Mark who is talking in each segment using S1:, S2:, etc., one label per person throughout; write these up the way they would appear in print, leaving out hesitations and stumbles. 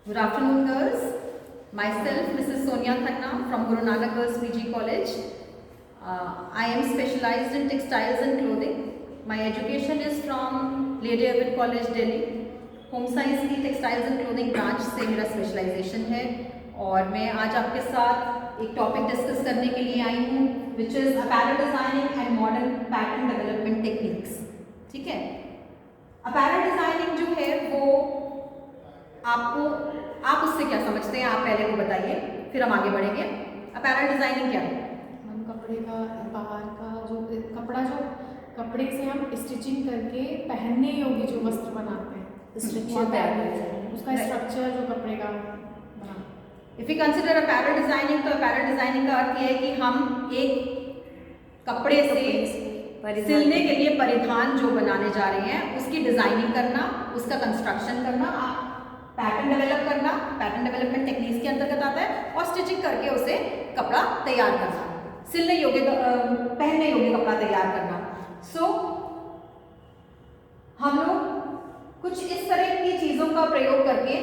S1: Good afternoon, girls. Myself, Mrs. Sonia Khanna from Guru Nanak Girls PG College. I am specialized in textiles and clothing. My education is from Lady Irwin College, Delhi. Home science की textiles and clothing branch से मेरा specialisation है और मैं आज आपके साथ एक टॉपिक डिस्कस करने के लिए आई हूँ which is apparel designing and modern pattern development techniques. ठीक है, अपैरल डिज़ाइनिंग जो है वो आप उससे क्या समझते हैं, आप पहले वो बताइए, फिर हम आगे बढ़ेंगे। अपैरल डिज़ाइनिंग क्या है?
S2: हम कपड़े का बाहर का जो कपड़े से हम स्टिचिंग करके पहनने योग्य जो वस्त्र बनाते हैं, उसका स्ट्रक्चर जो कपड़े का बना।
S1: If you consider apparel designing, तो अपैरल डिज़ाइनिंग का अर्थ ये है कि हम एक कपड़े से सिलने के लिए परिधान जो बनाने जा रहे हैं उसकी डिज़ाइनिंग करना, उसका कंस्ट्रक्शन करना, पैटर्न डेवलप करना, पैटर्न डेवलपमेंट टेक्निक्स के अंतर्गत आता है, और स्टिचिंग करके उसे कपड़ा तैयार करना, सिलने योग्य पहनने योग्य कपड़ा तैयार करना। सो हम लोग कुछ इस तरह की चीज़ों का प्रयोग करके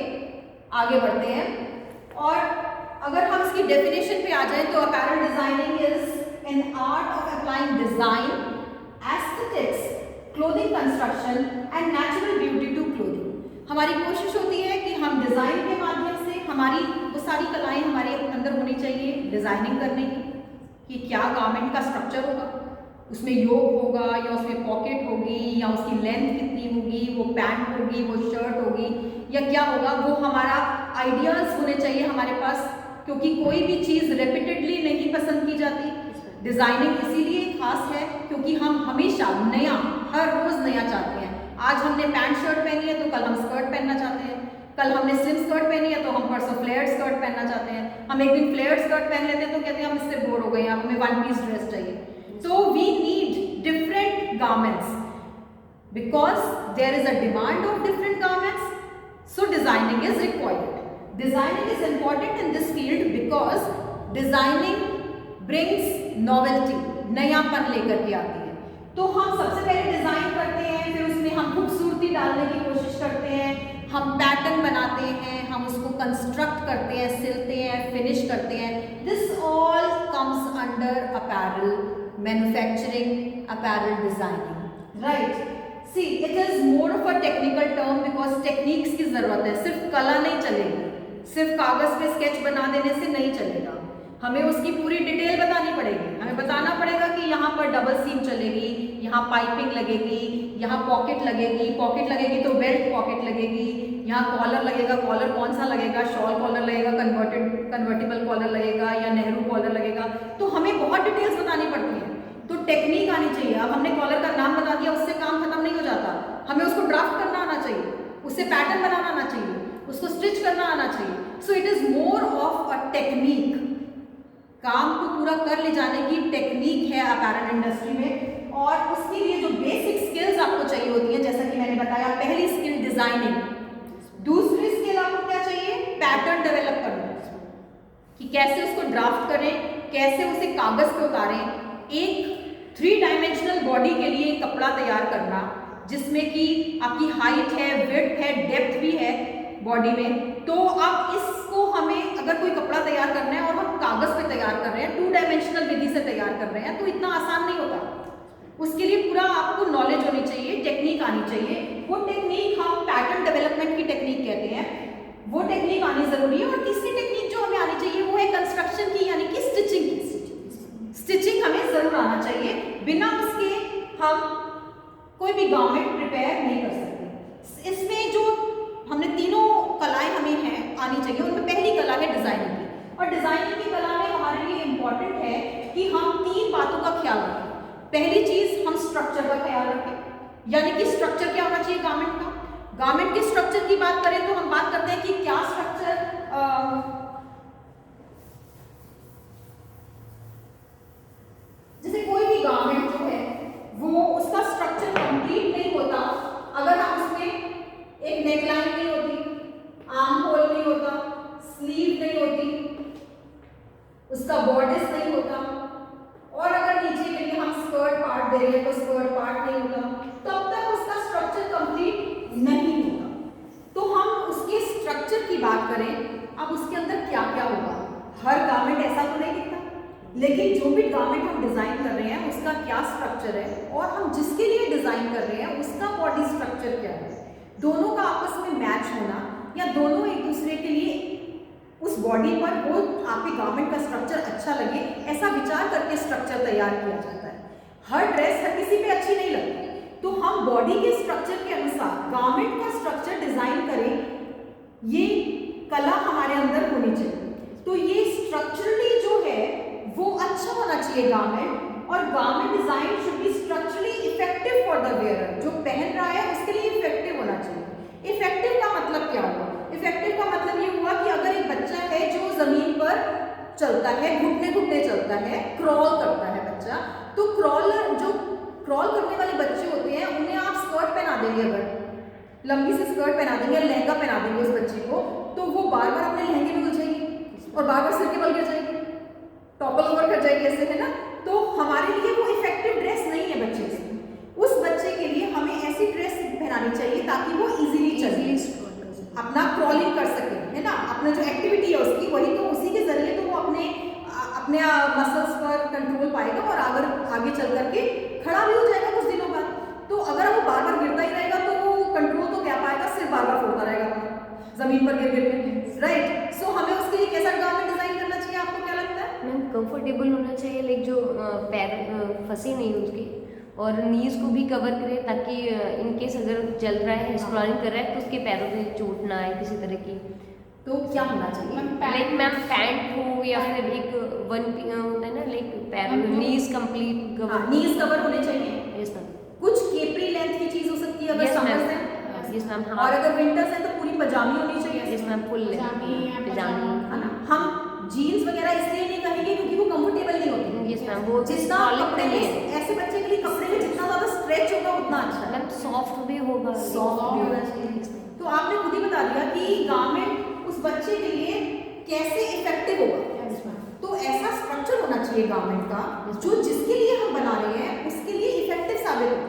S1: आगे बढ़ते हैं। और अगर हम इसकी डेफिनेशन पे आ जाएं तो apparel designing is an art of applying design, aesthetics, clothing construction and natural beauty to clothing. हमारी कोशिश होती है कि हम डिज़ाइन के माध्यम से हमारी वो सारी कलाएं हमारे अंदर होनी चाहिए डिज़ाइनिंग करने की, कि क्या गारमेंट का स्ट्रक्चर होगा, उसमें योक होगा या उसमें पॉकेट होगी या उसकी लेंथ कितनी होगी, वो पैंट होगी, वो शर्ट होगी या क्या होगा, वो हमारा आइडियाज़ होने चाहिए हमारे पास, क्योंकि कोई भी चीज़ रिपीटेडली नहीं पसंद की जाती। डिज़ाइनिंग इसीलिए खास है क्योंकि हम हमेशा नया, हर रोज़ नया चाहते हैं। आज हमने पैंट शर्ट पहनी है तो कल हम स्कर्ट पहनना चाहते हैं, कल हमने स्लिम स्कर्ट पहनी है तो हम परसों फ्लेयर्ड स्कर्ट पहनना चाहते हैं, हम एक दिन फ्लेयर्ड स्कर्ट पहन लेते हैं तो कहते हैं हम इससे बोर हो गए हैं, हमें वन पीस ड्रेस चाहिए। So we need different garments because there is a demand of different garments. So designing is required. Designing is important in this field because designing brings novelty, नयापन लेकर के आती है। तो हम सबसे पहले डिज़ाइन करते हैं, फिर उसमें हम खूबसूरती डालने की कोशिश करते हैं, हम पैटर्न बनाते हैं, हम उसको कंस्ट्रक्ट करते हैं, सिलते हैं, फिनिश करते हैं। This all comes under apparel manufacturing, apparel designing, right? See, it is more of a technical term because techniques की ज़रूरत है, सिर्फ कला नहीं चलेगी, सिर्फ कागज़ पे स्केच बना देने से नहीं चलेगा, हमें उसकी पूरी डिटेल बतानी पड़ेगी। हमें बताना पड़ेगा कि यहाँ पर डबल सीम चलेगी, यहाँ पाइपिंग लगेगी, यहाँ पॉकेट लगेगी तो बेल्ट पॉकेट लगेगी, यहाँ कॉलर लगेगा, कॉलर कौन सा लगेगा, शॉल कॉलर लगेगा, कन्वर्टेबल कॉलर लगेगा या नेहरू कॉलर लगेगा, तो हमें बहुत डिटेल्स बतानी पड़ती है। तो टेक्निक आनी चाहिए। अब हमने कॉलर का नाम बता दिया, उससे काम खत्म नहीं हो जाता, हमें उसको ड्राफ्ट करना आना चाहिए, उससे पैटर्न बनाना आना चाहिए, उसको स्टिच करना आना चाहिए। So it is more of a technique, काम को पूरा कर ले जाने की टेक्निक है अपैरल इंडस्ट्री में। और उसके लिए जो बेसिक स्किल्स आपको चाहिए होती है, जैसा कि मैंने बताया, पहली स्किल डिजाइनिंग, दूसरी स्किल आपको क्या चाहिए, पैटर्न डेवलप करना, कि कैसे उसको ड्राफ्ट करें, कैसे उसे कागज पे उतारें। एक 3 डायमेंशनल बॉडी के लिए कपड़ा तैयार करना जिसमें कि आपकी हाइट है, विड्थ है, डेप्थ भी है बॉडी में। तो अब इसको हमें अगर कोई कपड़ा तैयार करना है और हम कागज पे तैयार कर रहे हैं, 2 डायमेंशनल विधि से तैयार कर रहे हैं, तो इतना आसान नहीं होता। उसके लिए पूरा आपको नॉलेज होनी चाहिए, टेक्निक आनी चाहिए। वो टेक्निक हम पैटर्न डेवलपमेंट की टेक्निक कहते हैं, वो टेक्निक आनी जरूरी है। और तीसरी टेक्निक जो हमें आनी चाहिए वो है कंस्ट्रक्शन की, यानी कि स्टिचिंग की। स्टिचिंग हमें जरूर आना चाहिए, बिना उसके हम कोई भी गारमेंट प्रिपेयर नहीं कर सकते। इसमें जो हमने तीनों कलाएं हमें हैं आनी चाहिए, उनमें पहली कला है डिजाइनिंग की। और डिजाइनिंग की कला में हमारे लिए इंपॉर्टेंट है कि हम 3 बातों का ख्याल रखें। पहली चीज, हम स्ट्रक्चर का ख्याल रखें, यानी कि स्ट्रक्चर क्या होना चाहिए गारमेंट का। गारमेंट के स्ट्रक्चर की बात करें तो हम बात करते हैं कि क्या स्ट्रक्चर, जैसे कोई भी गारमेंट जो है वो उसका स्ट्रक्चर कंप्लीट नहीं होता अगर हम उसमें एक नेकलाइन नहीं होती, आर्म होल नहीं होता, स्लीव नहीं होती, उसका बॉर्डर्स नहीं होता, और अगर नीचे के लिए हम स्कर्ट पार्ट दे रहे हैं तो स्कर्ट पार्ट नहीं होता, तब तक उसका स्ट्रक्चर कंप्लीट नहीं होता। तो हम उसके स्ट्रक्चर की बात करें अब उसके अंदर क्या क्या होगा, हर गारमेंट ऐसा तो नहीं दिखता, लेकिन जो भी गारमेंट हम डिजाइन कर रहे हैं उसका क्या स्ट्रक्चर है और हम जिसके लिए डिजाइन कर रहे हैं उसका बॉडी स्ट्रक्चर क्या है, दोनों का आपस में मैच होना या दोनों एक दूसरे के लिए उस बॉडी पर वो आपके गारमेंट का स्ट्रक्चर अच्छा लगे, ऐसा विचार करके स्ट्रक्चर तैयार किया जाता है। हर ड्रेस हर किसी पे अच्छी नहीं लगती, तो हम बॉडी के स्ट्रक्चर के अनुसार गारमेंट का स्ट्रक्चर डिजाइन करें, ये कला हमारे अंदर होनी चाहिए। तो ये स्ट्रक्चरली जो है वो अच्छा होना चाहिए गारमेंट, और garment design should be structurally effective for the wearer, जो पहन रहा है उसके लिए इफेक्टिव होना चाहिए। इफेक्टिव का मतलब क्या हुआ? इफेक्टिव का मतलब ये हुआ कि अगर एक बच्चा है जो जमीन पर चलता है, घुटने घुटने चलता है, क्रॉल करता है बच्चा, तो क्रॉल करने वाले बच्चे होते हैं उन्हें आप स्कर्ट पहना देंगे, अगर लंबी सी स्कर्ट पहना देंगे, लहंगा पहना देंगे उस बच्चे को, तो वो बार बार अपने लहंगे में उलझेगी और बार बार सिर के बल गिर जाएगी, टॉपल ओवर कर जाएगी, ऐसे है ना। तो हमारे लिए वो इफेक्टिव ड्रेस नहीं है बच्चे की। उस बच्चे के लिए हमें ऐसी ड्रेस पहनानी चाहिए ताकि वो इजीली चले, अपना क्रॉलिंग कर सके, है ना, अपना जो एक्टिविटी है उसकी, वही तो उसी के जरिए तो वो अपने मसल्स पर कंट्रोल पाएगा और अगर आगे चल करके खड़ा भी हो जाएगा कुछ दिनों बाद। तो अगर वो बार बार गिरता ही रहेगा तो वो कंट्रोल तो क्या पाएगा, सिर्फ बार बार फोड़ता रहेगा जमीन पर गिर गिर के, राइट। सो हमें उसके लिए कैसा गारमेंट डिजाइन करना चाहिए, आपको क्या लगता है?
S3: मैम कंफर्टेबल होना चाहिए, लाइक जो पैर फंसे नहीं उसके, और नीज को भी कवर करे ताकि इनकेस अगर चल रहा है, स्क्रॉलिंग कर रहा है तो उसके पैरों पे चोट ना आए किसी तरह की।
S1: तो क्या होना चाहिए?
S3: लाइक मैम पैंट हो या फिर एक वन होता है ना, लाइक पैरों नीज कंप्लीट कवर,
S1: नीज कवर होने चाहिए।
S3: Yes ma'am.
S1: कुछ केपरी लेंथ की चीज हो सकती है अगर समर्स है,
S3: यस मैम।
S1: और अगर विंटर्स है तो पूरी पजामी होनी चाहिए।
S3: यस मैम, फुल
S2: पजामी,
S1: है ना। हम जीन्स वगैरह इसलिए नहीं कहेंगे क्योंकि वो कंफर्टेबल नहीं होती।
S3: यस मैम, वो
S1: जितना कपड़े में, ऐसे बच्चे के लिए कपड़े में जितना ज्यादा स्ट्रेच होगा उतना अच्छा है।
S3: मैम सॉफ्ट भी होगा,
S1: सॉफ्ट भी होना चाहिए। तो आपने खुद ही बता दिया कि गारमेंट उस बच्चे के लिए कैसे इफेक्टिव होगा। तो ऐसा स्ट्रक्चर होना चाहिए गारमेंट का जो जिसके लिए हम बना रहे हैं उसके लिए इफेक्टिव साबित हो,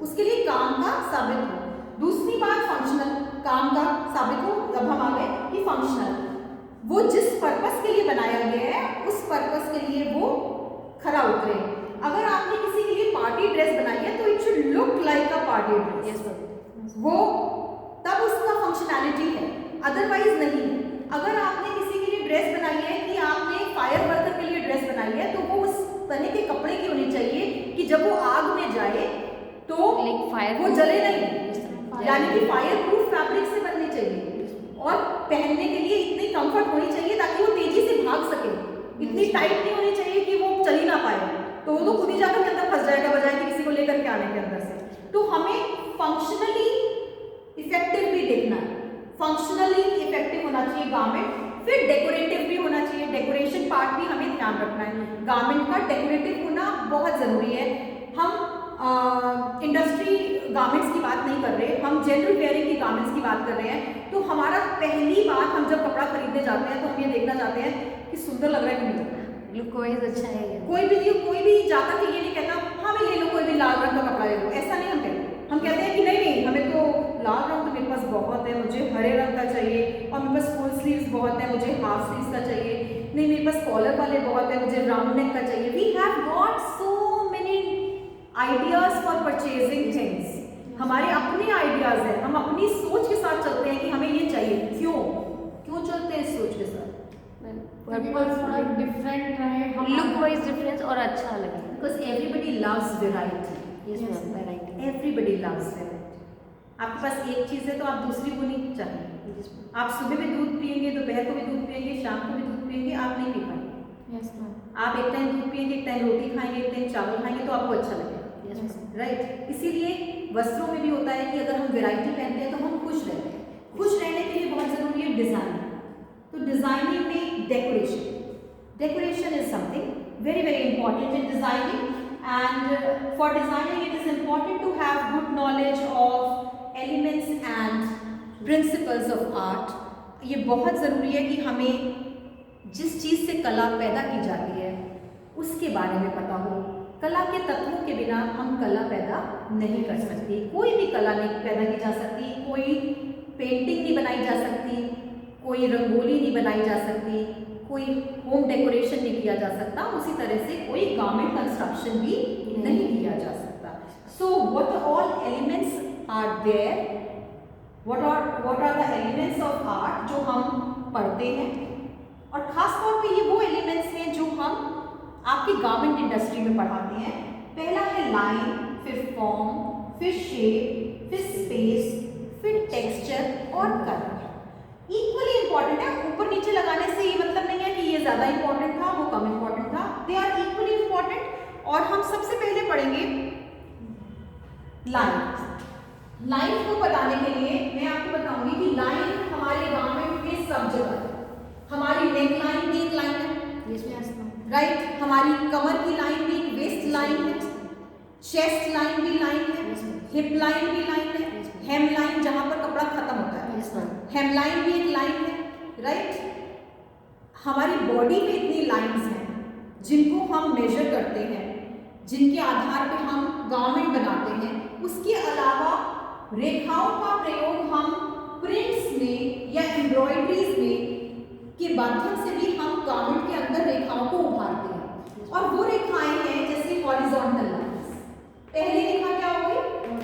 S1: उसके लिए काम का साबित हो। दूसरी बात फंक्शनल, काम का साबित हो। अब हम आ गए कि फंक्शनल, वो जिस पर्पस के लिए बनाया गया है उस पर्पस के लिए वो खरा उतरे। अगर आपने किसी के लिए पार्टी ड्रेस बनाई है तो it should look like a party dress, वो तब उसका फंक्शनैलिटी है, अदरवाइज नहीं। अगर आपने किसी के लिए ड्रेस बनाई है कि आपने फायर वर्कर के लिए ड्रेस बनाई है तो वो उस तरह के कपड़े की होनी चाहिए कि जब वो आग में जाए तो वो जले नहीं, यानी कि फायर प्रूफ फैब्रिक से बननी चाहिए, और पहनने के लिए इतनी कंफर्ट होनी चाहिए ताकि वो तेजी से भाग सके। इतनी टाइट नहीं होनी चाहिए कि वो चल ही ना पाए, तो वो तो खुद ही जाकर के अंदर फंस जाएगा बजाय कि किसी को लेकर के आने के अंदर से। तो हमें फंक्शनली इफेक्टिव भी देखना है, फंक्शनली इफेक्टिव होना चाहिए गारमेंट। फिर डेकोरेटिव भी होना चाहिए, डेकोरेशन पार्ट भी हमें ध्यान रखना है। गारमेंट का डेकोरेटिव होना बहुत जरूरी है। हम इंडस्ट्री गारमेंट्स की बात नहीं कर रहे, हम जनरल वेयरिंग की गारमेंट्स की बात कर रहे हैं। तो हमारा पहली बात, हम जब कपड़ा खरीदने जाते हैं तो हम ये देखना चाहते हैं कि सुंदर लग रहा है कि नहीं लग रहा है,
S3: लुक वाइज अच्छा है।
S1: कोई भी जाकर के ये नहीं कहता हाँ मैं ले लो, कोई भी लाल रंग का कपड़ा ले लो, ऐसा नहीं हम कहते। हम कहते हैं कि नहीं हमें तो लाल रंग तो मेरे पास बहुत है, मुझे हरे रंग का चाहिए, और मेरे पास फुल स्लीव्स बहुत है, मुझे हाफ स्लीव्स का चाहिए, नहीं मेरे पास कॉलर वाले बहुत है, मुझे राउंड नेक का चाहिए। We have got so many ideas for purchasing things, हमारे अपने आइडियाज हैं, हम अपनी सोच के साथ चलते हैं कि हमें ये चाहिए। क्यों चलते हैं इस सोच के साथ?
S2: थोड़ा डिफरेंट रहे,
S3: लुक वाइज डिफरेंस और अच्छा लगे,
S1: because everybody loves variety.
S3: Yes ma'am, variety,
S1: everybody loves variety. आपके पास एक चीज़ है तो आप दूसरी को नहीं चाहिए। आप सुबह भी दूध पियेंगे, दोपहर को भी दूध पियेंगे, शाम को भी दूध पियेंगे, आप नहीं पी पाएंगे।
S2: Yes ma'am.
S1: आप एक टाइम दूध पियेंगे, एक टाइम रोटी खाएंगे, एक टाइम चावल खाएंगे तो आपको अच्छा लगेगा, राइट। इसीलिए वस्त्रों में भी होता है कि अगर हम वैरायटी पहनते हैं तो हम खुश रहते हैं। खुश रहने के लिए बहुत जरूरी है डिजाइन। तो डिजाइनिंग में decoration is something very very important in designing, and for designing it is important to have good knowledge of elements and principles of art। ये बहुत ज़रूरी है कि हमें जिस चीज़ से कला पैदा की जाती है उसके बारे में पता हो। कला के तत्वों के बिना हम कला पैदा नहीं कर सकते। कोई भी कला नहीं पैदा की जा सकती, कोई पेंटिंग नहीं बनाई जा सकती, कोई रंगोली नहीं बनाई जा सकती, कोई होम डेकोरेशन नहीं किया जा सकता, उसी तरह से कोई गारमेंट कंस्ट्रक्शन भी नहीं किया जा सकता। So what all elements are there, what are the elements of art जो हम पढ़ते हैं, और खास तौर पे ये वो एलिमेंट्स हैं जो हम आपकी गारमेंट इंडस्ट्री में पढ़ाते हैं। पहला है लाइन, फिर फॉर्म, फिर शेप, फिर स्पेस, फिर टेक्सचर और कलर। इक्वली इंपॉर्टेंट है, ऊपर नीचे लगाने से ये मतलब नहीं है कि ये ज्यादा इंपॉर्टेंट था वो कम इंपॉर्टेंट था, दे आर इक्वली इंपॉर्टेंट। और हम सबसे पहले पढ़ेंगे लाइन। लाइन को बताने के लिए मैं आपको बताऊंगी कि लाइन हमारे गारमेंट में सब जगह है। हमारी नेक लाइन भी एक लाइन है, राइट, हमारी कमर की लाइन भी एक वेस्ट लाइन है, चेस्ट लाइन भी लाइन है, हिप लाइन भी लाइन है, हेम लाइन जहां पर कपड़ा खत्म होता है, हेम लाइन भी एक लाइन है, राइट। हमारी बॉडी में इतनी लाइंस हैं जिनको हम मेजर करते हैं, जिनके आधार पे हम गारमेंट बनाते हैं। उसके अलावा रेखाओं का प्रयोग हम प्रिंट्स में या एम्ब्रॉयडरीज में के माध्यम से भी हम गारमेंट के अंदर रेखाओं को उभारते हैं। और वो रेखाएं हैं जैसे हॉरिजॉन्टल लाइंस। पहली रेखा क्या हो गई?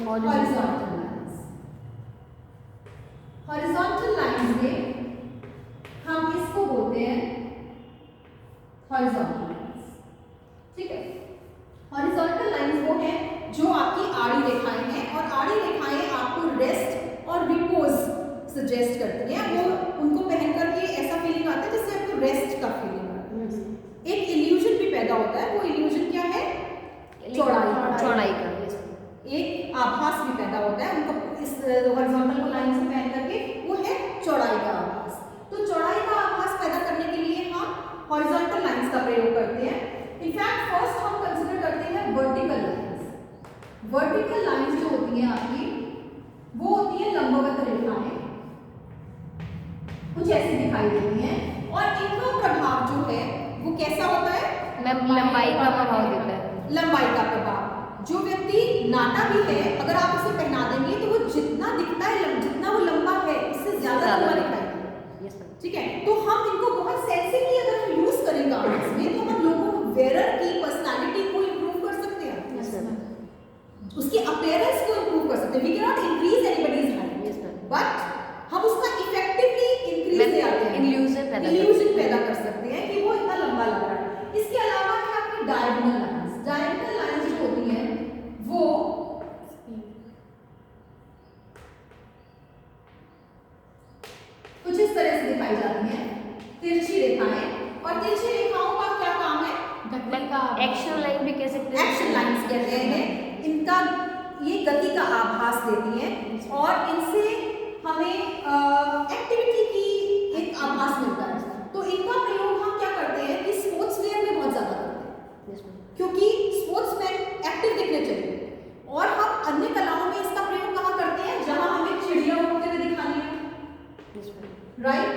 S1: Horizontal lines. हॉरिजॉन्टल लाइंस में हम इसको बोलते हैं हॉरिजॉन्टल लाइंस, ठीक है। हॉरिजॉन्टल लाइंस वो है जो आपकी आड़ी रेखाएं हैं, और आड़ी रेखाएं आपको रेस्ट और रिपोज सजेस्ट करती हैं। वो उनको पहन करके ऐसा फीलिंग आता है जैसे आपको रेस्ट का फीलिंग आता है। एक इल्यूजन भी पैदा होता है, वो इल्यूजन क्या है? चौड़ाई का एक आभास भी पैदा होता है उनको इस हॉरिजॉन्टल लाइन से पहन करके, वो है चौड़ाई का आभास। तो चौड़ाई का आभास पैदा करने के लिए हम हॉरिजॉन्टल लाइंस का प्रयोग करते हैं। इनफैक्ट फर्स्ट हम कंसीडर करते हैं वर्टिकल लाइंस। वर्टिकल लाइंस जो होती हैं आपकी, वो होती है लंबवत रेखाएं, कुछ ऐसी दिखाई देती हैं, और इनका प्रभाव जो है वो कैसा होता है?
S3: लंबाई का प्रभाव देता है।
S1: लंबाई का प्रभाव। जो व्यक्ति नाटा भी है, अगर आप उसे पहना देंगे तो वो जितना दिखता है, जितना वो लंबा है उससे ज्यादा लंबा दिखाएगा, ठीक है। तो हम इनको बहुत सेंसिटिवली अगर हम यूज करें गारमेंट्स में, तो हम लोगों वेयरर की पर्सनालिटी को इंप्रूव कर सकते हैं, उसकी अपीयरेंस को इंप्रूव कर सकते हैं। We can not increase anybody's height, but हम उसका इफेक्टिवली इल्यूजन पैदा कर सकते हैं कि वो इतना लंबा लग रहा है। इसके अलावा है आपकी डायगोनल लाइंस। डायगोनल लाइंस जो होती हैं वो कुछ इस तरह से दिखाई जाती हैं, तिरछी रेखाएं। और तिरछी रेखाओं का क्या काम है?
S3: एक्शन लाइन भी कह सकते हैं,
S1: एक्शन लाइंस कहते हैं। इनका ये गति का आभास देती हैं, और इनसे हमें एक्टिविटी की एक आभास मिलता है। तो इनका प्रयोग हम क्या करते हैं कि स्पोर्ट्स वेयर में बहुत ज्यादा करते हैं, क्योंकि स्पोर्ट्समैन एक्टिव दिखने चाहिए। और हम अन्य कलाओं में इसका प्रयोग कहाँ करते हैं? जहां हमें चिड़िया उड़ते हुए दिखानी है, राइट,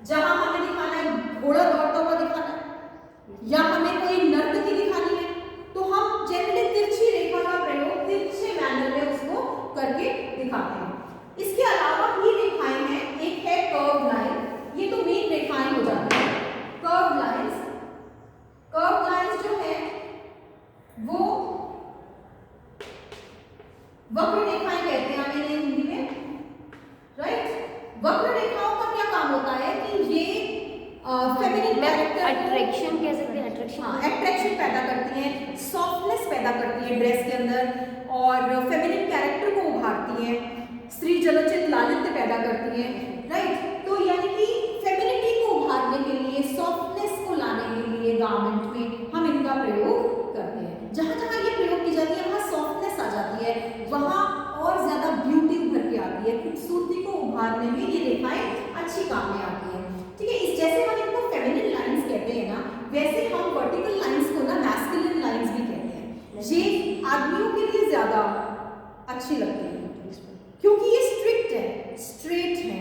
S1: जहां हमें दिखाना है घोड़ा दौड़ता हुआ दिखाना है, या हमें कोई नर्तकी दिखानी है, तो हम जनरली तिरछी रेखा का प्रयोग तिरछे मैनर में उसको करके दिखाते हैं। इसके अलावा ये रेखाएं हैं, एक है कर्व लाइन, ये तो मेन रेखाएं हो जाती हैं। कर्व लाइंस, कर्व लाइंस जो है वो वक्र रेखाएं कहते हैं हमें हिंदी में, राइट। वक्र रेखाओं का क्या काम होता है कि ये फेमिनिन कैरेक्टर,
S3: अट्रैक्शन कह सकते हैं,
S1: अट्रैक्शन पैदा करती हैं, सॉफ्टनेस पैदा करती है ड्रेस के अंदर, और फेमिनिन कैरेक्टर को उभारती है, स्त्री जलोचित लालित्य पैदा करती है, राइट। तो यानी कि फेमिनिटी को उभारने के लिए, सॉफ्टनेस को लाने के लिए गारमेंट में हम इनका प्रयोग करते हैं। जहां जहां ये प्रयोग की जाती है वहां सॉफ्टनेस आ जाती है, वहां और ज्यादा ब्यूटी उभर के आती है, खूबसूरती को उभारने में ये रेखाएं अच्छी काम में आती है, ठीक है। इस जैसे हम इनको फेमिनिन लाइंस कहते हैं ना, वैसे हम वर्टिकल लाइंस को ना मैस्कुलिन लाइंस भी कहते हैं। ये आदमियों के लिए ज्यादा अच्छी लगती है, क्योंकि ये स्ट्रिक्ट है, स्ट्रेट है,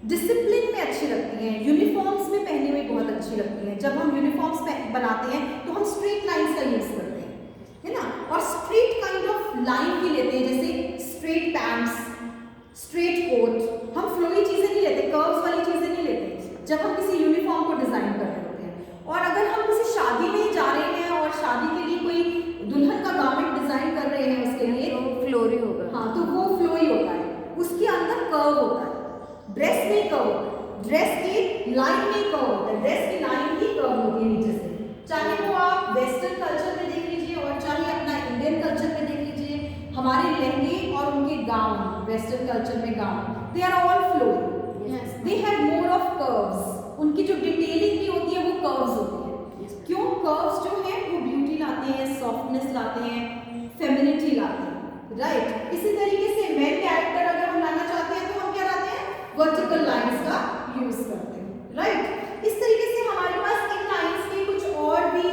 S1: डिसिप्लिन में अच्छी लगती हैं, यूनिफॉर्म्स में पहने हुए बहुत अच्छी लगती हैं। जब हम यूनिफॉर्म्स बनाते हैं तो हम स्ट्रेट लाइंस का यूज करते हैं, है ना, और स्ट्रेट काइंड ऑफ लाइन भी लेते हैं, जैसे स्ट्रेट पैंट्स, स्ट्रेट कोट। हम फ्लोई चीजें नहीं लेते, कर्व्स वाली चीजें नहीं लेते। जब हम किसी यूनिफॉर्म को डिजाइन कर रहे होते हैं। और अगर हम किसी शादी में जा रहे हैं और शादी के लिए कोई दुल्हन का गारमेंट डिजाइन कर रहे हैं, उसके लिए
S3: तो फ्लोरी होगा।
S1: हाँ, तो वो फ्लोई होता है, उसके अंदर कर्व होता है। ड्रेस में कर्व होता है, ड्रेस की लाइन में कर्व होता है, ड्रेस की लाइन ही कर्व होती है नीचे से। चाहे वो आप वेस्टर्न कल्चर में देख लीजिए और चाहे अपना इंडियन कल्चर में देख लीजिए, हमारे लहंगे और उनके गाउन, वेस्टर्न कल्चर में gown, they are all flowy, they have more of curves. उनकी जो डिटेलिंग भी होती है वो कर्व्स होती है। क्यों? कर्व्स जो है वो ब्यूटी लाते हैं, सॉफ्टनेस लाते हैं, फेमिनिटी लाते हैं, राइट। इसी तरीके से मेन कैरेक्टर अगर हम लाना चाहते हैं तो हम क्या लाते हैं? वर्टिकल लाइंस का यूज करते हैं, राइट। इस तरीके से हमारे पास इन लाइंस के कुछ और भी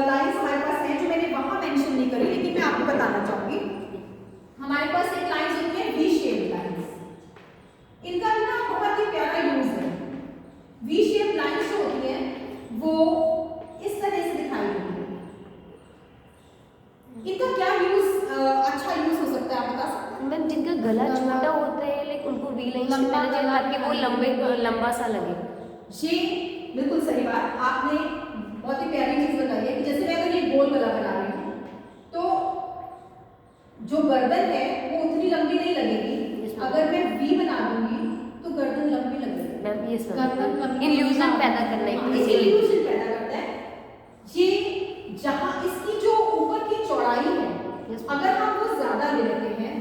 S1: लाइंस हमारे पास हैं जो मैंने वहां मेंशन नहीं करी, लेकिन मैं आपको बताना चाहूंगी। हमारे पास एक लाइंस होती है वी शेप लाइंस। इनका भी ना बहुत ही प्यारा यूज है। वी शेप लाइंस जो होती है वो इस तरह से दिखाई देती है। इनका क्या यूज, अच्छा यूज हो सकता है, आप बता सकते हैं?
S3: मैम जिनका गला छोटा होता है लेकिन उनको वी लाइन से पहले चाहिए ताकि वो लंबा सा लगे।
S1: ये बिल्कुल सही बात आपने बहुत ही प्यारी चीज बताई है कि जैसे मैं अगर ये गोल गला बना रही हूँ तो जो गर्दन है वो उतनी लंबी नहीं लगेगी। अगर मैं वी बना दूंगी तो गर्दन लंबी लगेगी।
S3: मैम ये
S2: गर्दन लंबी
S3: इल्यूजन पैदा करना है,
S1: इल्यूजन पैदा करता है। ये जहाँ इसकी जो ऊपर की चौड़ाई है, अगर हम वो ज्यादा ले लेते हैं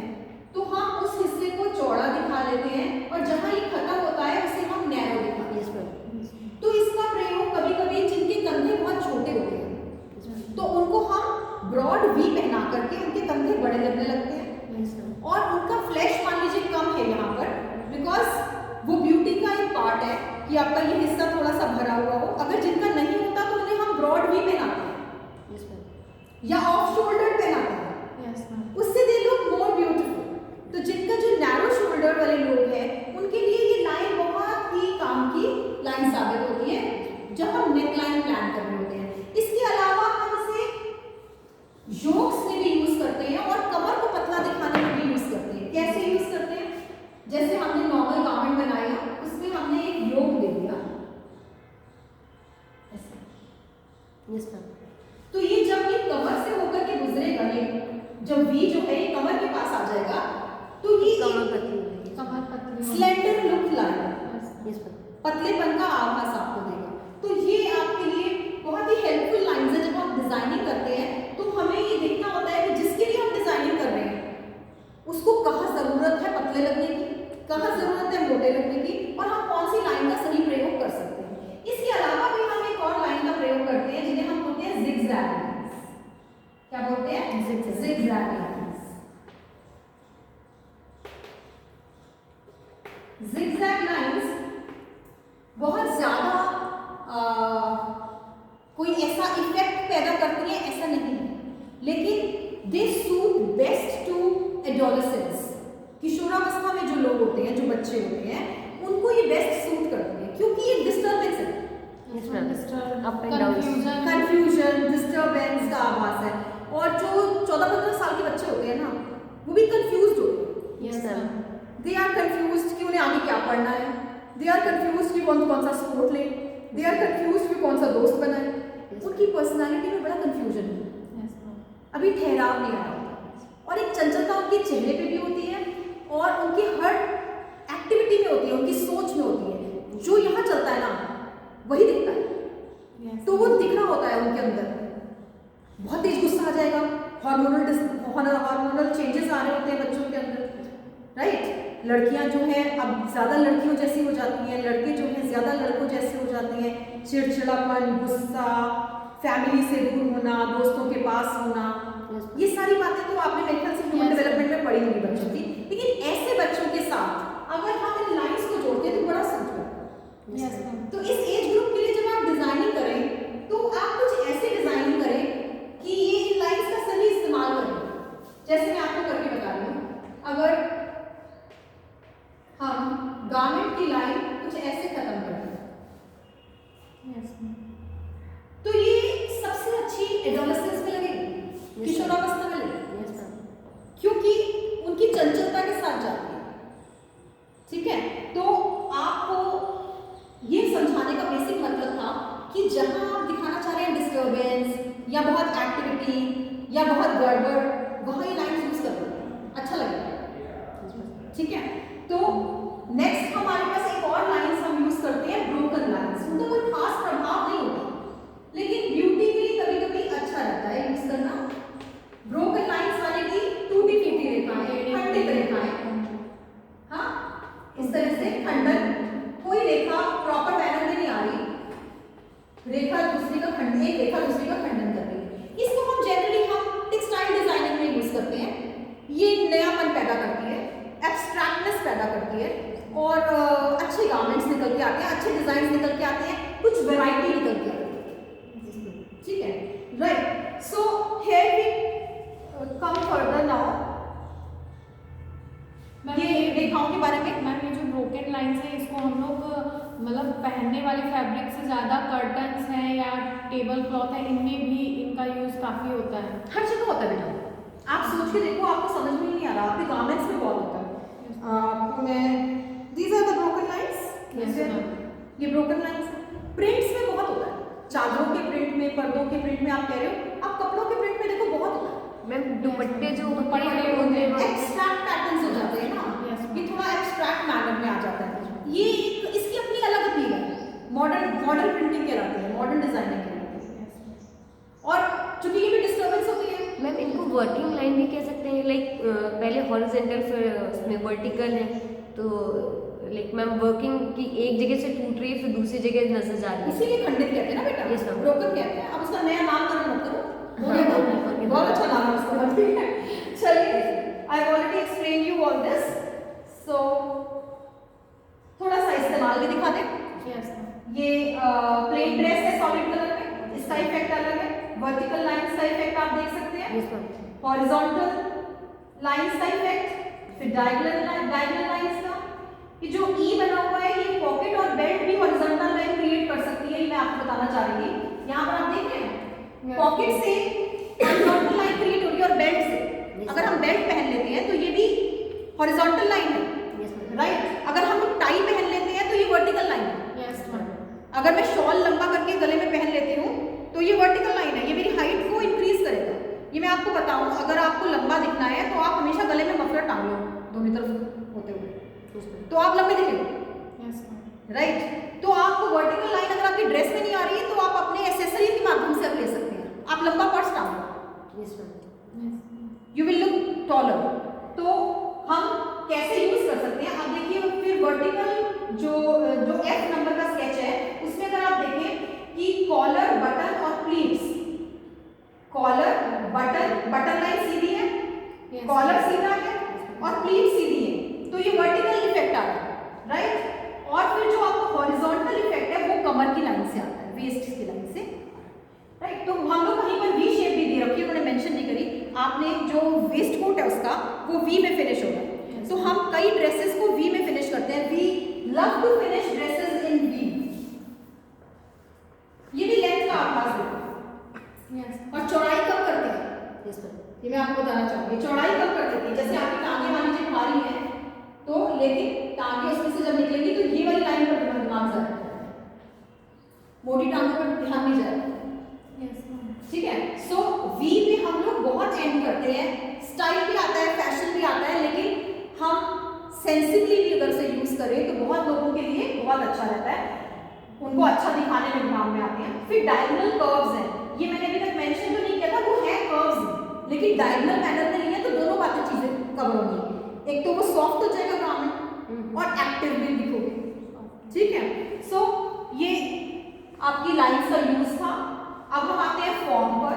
S1: तो हम उस हिस्से को चौड़ा दिखा लेते हैं और जहाँ ये खत्म होता है उसे हम नैरो दिखाते हैं। तो इसका प्रयोग कभी कभी जिनके कंधे बहुत छोटे होते हैं तो उनको हम ब्रॉड वी पहना करके उनके कंधे बड़े लगने लगते हैं और उनका फ्लैश मान लीजिए कम है यहाँ पर, बिकॉज वो ब्यूटी का एक पार्ट है कि आपका ये हिस्सा थोड़ा सा भरा हुआ हो। अगर जिनका नहीं होता तो उन्हें हम ब्रॉड वी पहनाते हैं या ऑफ शोल्डर पहनाते हैं, उससे दे लुक मोर ब्यूटीफुल। तो जिनका जो नैरो शोल्डर वाले लोग हैं उनके लिए ये लाइन बहुत ही काम की लाइन साबित होती है जब हम नेक लाइन प्लान कर रहे होते हैं। इसके अलावा हम इसे योक्स में भी यूज करते हैं और कमर को पतला दिखाने में भी यूज करते हैं। कैसे यूज करते हैं? जैसे हमने नॉर्मल गारमेंट बनाया, उसमें हमने एक योक दे दिया ऐसे। तो ये जब ये कमर से होकर के गुजरेगा, ये जब वी जो है ये कमर के पास आ जाएगा तो ये
S2: कमर पतली
S1: स्लेंडर लुक लाएगा, पतलेपन का आभास आपको देगा। तो ये आपके लिए बहुत ही हेल्पफुल लाइंस है। जब आप डिजाइनिंग करते हैं तो हमें ये देखना होता है कि जिसके लिए हम डिजाइनिंग कर रहे हैं उसको कहाँ जरूरत है पतले लगने की, कहाँ जरूरत है मोटे लगने की, और हम कौन सी लाइन का सही प्रयोग कर सकते हैं। इसके अलावा भी हम एक और लाइन का प्रयोग करते हैं जिन्हें हम बोलते हैं जिगजैग लाइंस। क्या बोलते हैं? Zigzag lines. जिगजैग लाइंस बहुत ज्यादा कोई ऐसा इफेक्ट पैदा करती है ऐसा नहीं है, लेकिन दे सूट बेस्ट टू एडोलेसेंस। किशोरावस्था में जो लोग होते हैं, जो बच्चे होते हैं, उनको ये बेस्ट सूट करती है क्योंकि ये डिस्टर्बेंस है, कंफ्यूजन, डिस्टर्बेंस का आभास है। और जो 14-15 साल के बच्चे होते हैं ना, वो भी कंफ्यूज्ड होते हैं। दे आर कंफ्यूज्ड कि उन्हें आगे क्या पढ़ना है, दे आर कंफ्यूज्ड कि कौन सा स्पोर्ट ले, दे आर कंफ्यूज्ड कि कौन सा दोस्त बनाए। उनकी पर्सनालिटी में बड़ा कंफ्यूजन है, अभी ठहराव नहीं आया और एक चंचलता उनके चेहरे पे भी होती है और उनकी हर एक्टिविटी में होती है, उनकी सोच में होती है। जो यहाँ चलता है ना वही दिखता है, तो वो दिख रहा होता है उनके अंदर। बहुत तेज गुस्सा आ जाएगा, हार्मोनल चेंजेस आ रहे होते हैं बच्चों के अंदर, राइट। लड़कियां जो हैं अब ज़्यादा लड़कियों जैसी हो जाती हैं, लड़के जो हैं ज़्यादा लड़कों जैसे हो जाते हैं। चिड़चिड़ापन, गुस्सा, फैमिली से दूर होना, दोस्तों के पास होना, ये सारी बातें तो आपने मेरे ख्याल से ह्यूमन डेवलपमेंट में पढ़ी होगी बच्चों की। लेकिन ऐसे बच्चों के साथ अगर हम इन लाइंस को जोड़ते हैं तो बड़ा सूट होता है। तो इस एज ग्रुप के लिए जब आप डिजाइनिंग करें तो आप कुछ ऐसे डिजाइनिंग करें कि ये इन लाइंस का सही इस्तेमाल करें। जैसे मैं आपको करके बता रही हूँ, अगर हम गारमेंट की लाइन कुछ ऐसे खत्म करते हैं तो ये सबसे अच्छी एडोलेसेंस में लगेगी, किशोरावस्था में लगेगी, क्योंकि उनकी चंचलता के साथ जाती है। ठीक है, तो आपको ये समझाने का बेसिक मतलब था कि जहाँ आप दिखाना चाह रहे हैं डिस्टर्बेंस या बहुत एक्टिविटी या बहुत गड़बड़, वहाँ ये लाइन यूज कर लो, अच्छा लगेगा। ठीक है, तो नेक्स्ट हमारे पास एक और लाइंस हम यूज करते हैं, ब्रोकन लाइंस। उनका कोई खास प्रभाव नहीं होता, लेकिन ब्यूटी के लिए कभी कभी अच्छा रहता है यूज करना। ब्रोकन लाइंस वाले की टूटी फूटी रेखाएं, खंडित रेखाएं, हाँ, इस तरह से खंडन, कोई रेखा प्रॉपर मैनर में नहीं आ रही, रेखा दूसरी का खंडन, एक रेखा दूसरी का खंडन कर रही है। इसको हम जनरली हम टेक्सटाइल डिजाइनिंग में यूज करते हैं। ये नयापन पैदा करती है, एब्स्ट्रैक्टनेस पैदा करती है और अच्छे गारमेंट्स निकल के आते हैं, अच्छे डिजाइन निकल के आते हैं, कुछ वैरायटी निकल के आती है। ठीक है, right. So here we come further now, ये रेखाओं के बारे में।
S2: मैम ये जो ब्रोकन लाइंस है इसको हम लोग मतलब पहनने वाले फैब्रिक से ज़्यादा कर्टन्स हैं या टेबल क्लॉथ है, इनमें भी इनका यूज़ काफ़ी होता है।
S1: हर जगह होता है बेटा, आप सोच के देखो, आपको समझ में नहीं आ रहा, आपके गारमेंट्स में बहुत होता है। मैं these are the broken lines, ये ब्रोकन लाइंस प्रिंट्स में बहुत होता है, चादरों के प्रिंट में, पर्दों के प्रिंट में आप कह रहे हो, आप कपड़ों के प्रिंट में देखो बहुत होता है।
S3: मैम दुपट्टे जो
S2: दुपट्टे होते हैं,
S1: एब्स्ट्रैक्ट पैटर्न्स हो जाते हैं ना, ये थोड़ा एब्स्ट्रैक्ट मैनर में आ जाता है। ये इसकी अपनी अलग अपील है, मॉडर्न प्रिंटिंग कहलाती है, मॉडर्न डिजाइनिंग कहलाती है। और चूंकि ये भी डिस्टर्बेंस होती है,
S3: मैम इनको वर्किंग लाइन भी कह सकते हैं, लाइक पहले हॉरिजॉन्टल फिर उसमें वर्टिकल है, तो लाइक मैम वर्किंग की एक जगह से टूट रही है फिर दूसरी जगह नजर जा रही है,
S1: इसीलिए खंडित कहते हैं ना बेटा,
S3: Yes, ma'am.
S1: ब्रोकन कहते हैं। अब उसका नया नामकरण मत करो, बहुत अच्छा नाम है उसका, ठीक है। चलिए, I already explain you all this, so थोड़ा सा इस्तेमाल भी दिखा दें।
S2: यस
S1: ये प्लेन ड्रेस है सॉलिड कलर में, इसका इफेक्ट अलग है। वर्टिकल लाइंस का इफेक्ट आप देख सकते हैं,
S3: Yes, ma'am.
S1: हॉरिजॉन्टल लाइंस का इफेक्ट, फिर डायगोनल लाइंस का। ये जो ई बना हुआ है, ये पॉकेट और बेल्ट भी हॉरिजॉन्टल लाइन क्रिएट कर सकती है, ये मैं आपको बताना चाह रही थी। यहाँ पर आप देख रहे हैं पॉकेट से हॉरिजॉन्टल लाइन क्रिएट हो रही है और बेल्ट से, अगर हम बेल्ट पहन लेते हैं तो ये भी हॉरिजॉन्टल लाइन है,
S3: Yes, ma'am.
S1: राइट। अगर हम टाई पहन लेते हैं तो ये वर्टिकल लाइन है।
S2: Yes ma'am.
S1: अगर मैं शॉल लंबा करके गले में पहन लेती हूँ तो ये वर्टिकल लाइन है, ये मेरी हाइट को इंक्रीज करेगा। ये मैं आपको बताऊँ, अगर आपको लंबा दिखना है तो आप हमेशा गले में मफलर टांग लो दोनों तरफ होते हुए, तो आप लंबे दिखेंगे,
S2: यस मैम।
S1: राइट। तो आपको वर्टिकल लाइन अगर आपकी ड्रेस में नहीं आ रही है तो आप अपने एक्सेसरी के माध्यम से आप ले सकते हैं। आप लंबा पर्स टांग लो,
S3: Yes, ma'am.
S1: You will look taller. तो हम कैसे यूज कर सकते हैं, आप देखिए फिर वर्टिकल जो एफ नंबर का स्केच है उसमें अगर आप देखें कि कॉलर, बटन और प्लीट्स, कॉलर, बटन लाइन सीधी है, कॉलर सीधा है और प्लीट सीधी है, तो ये वर्टिकल इफेक्ट आ रहा है, राइट। और फिर जो आपको हॉरिजॉन्टल इफेक्ट है वो कमर की लाइन से आता है, वेस्ट की लाइन से, राइट। तो हम लोग कहीं पर वी शेप भी दे रखी है, उन्होंने मेंशन नहीं करी, आपने जो वेस्ट कोट है उसका वो वी में फिनिश होगा। तो हम कई ड्रेसेस को वी में फिनिश करते हैं, we love to finish dresses in V. ये भी लेंथ का आभास है।
S2: यस
S1: और चौड़ाई कम करते हैं,
S3: Yes, ma'am.
S1: ये मैं आपको बताना चाहूंगी, चौड़ाई कम कर देती है। जैसे आपकी टांगे मान लीजिए भारी है तो लेकिन टांगे उसमें से जब निकलेंगी तो ये वाली लाइन पर दिमाग जाएगा, मोटी टांगों पर ध्यान नहीं जाएगा,
S2: यस मैम।
S1: ठीक है। सो वी पे हम लोग बहुत एंड करते हैं, स्टाइल भी आता है, फैशन भी आता है, लेकिन हम सेंसिबली भी अगर से यूज करें तो बहुत लोगों के लिए बहुत अच्छा रहता है, उनको अच्छा दिखाने में काम में आते हैं। फिर डायगोनल कर्व्स हैं, ये मैंने अभी तक मेंशन तो नहीं किया था, वो है कर्व्स, लेकिन डायगोनल मैनर में नहीं है, तो दोनों बातें चीजें कवर होंगी। एक तो वो सॉफ्ट हो जाएगा गारमेंट और एक्टिव भी दिखोगे, ठीक है। सो ये आपकी लाइंस का यूज था। अब हम आते हैं फॉर्म पर।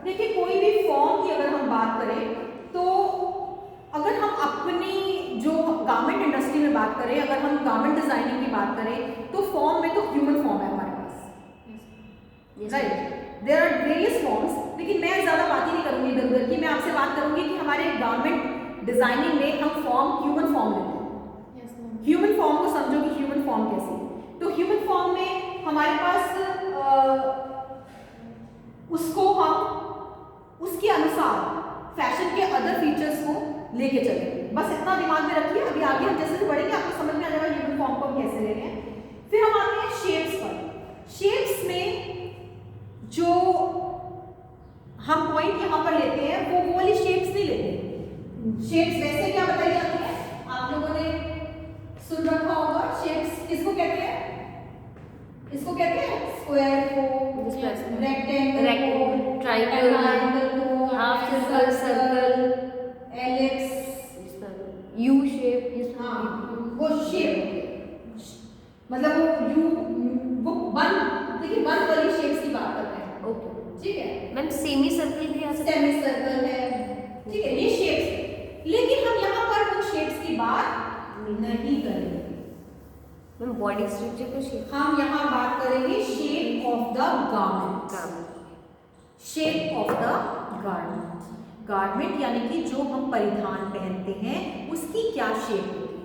S1: देखिए कोई भी फॉर्म की अगर हम बात करें तो अगर हम अपनी जो गारमेंट इंडस्ट्री में बात करें, अगर हम गारमेंट डिजाइनिंग की बात करें तो फॉर्म में तो ह्यूमन फॉर्म है हमारे पास, right. There are various forms, लेकिन मैं ज़्यादा बात ही नहीं करूँगी इधर उधर की, मैं आपसे बात करूँगी कि हमारे गारमेंट डिजाइनिंग में हम फॉर्म ह्यूमन फॉर्म लेते हैं।
S2: Yes ma'am.
S1: ह्यूमन फॉर्म को समझो कि ह्यूमन फॉर्म कैसी है। तो ह्यूमन फॉर्म में हमारे पास उसको हम उसके अनुसार फैशन के अदर फीचर्स को लेके चलेंगे, बस इतना दिमाग में रखिए। अभी आगे हम जैसे बढ़ेंगे आपको समझ में आ जाएगा ह्यूमन फॉर्म को हम कैसे ले रहे हैं। फिर हम आते हैं शेप्स पर। हम पॉइंट यहाँ पर लेते हैं, वो वाली शेप्स नहीं लेते। शेप्स वैसे क्या बताई जाती है, आप लोगों ने सुन रखा होगा। शेप्स किसको कहते हैं? इसको कहते हैं स्क्वायर को, रेक्टेंगल को, ट्रायंगल को,
S3: half circle, circle,
S1: ellipse,
S3: U shape.
S1: हाँ वो शेप, मतलब वो यू, वो वन, देखिए वन वाली शेप्स की बात कर रहे हैं।
S3: ओके
S1: ठीक है
S3: मैम, सेमी सर्कल भी आ सकता है।
S1: सेमी सर्कल है, ठीक है, ये शेप्स। लेकिन हम यहाँ पर उन शेप्स की बात नहीं करेंगे।
S3: मैम बॉडी स्ट्रक्चर का शेप,
S1: हम यहाँ बात करेंगे shape of the garment. Shape of the garment, garment यानी कि जो हम परिधान पहनते हैं उसकी क्या शेप होती है।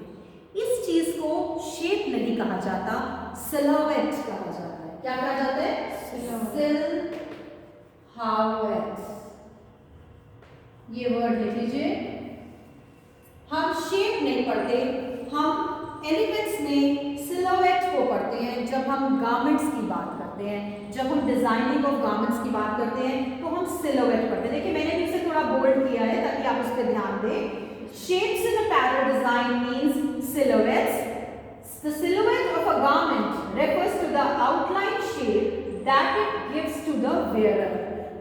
S1: इस चीज को शेप नहीं कहा जाता, सिलहूएट कहा जाता है। क्या कहा जाता है? सिलहूएट। ये वर्ड लिख लीजिए। हम शेप नहीं पढ़ते, हम एलिमेंट्स में सिलहूएट को पढ़ते हैं। जब हम गारमेंट्स की बात करते हैं, जब हम डिजाइनिंग ऑफ गारमेंट्स की बात करते हैं, तो हम सिलहूएट पढ़ते हैं। देखिए मैंने इसे थोड़ा बोल्ड किया है ताकि आप उस पर ध्यान दें। Shapes in apparel design means silhouettes. The silhouette of a garment refers to the outline shape that it gives to the wearer.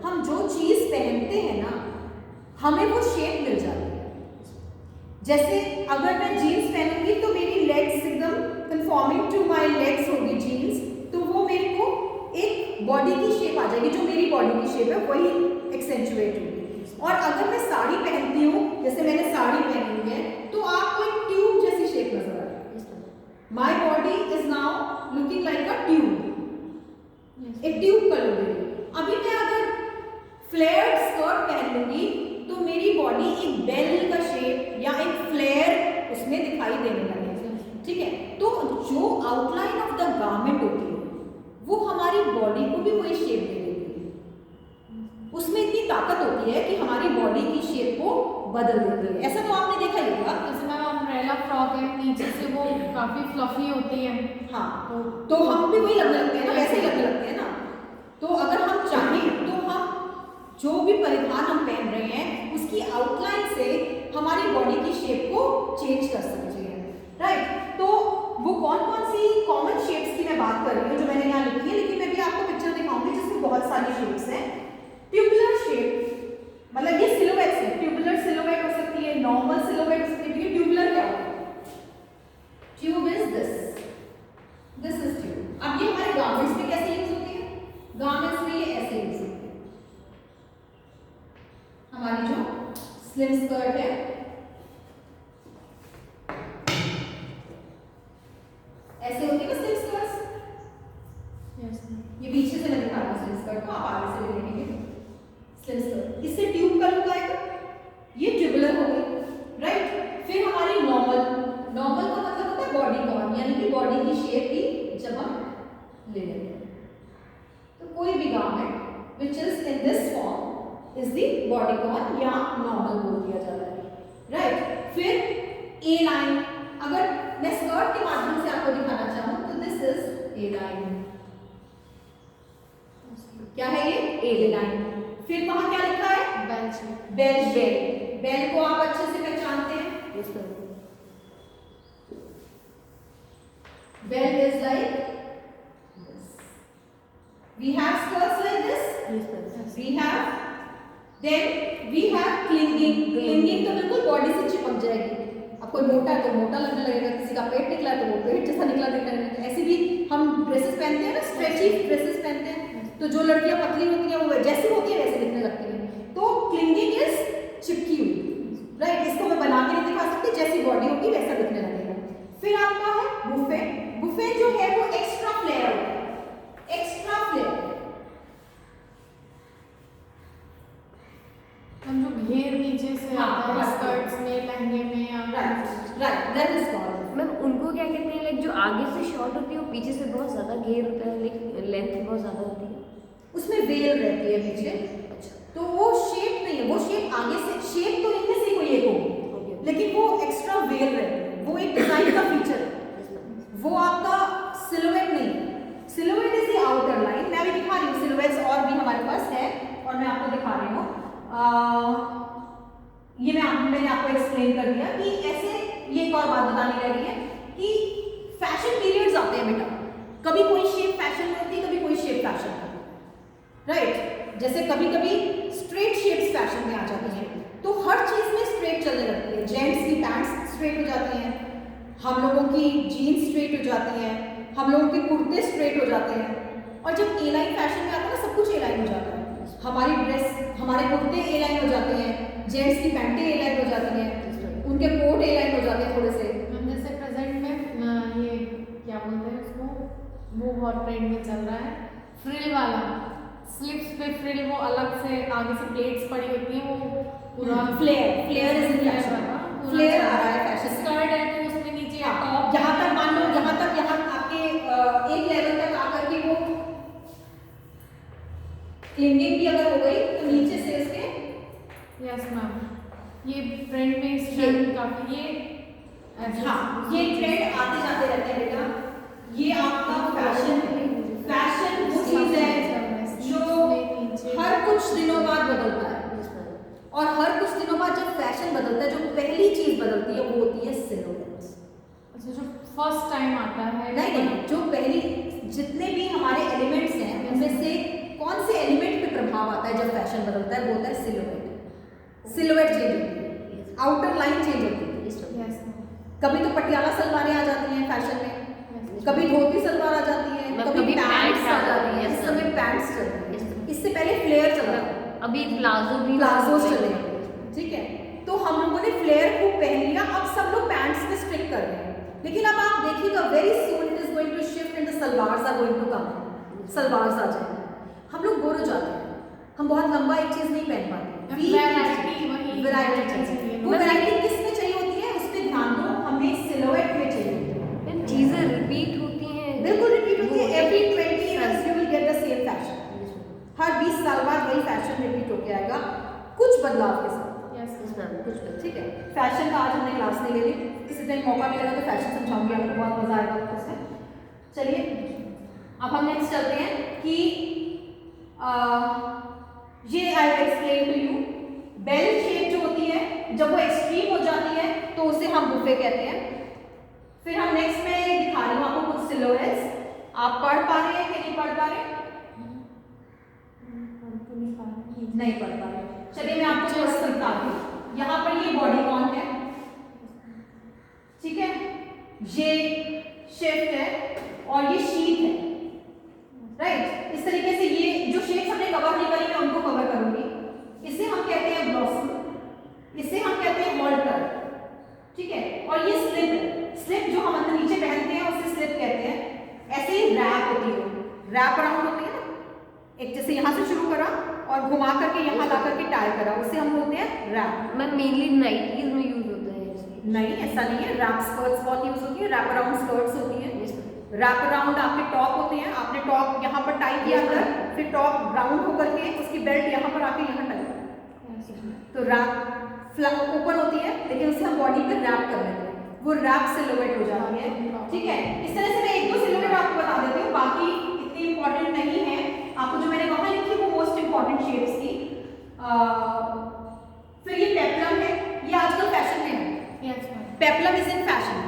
S1: हम जो चीज पहनते हैं ना, हमें वो शेप मिल जाती है। जैसे अगर मैं जीन्स पहनूंगी तो मेरी लेग्स एकदम कंफॉर्मिंग टू माय लेग्स होगी जीन्स, तो वो मेरे को एक बॉडी की शेप आ जाएगी, जो मेरी बॉडी की शेप है वही एक्सेंचुएट होगी। और अगर मैं साड़ी पहनती हूँ, जैसे मैंने साड़ी पहनी हुई है, तो आपको एक ट्यूब जैसी शेप नजर आएगी। My body is now looking like a tube, एक ट्यूब का लुक है। अभी मैं अगर फ्लेयर्ड स्कर्ट पहन लूंगी तो मेरी बॉडी एक बेल का शेप या एक फ्लेयर उसमें दिखाई देने लगेगी। ठीक है, तो जो आउटलाइन ऑफ द गारमेंट होती है वो हमारी बॉडी को भी वही शेप दे देती है। उसमें इतनी ताकत होती है कि हमारी बॉडी की शेप को बदल देती है। ऐसा तो आपने देखा ही होगा।
S2: जैसे मैम अम्ब्रेला फ्रॉक है, नीचे से वो काफी फ्लफी होती है।
S1: हाँ, तो हम भी वही लगने लगते हैं ना, वैसे ही लगने लगते हैं ना। तो अगर हम चाहें तो हम जो भी परिधान हम पहन रहे हैं उसकी आउटलाइन से हमारी बॉडी की शेप को चेंज कर सकते हैं। राइट, तो वो कौन कौन सी कॉमन शेप्स की मैं बात कर रही हूँ जो मैंने यहाँ लिखी है, लेकिन मैं भी आपको पिक्चर दिखाऊंगी जिसमें बहुत सारी शेप्स हैं। ट्यूबुलर शेप, मतलब ये सिलहूएट्स है। ट्यूबुलर सिलहूएट हो सकती है, नॉर्मल सिलहूएट हो सकती है। ट्यूबुलर क्या होता है? Tube is this is tube. अब ये हमारे गारमेंट्स में कैसे यूज होती है? गारमेंट्स में ये ऐसे यूज होती है। हमारी जो स्लिम स्कर्ट है, ऐसे होती है स्लिम स्कर्ट्स। ये पीछे से मैं दिखा रहा हूँ स्लिम स्कर्ट को, आप आगे से भी देखेंगे स्लिम स्कर्ट। इससे ट्यूब का लुक आएगा, ये ट्यूबुलर हो गई। राइट, फिर हमारी नॉर्मल का मतलब होता है बॉडी कॉर्न, यानी कि बॉडी की शेप ही जब हम ले लेते हैं। तो कोई भी garment which is in this form is the body corn या नॉर्मल बोल दिया जाता है। राइट, फिर ए लाइन, अगर मैं स्कर्ट के माध्यम से आपको दिखाना चाहूँ तो दिस इज ए लाइन। क्या है ये? A line. फिर वहां क्या लिखा है?
S2: Bell shape.
S1: Bell shape. Bell को आप अच्छे से पहचानते हैं। Bell is like this. We have skirts like this. We have, then we have clinging. Clinging तो बिल्कुल बॉडी से चिपक जाएगी। अब कोई मोटा है तो मोटा लगने लगेगा, किसी का पेट निकला है तो वो पेट जैसा निकला दिखने लगेगा। ऐसे भी हम ड्रेसेस पहनते हैं ना, स्ट्रेची ड्रेसेस पहनते हैं, तो जो लड़कियां पतली होती हैं वो जैसी होती है वैसे दिखने लगती हैं। तो क्लिंगिंग इज चिपकी हुई। राइट, इसको मैं बना के नहीं दिखा सकती, जैसी बॉडी होगी वैसा दिखने लगेगा। फिर आपका है बुफे। बुफे जो है वो एक्स्ट्रा फ्लेयर होता है। एक्स्ट्रा फ्लेयर,
S2: हम जो घेर नीचे से आता है स्कर्ट्स में, लहंगे में या
S1: right, that is called.
S3: Ma'am उनको क्या कहते हैं? लाइक जो आगे से शॉर्ट होती है वो पीछे से बहुत ज्यादा घेर होता है, लाइक लेंथ बहुत ज्यादा होती है,
S1: उसमें वेल रहती है पीछे। अच्छा, तो वो शेप नहीं है, वो शेप आगे से, शेप तो इनमें से कोई एक होगी, लेकिन वो एक्स्ट्रा वेल रहती है, वो एक डिजाइन का फीचर है, वो आपका सिलहूएट नहीं है। सिलहूएट इज द आउटर लाइन। मैं अभी दिखा रही हूँ सिलुएट्स और भी हमारे पास है और मैं आपको दिखा रही हूँ। ये मैंने आपको एक्सप्लेन कर दिया कि ऐसे, ये एक और बात बतानी रह रही है कि फैशन पीरियड्स आते हैं बेटा, कभी कोई शेप फैशन में होती है, कभी कोई शेप फैशन में, राइट। जैसे कभी कभी स्ट्रेट शेप्स फैशन में आ जाती हैं, तो हर चीज में स्ट्रेट चलने लगती है। जेंट्स की पैंट्स स्ट्रेट हो जाती हैं, हम लोगों की जीन्स स्ट्रेट हो जाती हैं, हम लोगों के कुर्ते स्ट्रेट हो जाते हैं। और जब ए लाइन फैशन में आता है ना, सब कुछ ए लाइन हो जाता है। हमारी ड्रेस, हमारे कुर्ते ए लाइन हो जाते हैं, जेंट्स की पैंटें ए लाइन हो जाती हैं, उनके कोट ए लाइन हो जाते हैं थोड़े से।
S2: जैसे प्रेजेंट में ये क्या बोलते हैं उसको, वो बहुत ट्रेंड में चल रहा है, फ्रिल वाला, स्लिप्स पे फ्रिल, वो अलग से आगे से प्लेट्स पड़ी होती हैं, वो पूरा
S1: flare is in fashion, flare आ रहा है फैशन।
S2: स्कर्ट है तो उसमें नीचे
S1: टॉप, यहाँ तक मान लो, यहाँ तक, यहाँ आपके एक लेवल तक आकर के वो क्लिंगिंग भी अगर हो गई तो नीचे से इसके,
S2: यस मैम, ये ट्रेंड में इस ट्रेंड काफी ये
S1: हाँ, ये ट्रेंड आते जाते रहते हैं बेटा। ये आपका फैशन वो चीज है जो हर कुछ दिनों बाद बदलता है, और हर कुछ दिनों बाद जब फैशन बदलता है, जो पहली चीज बदलती है वो होती है सिलुएट्स।
S2: अच्छा, जो फर्स्ट टाइम आता है,
S1: नहीं, जो पहली, जितने भी हमारे एलिमेंट्स हैं उनमें से कौन से एलिमेंट पे प्रभाव आता है जब फैशन बदलता है, वो होता है सिलुएट। सिलुएट चेंज होती है, आउटर लाइन चेंज होती है। कभी तो पटियाला सलवारें आ जाती हैं फैशन में, कभी धोती सलवार आ जाती है, कभी पैंट्स आ जाती है। इस समय पैंट्स चल रही है, इससे पहले फ्लेयर चल रहा है,
S3: अभी प्लाजोज
S1: चले, ठीक है। तो हम लोगों ने फ्लेयर खूब पहन लिया, अब सब लोग पैंट्स में स्टिक कर रहे हैं। लेकिन अब आप देखिएगा, very soon it is going to shift and the salwars are going to come, salwars आ जाएंगे। हम लोग बोर हो जाते हैं, हम बहुत लंबा एक चीज नहीं पहन पाते। वैरायटी चाहिए, वो वैरायटी किस में चाहिए होती है, उस पर ध्यान दो, हमें सिलुएट में चाहिए।
S3: चीजें रिपीट होती हैं,
S1: बिल्कुल रिपीट होती है, every 20 years you will get the same fashion। हर 20 साल बाद वही फैशन रिपीट होके आएगा, कुछ बदलाव के साथ।
S3: कुछ
S1: ठीक है, फैशन का आज हमने क्लास नहीं ले ली, किसी दिन मौका मिलेगा तो फैशन समझाऊंगी आपको, बहुत मजा आएगा उससे। चलिए अब हम नेक्स्ट चलते हैं कि ये I explain to you, bell shape जो होती है जब वो एक्सट्रीम हो जाती है तो उसे हम बुफे कहते हैं। फिर हम नेक्स्ट में दिखा रही हूँ आपको कुछ सिलुएट्स, आप पढ़ पा रहे हैं कि नहीं पढ़ पा रहे? नहीं पढ़ पा रहे। चलिए मैं आपको थोड़ा सा बताती हूँ। यहाँ पर ये बॉडी कॉन है, ठीक है, ये शेप है और ये शीट है, राइट। इस तरीके से ये जो शेप्स हमने कवर नहीं करी, मैं उनको कवर करूंगी। इसे हम कहते हैं ब्लॉसम, इसे हम कहते हैं हॉल्टर, ठीक है। और ये स्लिप है, स्लिप जो हम अंदर नीचे पहनते हैं उसे स्लिप कहते हैं। ऐसे ही रैप होती है, रैप अराउंड होती है ना, एक जैसे यहाँ से शुरू करा और घुमा करके यहाँ ला करके टाई करा, उसे हम बोलते हैं रैप।
S3: मैम मेनली नाइटीज में यूज होता है।
S1: नहीं, ऐसा नहीं है, रैप स्कर्ट्स बहुत यूज होती है, रैप अराउंड स्कर्ट्स होती हैं, रैप अराउंड आपके टॉप होते हैं, आपने टॉप यहाँ पर टाई किया अंदर, फिर टॉप राउंड होकर के उसकी बेल्ट यहाँ पर आके यहाँ टाई, तो रैप ओपन होती है, लेकिन उसे हम बॉडी पे रैप कर लेते हैं, वो रैप सिलुएट हो जाती है, ठीक है। इस तरह से मैं एक दो सिलुएट आपको बता देती हूँ, बाकी इतनी इंपॉर्टेंट नहीं है। आपको जो मैंने वहां लिखी वो मोस्ट इंपॉर्टेंट शेप्स थी। फिर ये पेप्लम है, ये आजकल फैशन में है, पेप्लम इज इन फैशन।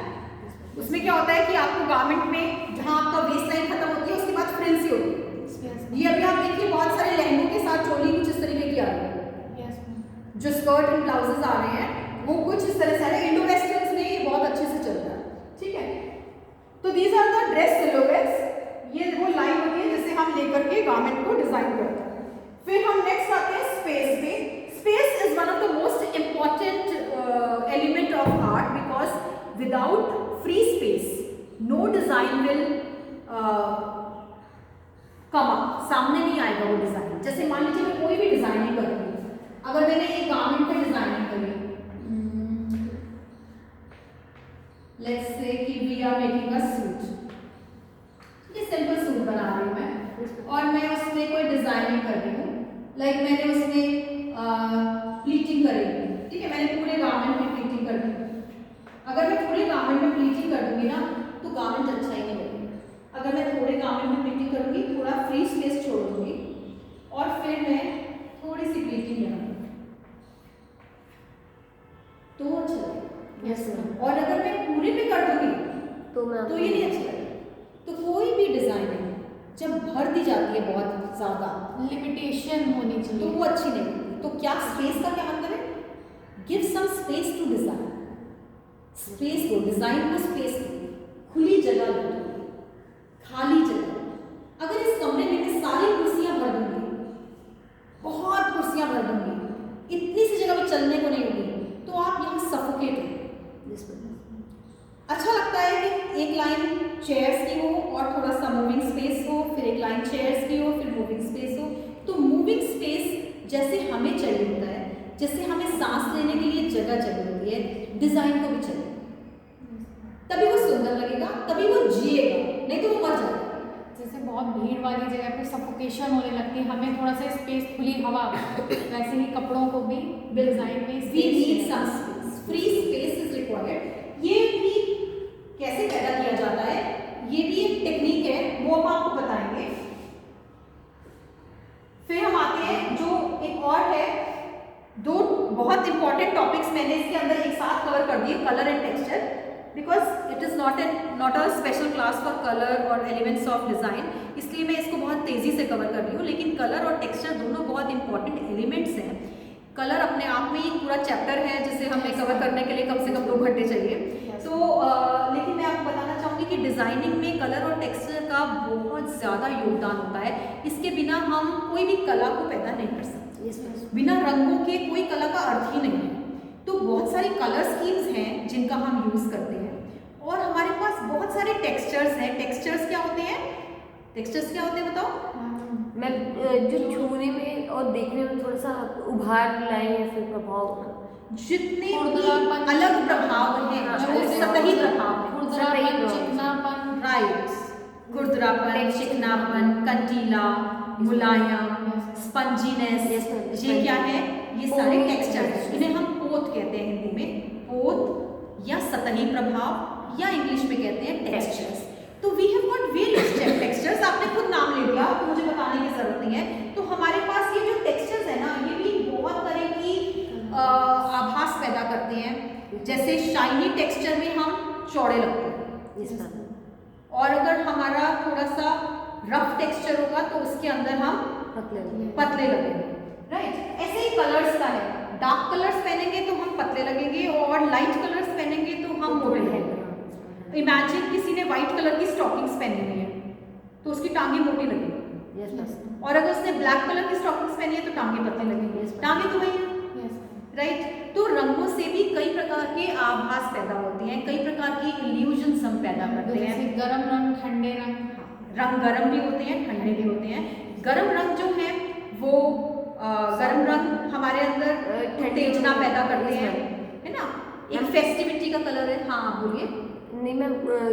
S1: उसमें क्या होता है कि आपको गारमेंट में जहां आपका वेस्ट लाइन खत्म होती है उसके बाद फ्रिल्स होती है। ये अभी आप देखिए बहुत सारे लहंगों के साथ चोली कुछ इस तरीके की आ रही है, जो स्कर्ट एंड ब्लाउजेस आ रहे हैं वो कुछ इस तरह से आ रहे हैं। इंडो वेस्टर्न्स में ये बहुत अच्छे से चल रहा है, ठीक है। तो these are the dress silhouettes, ये वो लाइन होती है जिसे हम लेकर के गारमेंट को डिजाइन करते हैं। फिर हम नेक्स्ट आते हैं स्पेस पे। Space is one of the most important element of art, because without free space no design will come up, सामने नहीं आएगा वो डिजाइन। जैसे मान लीजिए मैं कोई भी डिजाइनिंग कर रही हूँ, अगर मैंने एक गारमेंट पे डिजाइनिंग करी, let's say that we are making a suit, ये सिंपल सूट बना रही हूँ मैं, और मैं उसमें कोई डिजाइनिंग कर रही हूँ, लाइक मैंने उसमें प्लीटिंग करी, ठीक है, मैंने पूरे गारमेंट में प्लीटिंग कर दी। अगर मैं पूरे गारमेंट में प्लीटिंग कर दूंगी ना तो गारमेंट अच्छा ही नहीं लगेगा। अगर मैं थोड़े गारमेंट में प्लीटिंग करूंगी, थोड़ा फ्री स्पेस छोड़ दूंगी, और फिर मैं थोड़ी सी प्लीटिंग लगाऊंगी तो अच्छा लगेगा।
S3: Yes ma'am.
S1: और अगर मैं पूरे पे कर दूंगी
S3: तो
S1: ये नहीं अच्छा लगेगा। तो कोई भी डिजाइनिंग जब भर दी जाती है बहुत ज्यादा
S2: लिमिटेशन होनी
S1: तो
S2: चाहिए।
S1: वो अच्छी नहीं लगती। तो क्या स्पेस का क्या मतलब है? Give some space to design. Space दो, डिजाइन को स्पेस दो, खुली जगह दो, खाली जगह। अगर इस कमरे में मैं सारी कुर्सियां भर दूंगी, बहुत कुर्सियां भर दूंगी, इतनी सी जगह में चलने को नहीं होगी, तो आप यहाँ सफोकेट हो।
S3: Yes ma'am.
S1: अच्छा लगता है कि एक लाइन चेयर्स की हो और थोड़ा सा मूविंग स्पेस हो, फिर एक लाइन चेयर्स की हो, फिर मूविंग स्पेस हो। तो मूविंग स्पेस जैसे हमें चाहिए होता है, जैसे हमें सांस लेने के लिए जगह चाहिए होती है, डिजाइन को भी चाहिए। तभी वो सुंदर लगेगा, तभी वो जिएगा, नहीं तो वो मर जाएगा।
S2: जैसे बहुत भीड़ वाली जगह पे सफोकेशन होने लगती है, हमें थोड़ा सा स्पेस, खुली हवा, वैसे ही कपड़ों को भी डिजाइन में
S1: We need some space. Free space is required. ये भी कैसे पैदा किया जाता है, ये भी एक टेक्निक है, वो हम आपको बताएंगे। फिर हम आते हैं जो एक और है, दो बहुत इंपॉर्टेंट टॉपिक्स मैंने इसके अंदर एक साथ कवर कर दिए, colour and texture, because it is not a special class for colour और एलिमेंट्स ऑफ डिजाइन, इसलिए मैं इसको बहुत तेजी से कवर कर रही हूँ। लेकिन कलर और टेक्सचर दोनों बहुत इंपॉर्टेंट एलिमेंट्स हैं। कलर अपने आप में एक पूरा चैप्टर है जिसे हमें कवर करने के लिए कम से कम 2 घंटे चाहिए। तो लेकिन मैं आपको बताना चाहूँगी कि डिज़ाइनिंग में कलर और टेक्सचर का बहुत ज़्यादा योगदान होता है। इसके बिना हम कोई भी कला को पैदा नहीं कर सकते।
S3: Yes ma'am.
S1: बिना रंगों के कोई कला का अर्थ ही नहीं है। तो बहुत सारी कलर स्कीम्स हैं जिनका हम यूज़ करते हैं, और हमारे पास बहुत सारे टेक्सचर्स हैं। टेक्सचर्स क्या होते हैं? टेक्सचर्स क्या होते हैं बताओ?
S3: मैं जो छूने में और देखने में थोड़ा सा उभार लाए या फिर प्रभाव,
S1: जितने भी
S2: खुरदरापन,
S1: अलग प्रभाव हैं,
S3: हाँ,
S1: जो सतही प्रभाव हैं,
S2: खुरदरापन, चिकनापन,
S1: राइट, खुरदरापन, चिकनापन, कंटीला, मुलायम, स्पंजीनेस,
S3: Yes, ma'am.
S1: ये क्या है? ये सारे
S3: पोत।
S1: टेक्सचर हैं। इन्हें हम पोत कहते हैं हिंदी में, पोत या सतही प्रभाव, या इंग्लिश में कहते हैं टेक्सचर्स। तो we have got various textures. आपने खुद नाम ले लिया तो मुझे बताने की जरूरत नहीं है। तो हमारे पास ये जो टेक्सचर्स है ना, ये भी बहुत तरह की आभास पैदा करते हैं। जैसे शाइनी टेक्सचर में हम चौड़े लगते हैं,
S3: यस मैम,
S1: और अगर हमारा थोड़ा सा रफ टेक्सचर होगा तो उसके अंदर हम पतले लगेंगे, राइट। ऐसे ही कलर्स का है, डार्क कलर्स पहनेंगे तो हम पतले लगेंगे, और लाइट कलर्स पहनेंगे तो हम मोटे लगेंगे। इमेजिन किसी ने व्हाइट कलर की स्टॉकिंग्स पहनी हुई है तो उसकी टांगे मोटी लगेंगी,
S3: यस मैम,
S1: और अगर उसने ब्लैक कलर की स्टॉकिंग्स पहनी है तो टांगे पतले लगेंगे। टांगे तो वही है, राइट। तो रंगों से भी कई प्रकार के आभास पैदा होते हैं, कई प्रकार की इल्यूजन्स हम पैदा करते हैं।
S2: जैसे गर्म रंग, ठंडे रंग,
S1: रंग गर्म भी होते हैं, ठंडे भी होते हैं। गर्म रंग जो है वो गर्म रंग हमारे अंदर उत्तेजना पैदा करते हैं, है ना। एक फेस्टिविटी का कलर है। हाँ आप बोलिए।
S3: नहीं मैम,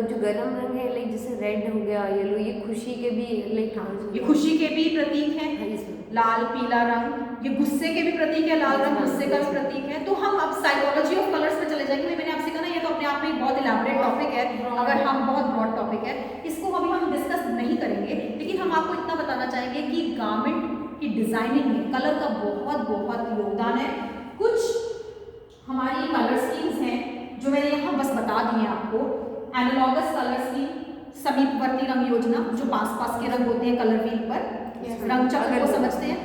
S3: जो गर्म रंग है लाइक जैसे रेड हो गया, येलो, ये खुशी के भी लाइक,
S1: ये खुशी के भी प्रतीक हैं।
S3: यस मैम,
S1: लाल पीला रंग ये गुस्से के भी प्रतीक है, लाल रंग गुस्से का भी प्रतीक है। तो हम अब साइकोलॉजी ऑफ कलर्स पे चले जाएंगे। मैंने आपसे कहा ना, ये तो अपने आप में एक बहुत इलाबोरेट टॉपिक है, अगर हम बहुत ब्रॉड टॉपिक है, इसको अभी हम डिस्कस नहीं करेंगे। लेकिन हम आपको इतना बताना चाहेंगे कि गारमेंट की डिजाइनिंग में कलर का बहुत बहुत योगदान है। कुछ हमारी कलर स्कीम्स हैं जो मैंने यहाँ बस बता दी है आपको। एनालॉगस कलर स्कीम, समीपवर्ती रंग योजना, जो पास पास के रंग होते हैं कलर व्हील पर। रंग चक्र को समझते हैं।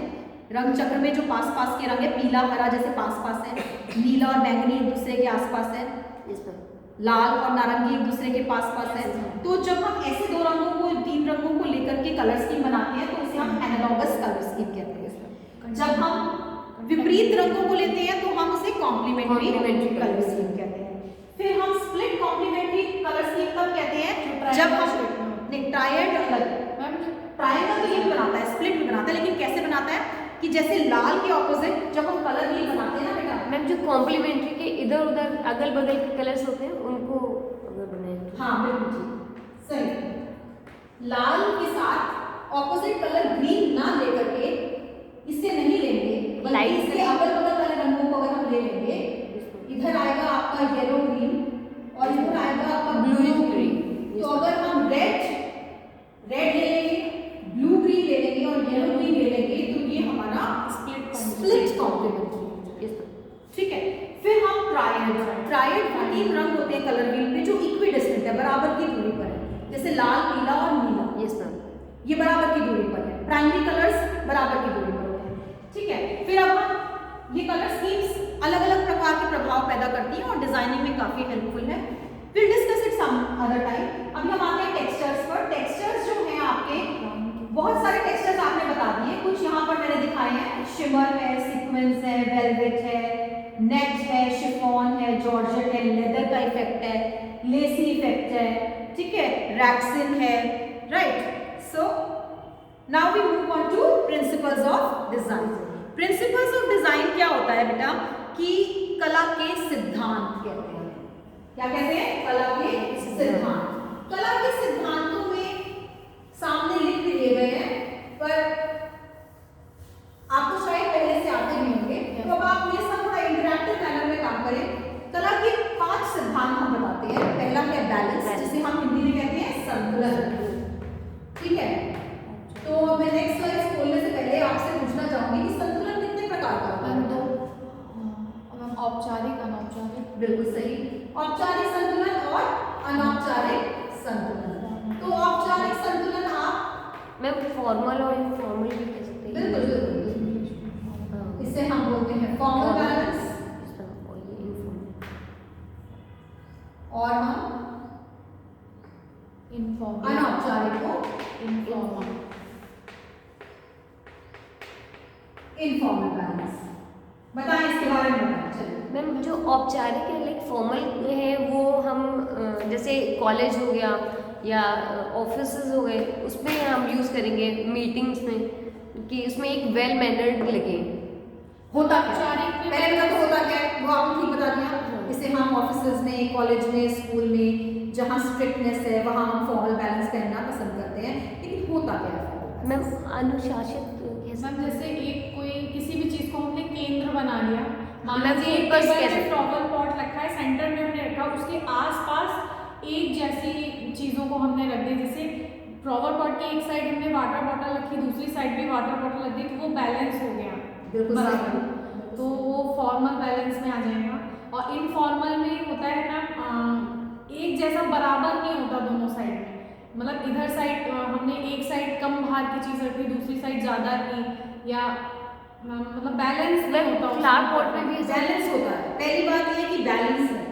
S1: रंग चक्र में जो पास पास के रंग है, पीला हरा जैसे पास पास है, नीला और बैंगनी एक दूसरे के आसपास है,
S3: यस मैम,
S1: लाल और नारंगी एक दूसरे के पास पास है। तो जब हम ऐसे 2 रंगों को, 3 रंगों को लेकर के कलर स्कीम बनाते हैं तो उसे हम एनालॉगस कलर स्कीम कहते हैं। जब हम विपरीत रंगों को लेते हैं तो हम उसे कॉम्प्लीमेंट्री कलर स्कीम कहते हैं। फिर हम स्प्लिट कॉम्प्लीमेंट्री कलर स्कीम कब कहते हैं? जब हम ट्रायड अलग, ट्रायंगल तो ये भी बनाता है, स्प्लिट भी बनाता है, लेकिन कैसे बनाता है कि जैसे लाल के ऑपोजिट जब हम कलर व्हील बनाते हैं ना बेटा।
S3: मैम जो कॉम्प्लीमेंट्री के इधर उधर अगल बगल के कलर्स होते हैं उनको अगर बनाए तो,
S1: हाँ बिल्कुल ठीक, सही। लाल के साथ ऑपोजिट कलर ग्रीन ना लेकर के, इससे नहीं लेंगे, बल्कि इसके अगल बगल वाले रंगों को अगर हम ले लेंगे, इधर आएगा आपका येलो ग्रीन और इधर आएगा आपका ब्लू ग्रीन। तो अगर हम रेड ले लेंगे, ब्लू ग्रीन ले लेंगे और येलो ग्रीन ले लेंगे, तो बराबर की दूरी पर होते हैं, ठीक है। फिर अब हम ये कलर स्कीम्स अलग अलग प्रकार के प्रभाव पैदा करती हैं और डिजाइनिंग में काफी हेल्पफुल है। Will discuss it some other time. अभी हम आते हैं टेक्सचर्स पर। टेक्सचर्स जो हैं आपके, बहुत सारे टेक्सचर्स आपने बता दिए, कुछ यहाँ पर मैंने दिखाए हैं। शिमर है, सीक्वेंस है, वेलवेट है, नेट है, शिफॉन है, जॉर्जेट है, लेदर का इफेक्ट है, लेसी इफेक्ट है, ठीक है, रैक्सिन है, right. So now we move on to principles of design. Principles of design क्या होता है बेटा, कि कला के सिद्धांत कहते हैं। क्या कहते हैं? कला के सिद्धांत। कला के सिद्धांतों में सामने लिख भी दिए गए हैं, पर आपको शायद पहले से आते भी होंगे, तो अब आप मेरे साथ थोड़ा इंटरैक्टिव मैनर में काम करें। कला के 5 सिद्धांत हम बताते हैं। पहला है बैलेंस, जिसे हम हिंदी में कहते हैं संतुलन, ठीक है। तो मैं नेक्स्ट स्लाइड खोलने से पहले आपसे पूछना चाहूंगी कि संतुलन कितने प्रकार का होता है?
S2: औपचारिक, अनौपचारिक।
S1: बिल्कुल सही। औपचारिक संतुलन और अनौपचारिक संतुलन। तो औपचारिक संतुलन आप
S3: मैम फॉर्मल और इनफॉर्मल भी कह सकते हैं।
S1: बिल्कुल, इसे हम बोलते हैं फॉर्मल बैलेंस,
S3: और ये इनफॉर्मल,
S1: और हम
S2: इनफॉर्मल,
S1: अनौपचारिक को
S2: इनफॉर्मल,
S1: इनफॉर्मल बैलेंस। बताएं इसके बारे में, बताएं। चलिए।
S3: मैम जो औपचारिक है लाइक फॉर्मल है वो हम जैसे कॉलेज हो गया या ऑफिसेज हो गए, उसमें हम यूज़ करेंगे मीटिंग्स में, कि उसमें एक वेल मैनर्ड लगे।
S1: होता औपचारिक पहले बता तो होता क्या है, वो आपने ठीक बता दिया। इसे हम ऑफिसेज में, कॉलेज में, स्कूल में जहाँ स्ट्रिक्टनेस है वहाँ हम फॉर्मल बैलेंस पहनना पसंद करते हैं, लेकिन होता क्या है?
S3: मैम अनुशासित
S2: मैम जैसे एक कोई किसी भी चीज को हमने केंद्र बना लिया, मान
S3: मैम
S2: लीजिए एक
S3: फोकस
S2: टेबल
S3: कैसे?
S2: पे फ्लावर पॉट रखा है, सेंटर में हमने रखा, उसके आसपास एक जैसी चीजों को हमने रख दिया। जैसे फ्लावर पॉट की एक साइड हमने वाटर बॉटल रखी, दूसरी साइड भी वाटर बॉटल रख दी, तो वो बैलेंस हो गया
S1: बिल्कुल
S2: बराबर। तो वो फॉर्मल बैलेंस में आ जाएगा। और इनफॉर्मल में होता है ना, एक जैसा बराबर नहीं होता दोनों साइड में, मतलब इधर साइड हमने एक साइड कम भार की चीज रखी, दूसरी साइड ज्यादा की, या मतलब बैलेंस नहीं होता।
S3: फ्लावर पॉट में भी
S1: बैलेंस होता है। पहली बात ये है कि बैलेंस है।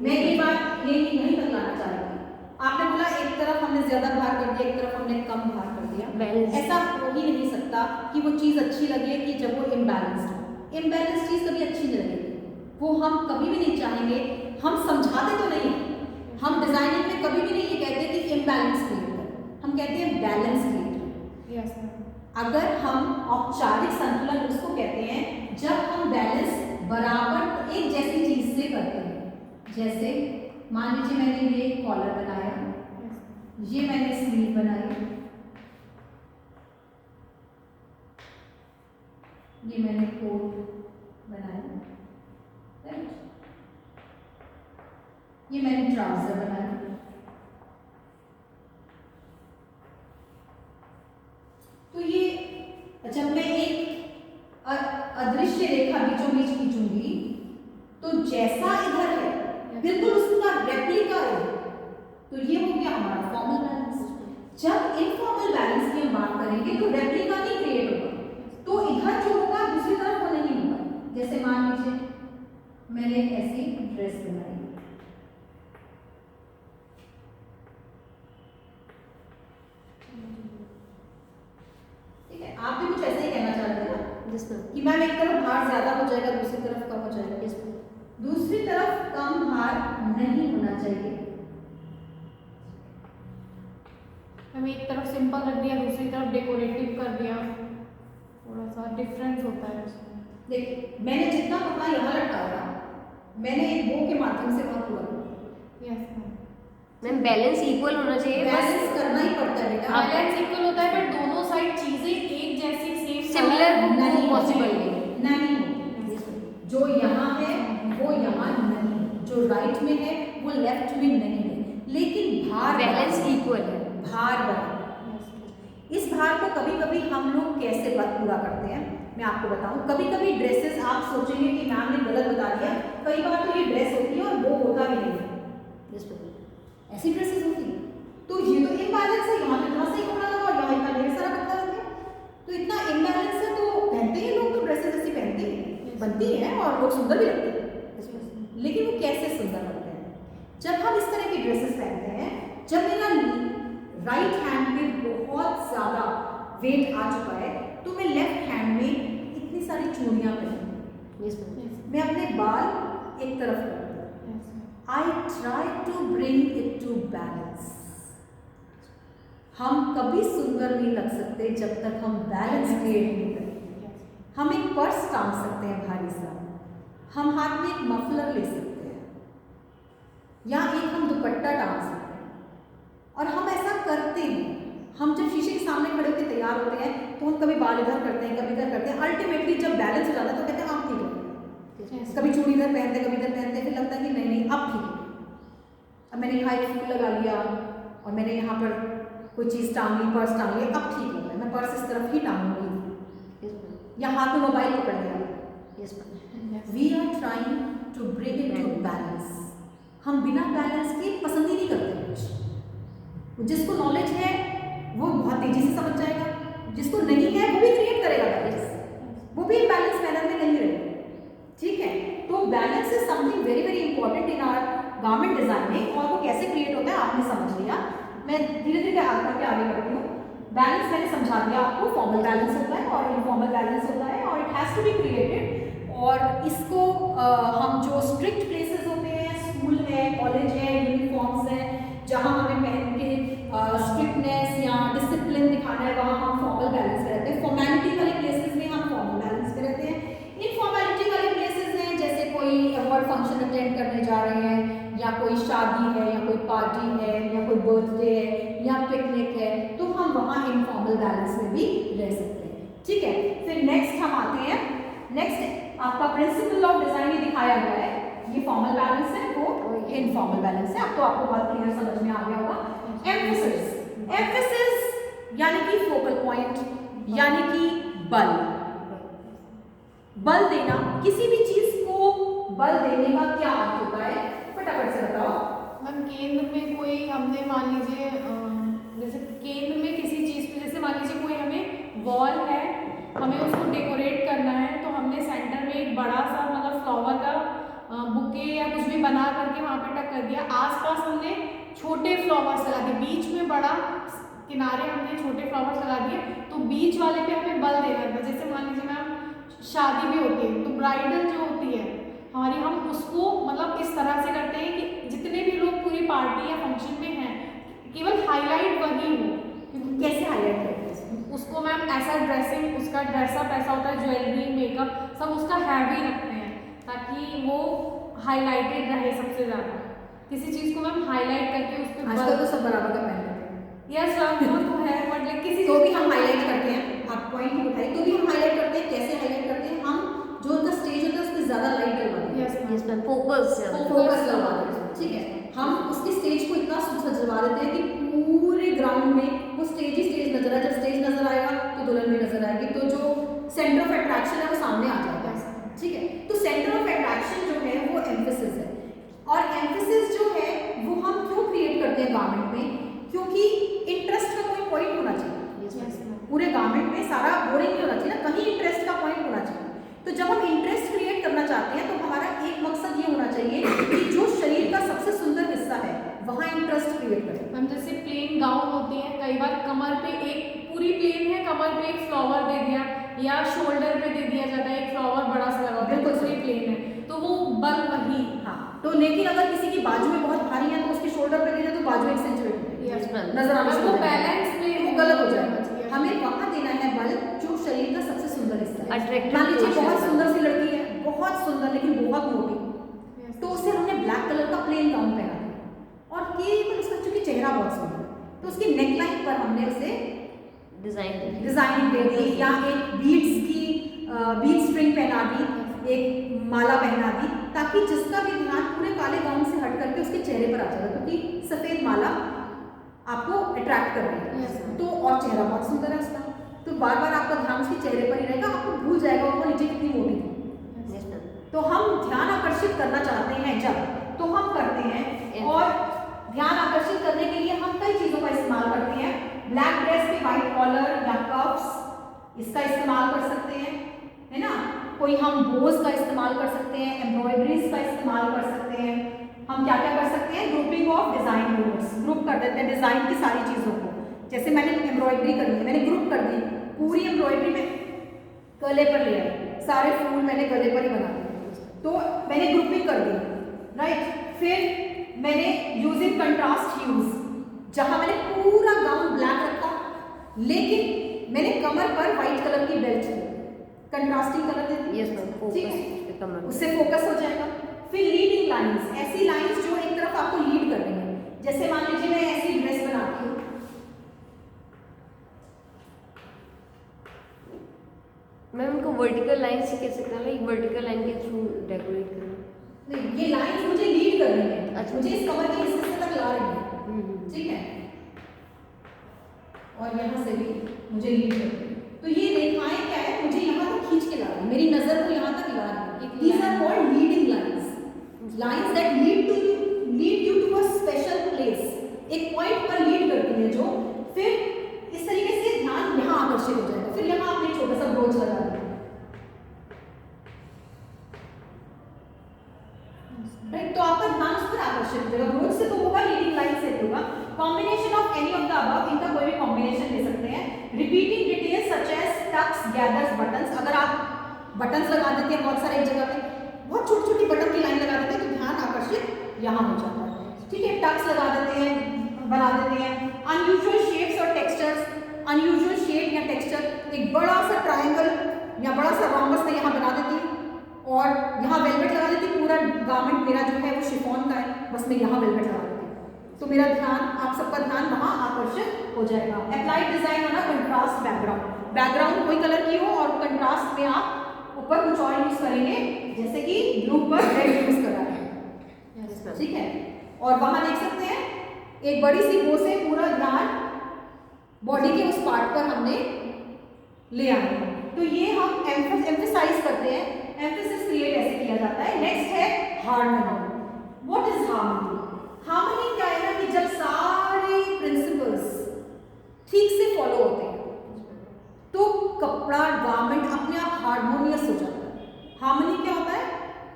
S1: मैं ये बात ये नहीं बतलाना चाह रही थी। आपने बोला एक तरफ हमने ज्यादा भार कर दिया, एक तरफ हमने कम भार कर दिया।
S3: बैलेंस
S1: ऐसा हो ही नहीं सकता कि वो चीज अच्छी लगे कि जब वो इम्बैलेंस्ड हो। इम्बैलेंस चीज कभी अच्छी नहीं लगेगी, वो हम कभी भी नहीं चाहेंगे। हम समझाते तो नहीं, हम डिजाइनिंग में कभी भी नहीं ये कहते कि इम्बैलेंस क्रिएट करें, हम कहते हैं बैलेंस क्रिएट करें।
S2: Yes ma'am.
S1: अगर हम औपचारिक संतुलन उसको कहते हैं जब हम बैलेंस बराबर एक जैसी चीज से करते हैं। जैसे मान लीजिए मैंने ये कॉलर बनाया, ये मैंने स्लीव बनाई, ये मैंने कोट बनाया, राइट, ये मैंने ट्राउजर बनाया। तो ये जब मैं एक अदृश्य रेखा बीचों बीच खींचूंगी तो जैसा इधर है बिल्कुल उसका रेप्लिका है। तो ये हो गया हमारा फॉर्मल बैलेंस। जब इनफॉर्मल बैलेंस की हम बात करेंगे तो रेप्लिका नहीं क्रिएट होगा, तो इधर जो होगा दूसरी तरफ वो नहीं होगा। जैसे मान लीजिए मैंने ऐसी ड्रेस बनाई, ठीक है, आप भी कुछ ऐसे ही कहना चाहते हैं ना
S3: जिसमें
S1: कि मैम एक तरफ भार ज्यादा हो जाएगा, दूसरी तरफ कम हो जाएगा। दूसरी तरफ कम भार नहीं होना चाहिए।
S2: हमें एक तरफ सिंपल रख दिया, दूसरी तरफ डेकोरेटिव कर दिया, थोड़ा सा डिफरेंस होता है उसमें।
S1: देखिए मैंने जितना कपड़ा यहाँ लटकाया मैंने एक बो के माध्यम से वहाँ पूरा
S2: यस
S3: मैम बैलेंस इक्वल होना चाहिए,
S1: बैलेंस करना ही पड़ता है बेटा।
S2: बैलेंस इक्वल होता है, पर दोनों साइड चीजें एक जैसी सेम
S3: सिमिलर
S1: नहीं
S3: पॉसिबल
S1: नहीं, जो यहाँ है वो यहाँ नहीं है, जो राइट में है वो लेफ्ट में नहीं है, लेकिन भार
S3: बैलेंस इक्वल है।
S1: भार बराबर। इस भार को कभी कभी हम लोग कैसे पूरा करते हैं मैं आपको बताऊं। कभी कभी ड्रेसेस आप सोचेंगे कि मैम ने गलत बता दिया, कई बार तो ये ड्रेस होती है और वो होता भी नहीं है, ऐसी ड्रेसेस होती है। तो ये तो इम्बैलेंस है, यहाँ पे इतना सही कपड़ा लगा और यहाँ इतना ढेर सारा कपड़ा लग गया, तो इतना इम्बैलेंस है बनती हैं और लोग सुंदर भी लगते हैं, लेकिन वो कैसे सुंदर लगते हैं? जब हम इस तरह की ड्रेसेस पहनते हैं, जब मेरा राइट हैंड में बहुत ज़्यादा वेट आ चुका है, तो मैं लेफ्ट हैंड में इतनी सारी चूड़ियाँ पहनूँ, मैं अपने बाल एक तरफ करती हूँ, I try to bring it to balance. हम कभी सुंदर नहीं लग सकते जब तक हम बैलेंस क्रिएट नहीं करें। हम एक पर्स टांग सकते हैं भारी सा, हम हाथ में एक मफलर ले सकते हैं, या एक हम दुपट्टा टांग सकते हैं, और हम ऐसा करते हैं। हम जब शीशे के सामने खड़े होकर तैयार होते हैं तो हम कभी बाल इधर करते हैं, कभी इधर करते हैं, अल्टीमेटली जब बैलेंस हो जाता है तो कहते हैं आप ठीक है। कभी चूड़ी इधर पहनते, कभी इधर पहनते, फिर लगता है कि नहीं नहीं अब ठीक है। अब मैंने यहाँ एक फूल लगा लिया और मैंने यहाँ पर कोई चीज़ टांग ली, पर्स टांग ली, अब ठीक हो गया, मैं पर्स इस तरफ ही टांगूंगी, या हाथ में मोबाइल पकड़ लिया। We are trying to bring it to balance. हम बिना बैलेंस के पसंद ही नहीं करते कुछ। जिसको नॉलेज है वो बहुत तेजी से समझ जाएगा, जिसको नहीं है वो भी क्रिएट करेगा बैलेंस, वो भी बैलेंस मैनर में नहीं रहेगा। ठीक है, तो balance is something very very important in our garment designing, और वो कैसे क्रिएट होता है आपने समझ लिया। मैं धीरे धीरे करके आगे बढ़ती हूँ। बैलेंस मैंने समझा दिया आपको, फॉर्मल बैलेंस होता है और इनफॉर्मल बैलेंस होता है, और it has to be created. और इसको हम जो स्ट्रिक्ट प्लेसेस होते हैं, स्कूल है, कॉलेज है, यूनिफॉर्म्स है, जहाँ हमें पहन के स्ट्रिक्टनेस या डिसिप्लिन दिखाना है, वहाँ हम फॉर्मल बैलेंस में रहते हैं। फॉर्मेलिटी वाले प्लेसेस में हम फॉर्मल बैलेंस में रहते हैं। इनफॉर्मेलिटी वाले प्लेसेस हैं, जैसे कोई अवार्ड फंक्शन अटेंड करने जा रहे हैं, या कोई शादी है, या कोई पार्टी है, या कोई बर्थडे है, या पिकनिक है, तो हम वहाँ इनफॉर्मल बैलेंस में भी रह सकते हैं। ठीक है, फिर नेक्स्ट हम आते हैं। नेक्स्ट आपका प्रिंसिपल ऑफ डिजाइन ये दिखाया गया है, ये फॉर्मल बैलेंस है, वो इनफॉर्मल बैलेंस है। अब तो आपको बहुत क्लियर समझ में आ गया होगा। एम्फेसिस, एम्फेसिस यानी कि फोकल पॉइंट, यानी कि बल। बल देना, किसी भी चीज को बल देने का क्या अर्थ होता है, फटाफट से बताओ।
S2: मैम केंद्र में कोई हमने मान लीजिए जैसे केंद्र में किसी चीज़ पे, जैसे मान लीजिए कोई हमें वॉल है, हमें उसको डेकोरेट करना है, तो हमने सेंटर में एक बड़ा सा मतलब फ्लावर का बुके या कुछ भी बना करके वहाँ पे टक कर दिया। आसपास हमने छोटे फ्लावर्स लगा दिए, बीच में बड़ा, किनारे हमने छोटे फ्लावर्स लगा दिए, तो बीच वाले पे हमें बल देना था। जैसे मान लीजिए मैम शादी भी होती है, तो ब्राइडल जो होती है हमारी, हम उसको मतलब इस तरह से करते हैं कि जितने भी लोग पूरी पार्टी या फंक्शन में हैं, केवल हाईलाइट वही हो।
S1: कैसे हाईलाइट करते हैं
S2: उसको मैम ऐसा ड्रेसिंग, उसका ड्रेसअप ऐसा होता है, ज्वेलरी, मेकअप सब उसका हैवी रखते हैं, ताकि वो हाईलाइटेड रहे सबसे ज़्यादा। किसी चीज़ को मैम हाईलाइट करके उस पर
S1: आजकल तो सब बराबर का पहन लेते हैं।
S2: यस मैम, वो तो है, बट लाइक किसी
S1: तो भी हम हाईलाइट करते हैं। आप पॉइंट ही उठाए, तो भी हम हाईलाइट करते हैं। कैसे हाईलाइट करते हैं? हम जो उनका स्टेज होता है उस पर ज़्यादा लाइट डलवाते हैं।
S3: यस मैम, फोकस
S1: फोकस लगा देते हैं। ठीक है, हम उसके स्टेज को इतना सजवा देते हैं कि पूरे ग्राउंड में वो स्टेज ही स्टेज नजर आए। जब स्टेज नजर आएगा तो दुल्हन भी नजर आएगी, तो जो सेंटर ऑफ अट्रैक्शन है वो सामने आ जाएगा। ठीक है, तो सेंटर ऑफ अट्रैक्शन जो है वो एम्फेसिस है। और एम्फेसिस जो है वो हम क्यों क्रिएट करते हैं गारमेंट में? क्योंकि इंटरेस्ट का कोई पॉइंट होना चाहिए। पूरे गारमेंट में सारा बोरिंग नहीं होना चाहिए ना, कहीं इंटरेस्ट का पॉइंट होना चाहिए। तो जब हम इंटरेस्ट क्रिएट करना चाहते हैं तो हमारा एक मकसद ये होना चाहिए कि जो शरीर का सबसे सुंदर हिस्सा है वहाँ इंटरेस्ट क्रिएट करें।
S2: हम जैसे प्लेन गाउन होती है, कई बार कमर पे एक पूरी प्लेन है, कमर पे एक फ्लावर दे दिया, या शोल्डर पे दे दिया जाता है एक फ्लावर बड़ा सा लगा होता है, पूरी प्लेन है, तो वो बल वही।
S1: हाँ, तो लेकिन अगर किसी की बाजू में बहुत भारी है तो उसके शोल्डर पे दे दिया तो बाजू एक्सेंचुएट नजर आना,
S2: वो बैलेंस में
S1: वो गलत हो जाएगा। हमें वहाँ देना है बल जो शरीर का सबसे सुंदर हिस्सा है।
S3: Attractive
S1: मान लीजिए
S3: portion
S1: बहुत
S3: है।
S1: सुंदर सी लड़की है, बहुत सुंदर लेकिन बहुत मोटी, तो उसे हमने ब्लैक कलर का प्लेन गाउन पहना दिया और केवल उसका चूंकि चेहरा बहुत सुंदर है तो उसकी नेकलाइन पर हमने उसे डिजाइनिंग दे दी, या एक बीड्स की बीड स्ट्रिंग पहना दी, एक माला पहना दी, ताकि जिसका भी ध्यान पूरे काले गाउन से हट करके उसके चेहरे पर आ जाएगा, क्योंकि सफेद माला आपको अट्रैक्ट कर रही है। तो और चेहरा बहुत सुंदर है उसका, तो बार बार आपका ध्यान उसके चेहरे पर ही रहेगा, आपको भूल जाएगा वो नीचे कितनी मोटी थी। तो हम ध्यान आकर्षित करना चाहते हैं जब, तो हम करते हैं, और ध्यान आकर्षित करने के लिए हम कई चीजों का इस्तेमाल करते हैं। ब्लैक ड्रेस पे वाइट कॉलर या कफ्स, इसका इस्तेमाल कर सकते हैं, है ना। कोई हम बोज का इस्तेमाल कर सकते हैं, एम्ब्रॉयडरीज का इस्तेमाल कर सकते हैं, हम क्या क्या कर सकते हैं, grouping of design rules, group कर देते हैं डिजाइन की सारी चीज़ों को। जैसे मैंने एम्ब्रॉयडरी करनी है, मैंने ग्रुप कर दी, पूरी एम्ब्रॉयडरी में गले पर ले आई, सारे फूल मैंने गले पर ही बना दिए, तो मैंने ग्रुपिंग कर दी, राइट। फिर मैंने यूजिंग कंट्रास्ट ह्यूज, जहां मैंने पूरा गाउन ब्लैक रखा लेकिन मैंने कमर पर व्हाइट कलर की बेल्ट दी, कंट्रास्टिंग कलर दे दी,
S3: यस मैम,
S1: ठीक है,
S3: फोकस
S1: उससे फोकस हो जाएगा। फिर लीडिंग लाइंस, ऐसी लाइंस जो एक तरफ आपको लीड कर रही है, जैसे मान लीजिए मैं ऐसी ड्रेस बनाती हूँ,
S3: मैम उनको वर्टिकल लाइन से कैसे करना, लाइक वर्टिकल लाइन के थ्रू डेकोरेट करना।
S1: नहीं ये लाइंस मुझे लीड कर रही है,
S3: अच्छा।
S1: मुझे इस कमर के हिस्से तक ला रही है, ठीक है, और यहाँ से भी मुझे लीड कर रही है। तो ये रेखाएं क्या है, मुझे यहाँ तक खींच के ला रही है, मेरी नजर को यहाँ तक ला रही है। These are called leading lines, lines that lead you to a special place, एक पॉइंट पर लीड करती है जो, फिर इस तरीके से ध्यान यहाँ आकर्षित हो जाएगा। फिर यहाँ आपने छोटा सा ब्रोच लगा दिया, राइट, तो आपका ध्यान उस पर आकर्षित हो जाएगा, ब्रोच से तो होगा, लीडिंग लाइन से होगा। Combination of any of the above, इनका कोई भी कॉम्बिनेशन ले सकते हैं। Repeating details such as tucks, gathers, buttons, अगर आप बटन्स लगा देते हैं बहुत सारे एक जगह पे, बहुत छोटी छोटी बटन की लाइन लगा देते हैं तो ध्यान आकर्षित यहाँ हो जाता है, ठीक है, टक्स लगा देते हैं, बना देते हैं। अनयूजुअल शेप्स और टेक्सचर्स, अनयूजुअल शेप या टेक्सचर, एक बड़ा सा ट्रायंगल या बड़ा सा रॉम्बस मैं यहाँ बना देती हूँ और यहाँ वेलवेट लगा देती हूँ, पूरा गारमेंट मेरा जो है वो शिफॉन का है, बस मैं यहाँ वेलवेट लगा देती हूँ, तो मेरा ध्यान, आप सबका ध्यान वहाँ आकर्षित हो जाएगा। अप्लाइड डिजाइन होना, कंट्रास्ट बैकग्राउंड, बैकग्राउंड कोई कलर की हो और कंट्रास्ट में आप ऊपर कुछ और यूज करेंगे, जैसे कि ब्लू पर रेड यूज करा है, ठीक है, और वहां देख सकते हैं एक बड़ी सी बो से पूरा ध्यान बॉडी के उस पार्ट पर हमने ले आना है। तो ये हम एम्फसाइज करते हैं, एम्फेसिस क्रिएट ऐसे किया जाता है। नेक्स्ट है harmony. What is harmony? Harmony क्या है ना कि जब सारे प्रिंसिपल्स ठीक से फॉलो होते हैं तो कपड़ा, गारमेंट अपने आप हार्मोनियस हो जाता है। हार्मनी क्या होता है?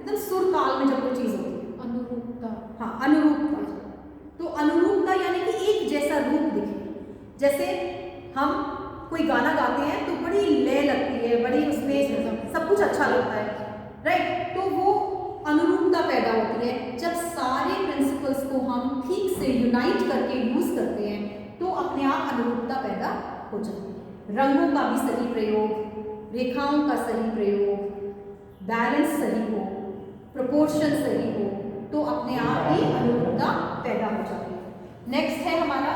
S1: एकदम सुर ताल में जब कोई चीज होती है,
S2: अनुरूपता।
S1: हाँ, अनुरूपता। तो अनुरूपता यानी कि एक जैसा रूप दिखे। जैसे हम कोई गाना गाते हैं तो बड़ी लय लगती है, बड़ी उसमें सब कुछ अच्छा लगता है, राइट, तो वो अनुरूपता पैदा होती है। जब सारे प्रिंसिपल्स को हम ठीक से यूनाइट करके यूज करते हैं तो अपने आप अनुरूपता पैदा हो जाती है। रंगों का भी सही प्रयोग, रेखाओं का सही प्रयोग, बैलेंस सही हो, प्रोपोर्शन सही हो, तो अपने आप ही अनुरूपता पैदा हो जाती है। नेक्स्ट है हमारा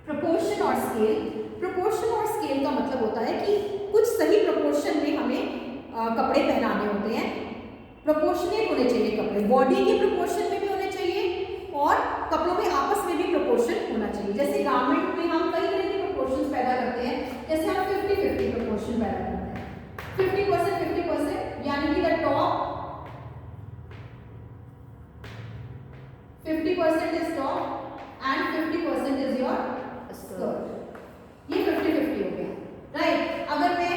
S1: प्रोपोर्शन और स्केल। प्रोपोर्शन और स्केल का मतलब होता है कि कुछ सही प्रोपोर्शन में हमें कपड़े पहनाने होते हैं। प्रोपोर्शनेट होने चाहिए कपड़े, बॉडी के प्रोपोर्शन में भी होने चाहिए और कपड़ों में आपस में भी प्रोपोर्शन होना चाहिए। जैसे गारमेंट में हम कई तरह के प्रोपोर्शन पैदा करते हैं, जैसे हम 50-50 प्रोपोर्शन पैदा करते हैं। 50% 50%, यानी कि the top 50% is top and 50% is your skirt. ये 50-50 हो गया, राइट। अगर मैं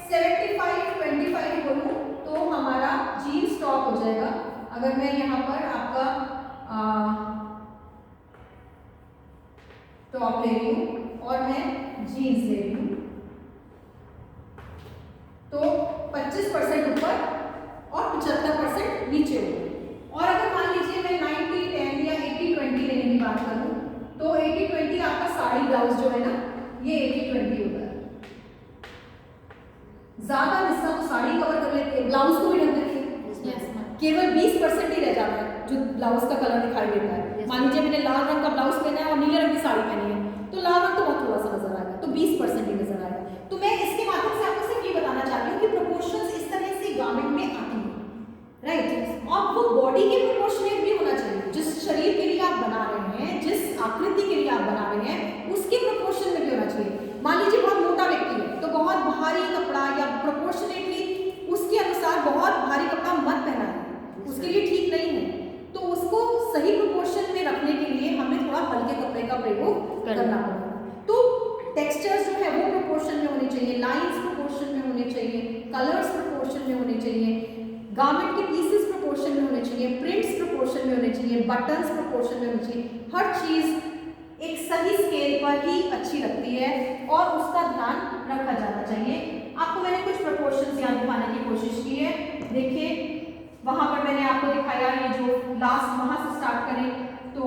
S1: 75-25 बोलूं तो हमारा जीन्स टॉप हो जाएगा। अगर मैं यहाँ पर आपका टॉप ले रही हूँ और मैं जीन्स ले रही हूँ तो 25% ऊपर और 75% नीचे होगा। और अगर मान लीजिए मैं 90-10 या 80-20 लेने की बात करूँ तो 80-20 आपका साड़ी ब्लाउज जो है ना, ये 80-20 होता है। ज्यादा हिस्सा तो साड़ी कवर कर लेती है, ब्लाउज को भी ढक देती है। केवल 20% ही रह जाता है जो ब्लाउज का कलर दिखाई देता है। मान लीजिए मैंने लाल रंग का ब्लाउज पहना है और नीले रंग की साड़ी पहनी है तो लाल रंग तो बहुत थोड़ा सा नजर आएगा, तो 20% ही नजर आएगा। तो मैं इसके माध्यम से आपको सिर्फ ये बताना चाहती हूँ कि प्रोपोर्शंस इस तरह से गारमेंट में आती हैं, राइट, और वो बॉडी के प्रोपोर्शनेट भी होना चाहिए। जिस शरीर के लिए आप बना रहे हैं, जिस आकृति के लिए आप बना रहे हैं, उसके प्रोपोर्शन में भी होना चाहिए। मान लीजिए बहुत मोटा व्यक्ति है तो बहुत भारी कपड़ा या प्रोपोर्शनेटली उसके अनुसार बहुत भारी कपड़ा मत पहनाएं, उसके लिए ठीक नहीं है। तो उसको सही प्रोपोर्शन में रखने के लिए हमें थोड़ा हल्के कपड़े का प्रयोग करना पड़ेगा। तो टेक्सचर्स जो है वो प्रोपोर्शन में होने चाहिए। चाहिए, लाइंस प्रोपोर्शन में होने चाहिए, कलर्स प्रोपोर्शन में होने चाहिए, गारमेंट के पीसेस प्रोपोर्शन में होने चाहिए, प्रिंट्स प्रोपोर्शन में होने चाहिए, बटन्स प्रोपोर्शन में होने चाहिए। हर चीज़ एक सही स्केल पर ही अच्छी लगती है और उसका ध्यान रखा जाना चाहिए। आपको मैंने कुछ प्रोपोर्शंस यहाँ दिखाने की कोशिश की है। देखिए वहाँ पर मैंने आपको दिखाया, ये जो लास्ट वहाँ से स्टार्ट करें तो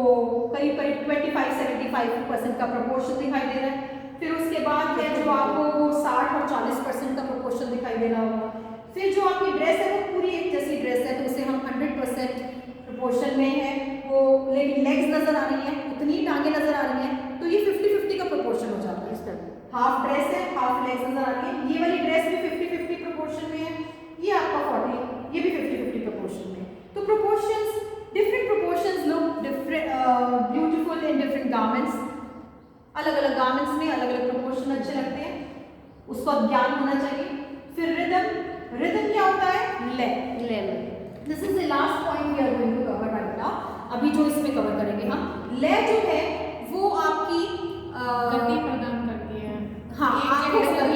S1: करीब करीब 25-75% का प्रोपोर्शन दिखाई दे रहा है। फिर उसके बाद है जो आपको 60 और 40% का प्रोपोर्शन दिखाई दे रहा होगा। फिर जो आपकी ड्रेस है वो पूरी एक जैसी ड्रेस है तो उसे हम 100% प्रोपोर्शन में है वो, लेकिन लेग्स नजर आ रही हैं, उतनी टांगे नजर आ रही हैं, तो ये 50-50 का प्रोपोर्शन हो जाता है। इस तरह हाफ ड्रेस है, हाफ लेग्स नजर आ रही है। ये वाली ड्रेस भी 50-50 प्रोपोर्शन में है, ये आपका 40, ये भी 50-50 प्रोपोर्शन में। तो proportions, different proportions look different beautiful in different garments. अलग अलग गारमेंट्स में अलग अलग प्रोपोर्शन अच्छे लगते हैं, उसका ज्ञान होना चाहिए। फिर रिदम क्या होता है? ले। This is the last point we are going to cover right now. अभी जो इसमें कवर करेंगे हम, ले जो है वो आपकी
S2: गति प्रदान करती है।
S1: हाँ,